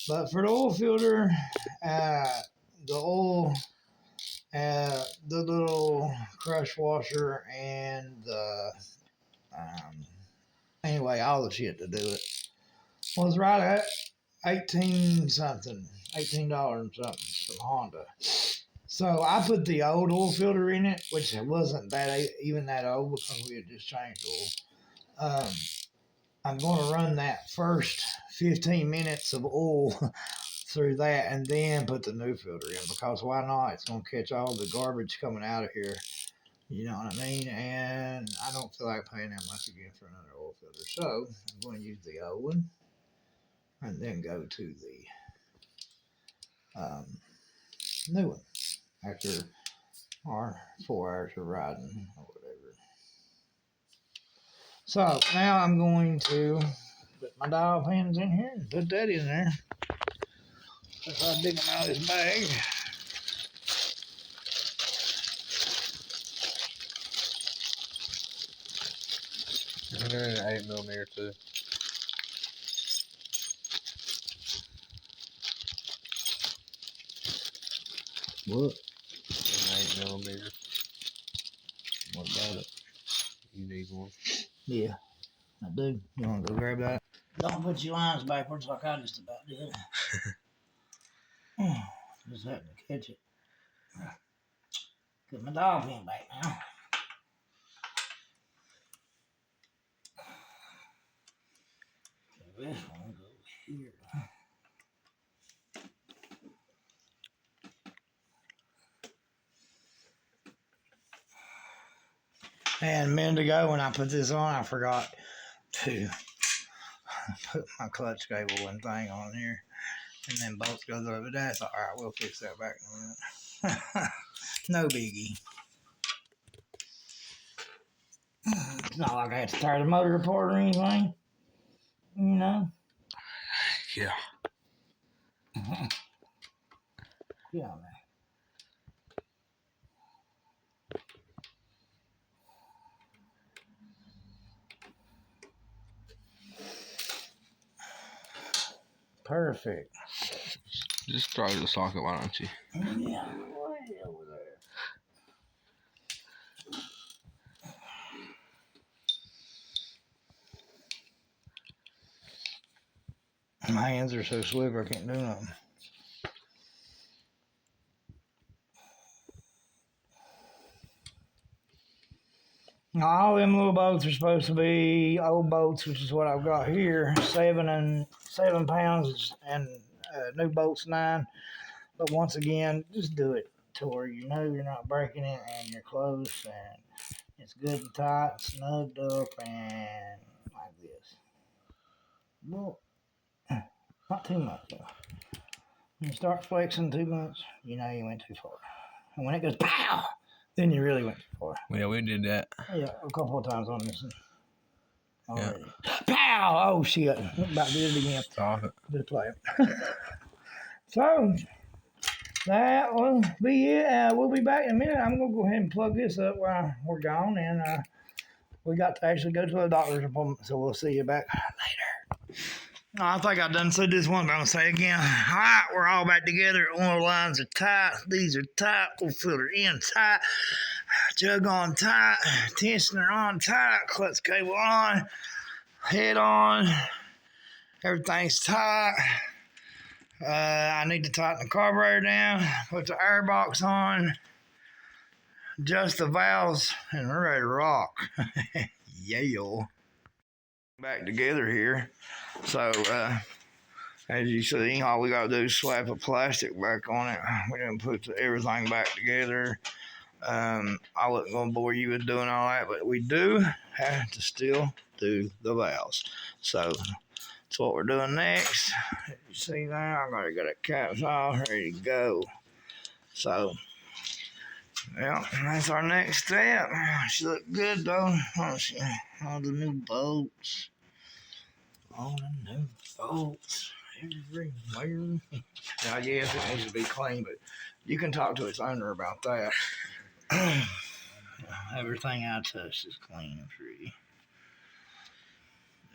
But for the oil filter, the oil, the little crush washer, and the anyway, all the shit to do it was right at $18 something, $18 and something from Honda. So I put the old oil filter in it, which wasn't that even that old because we had just changed oil. I'm going to run that first 15 minutes of oil through that and then put the new filter in because why not? It's going to catch all the garbage coming out of here. You know what I mean? And I don't feel like paying that much again for another oil filter. So I'm going to use the old one and then go to the new one after our 4 hours of riding or whatever. So now I'm going to put my dial pins in here and put that in there. If I dig them out of this bag. 8mm too. What? 8mm. What about it? You need one. Yeah, I do. You want to go grab that? Don't put your lines backwards like I just about did. Just having to catch it. Get my dial pin back now. This one goes here. And a minute ago when I put this on, I forgot to put my clutch cable and thing on here. And then bolts goes over that. So, alright, we'll fix that back in a minute. No biggie. It's not like I had to tear the motor apart or anything. You know? Yeah. Yeah, man. Perfect. Just throw the socket, why don't you? Yeah, way over there. My hands are so swift I can't do nothing. All them little boats are supposed to be old boats, which is what I've got here. 7 pounds and new boats 9. But once again, just do it to where you know you're not breaking it and you're close and it's good and tight, snugged up, and like this. Well, not too much though. When you start flexing too much, you know you went too far. And when it goes pow, then you really went too far. Yeah, we did that. Yeah, a couple of times on this one already. Yeah. Pow! Oh shit! About did it again. Stop it. Good play. So that will be it. We'll be back in a minute. I'm gonna go ahead and plug this up while we're gone, and we got to actually go to a doctor's appointment, so we'll see you back later. I think I've done said this one, but I'm going to say it again. All right, we're all back together. Oil lines are tight. These are tight. Oil filter in tight. Jug on tight. Tensioner on tight. Clutch cable on. Head on. Everything's tight. I need to tighten the carburetor down. Put the air box on. Adjust the valves. And we're ready to rock. Yeah. Back together here. So, as you see, all we got to do is slap a plastic back on it. We didn't put everything back together. I wasn't going to bore you with doing all that, but we do have to still do the valves. So, that's what we're doing next. You see now, I'm going to get a caps off, ready to go. So, yeah, that's our next step. She looked good though. Oh, all the new bolts. All the new bolts. Everywhere. Now, yes, it needs to be clean, but you can talk to its owner about that. Everything I touch is clean and free.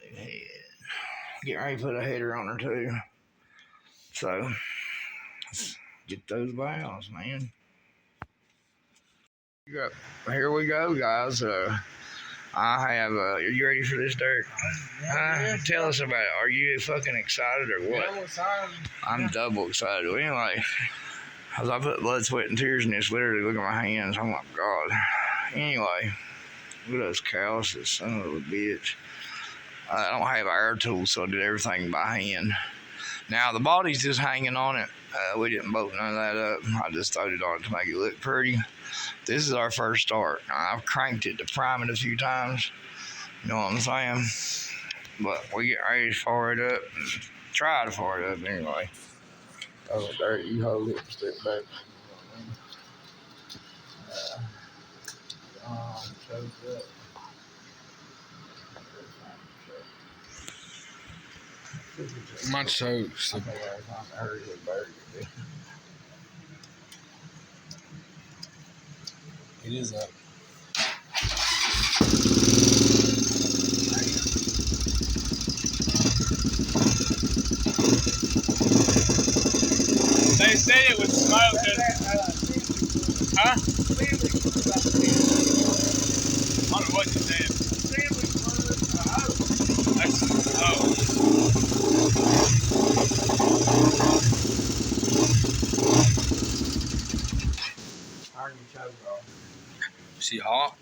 New head. Get ready to put a header on her too. So let's get those valves, man. Here we go, guys. I have. Are you ready for this, Derek? Tell us about it. Are you fucking excited or what? I'm excited. I'm double excited. Well, anyway, as I put blood, sweat, and tears in this, literally look at my hands. Oh my god. Anyway, look at those calluses, son of a bitch. I don't have air tools, so I did everything by hand. Now the body's just hanging on it. We didn't bolt none of that up. I just throwed it on it to make it look pretty. This is our first start. I've cranked it to prime it a few times. You know what I'm saying? But we get ready to fire it up and try to fire it up anyway. Oh, there you hold it, step back. My toast. It is up. They said it would smoke. Huh? I don't know what you said. That's, She hot?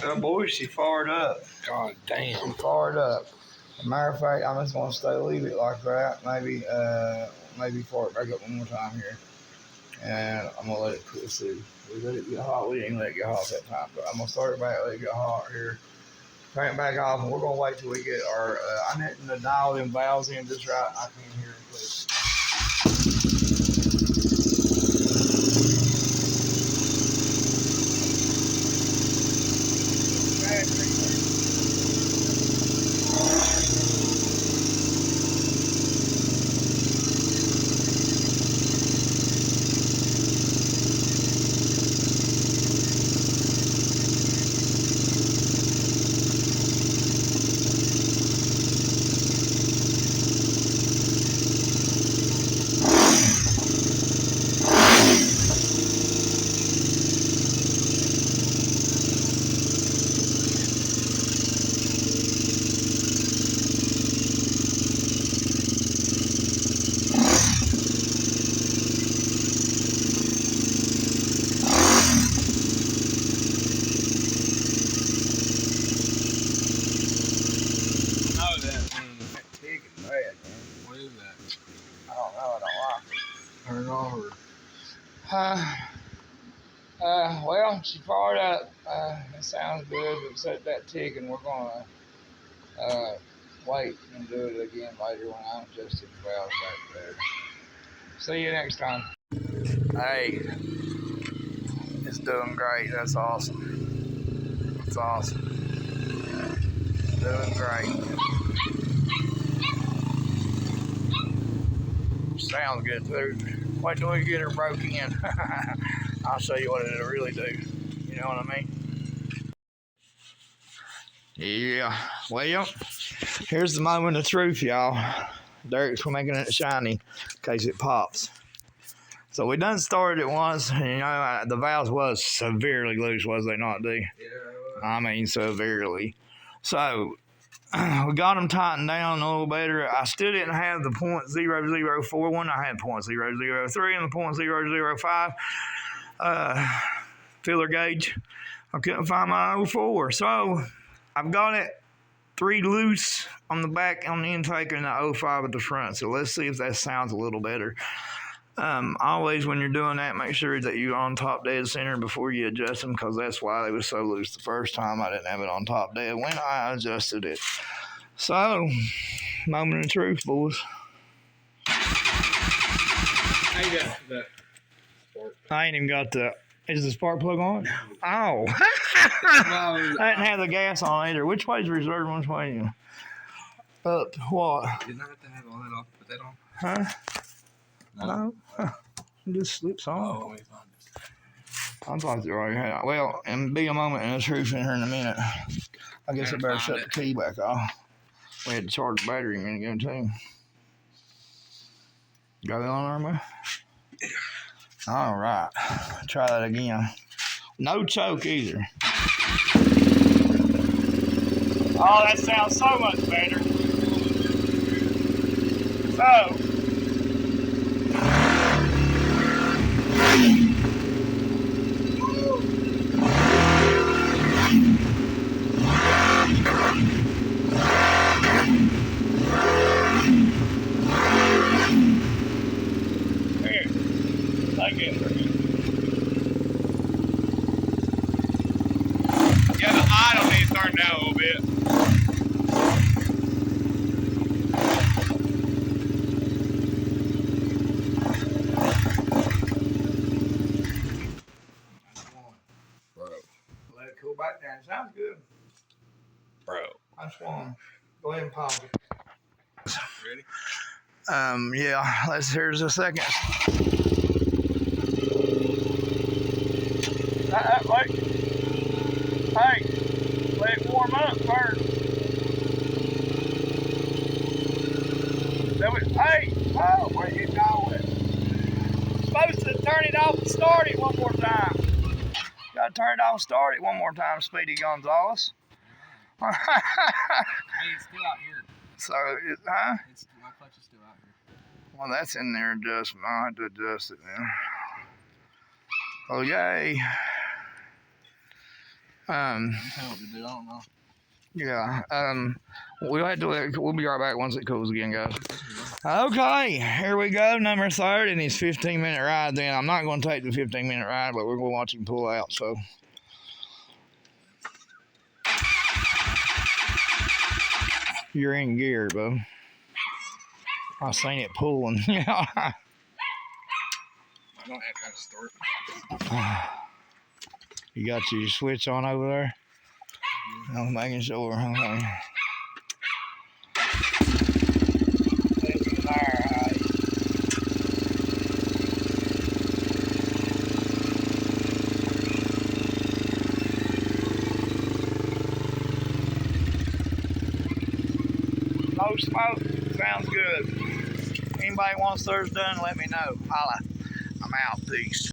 Oh boy, she fired up. God damn. She fired up. As a matter of fact, I'm just gonna leave it like that. Maybe fire it back up one more time here. And I'm gonna let it cool. See, we let it get hot. We didn't let it get hot that time, but I'm gonna start it back, let it get hot here. Turn it back off, and we're gonna wait till we get our. I'm hitting the dial them valves in just right. I can hear it, please. Well, she fired up. It sounds good. But set that tick, and we're gonna wait and do it again later when I adjust the valves back there. See you next time. Hey, it's doing great. That's awesome. That's awesome. Doing great. Sounds good too. Wait till we get her broke in. I'll show you what it'll really do. You know what I mean? Yeah. Well, here's the moment of truth, y'all. Derek's making it shiny in case it pops. So we done started it once, and you know, the valves was severely loose, was they not, D? Yeah. I mean, severely. So we got them tightened down a little better. I still didn't have the .004 one. I had .003 and the .005 filler gauge. I couldn't find my 04. So I've got it 3 loose on the back on the intake and the 05 at the front. So let's see if that sounds a little better. Always when you're doing that, make sure that you're on top dead center before you adjust them, because that's why they were so loose the first time. I didn't have it on top dead when I adjusted it. So, moment of truth, boys. I got the spark. I ain't even got the. Is the spark plug on? Oh. I didn't have the gas on either. Which way's reserved? Which way? Up what? Didn't I have to have all that off? Put that on? Huh? No. It just slips on. Oh, wait, I thought you already had it. Well, and be a moment and the truth in here in a minute. I guess I better shut the key back off. We had to charge the battery a minute ago too. Got it on armor? All right. Try that again. No choke either. Oh, that sounds so much better. So. Here, take it for me. Yeah, the idle needs to turn down a little bit. Bro. Let it cool back down. Sounds good. Bro. I swung. Go ahead and pause it. Ready? Yeah, here's a second. Wait. Hey, let it warm up first. Hey, oh, where you going? Supposed to turn it off and start it one more time. Gotta turn it off and start it one more time, Speedy Gonzalez. Hey, it's still out here. So, My clutch is still out here. Well, that's in there adjustment. I'll have to adjust it then. Okay. You tell me what to do, I don't know. Yeah. We'll be right back once it cools again, guys. Okay, here we go, number 3rd, and his 15-minute ride then. I'm not going to take the 15-minute ride, but we're going to watch him pull out, so. You're in gear, bro. I seen it pulling. I don't have to start. You got your switch on over there? I'm making sure. Okay. No smoke. Sounds good. Anybody wants theirs done, let me know. Holla. I'm out. Peace.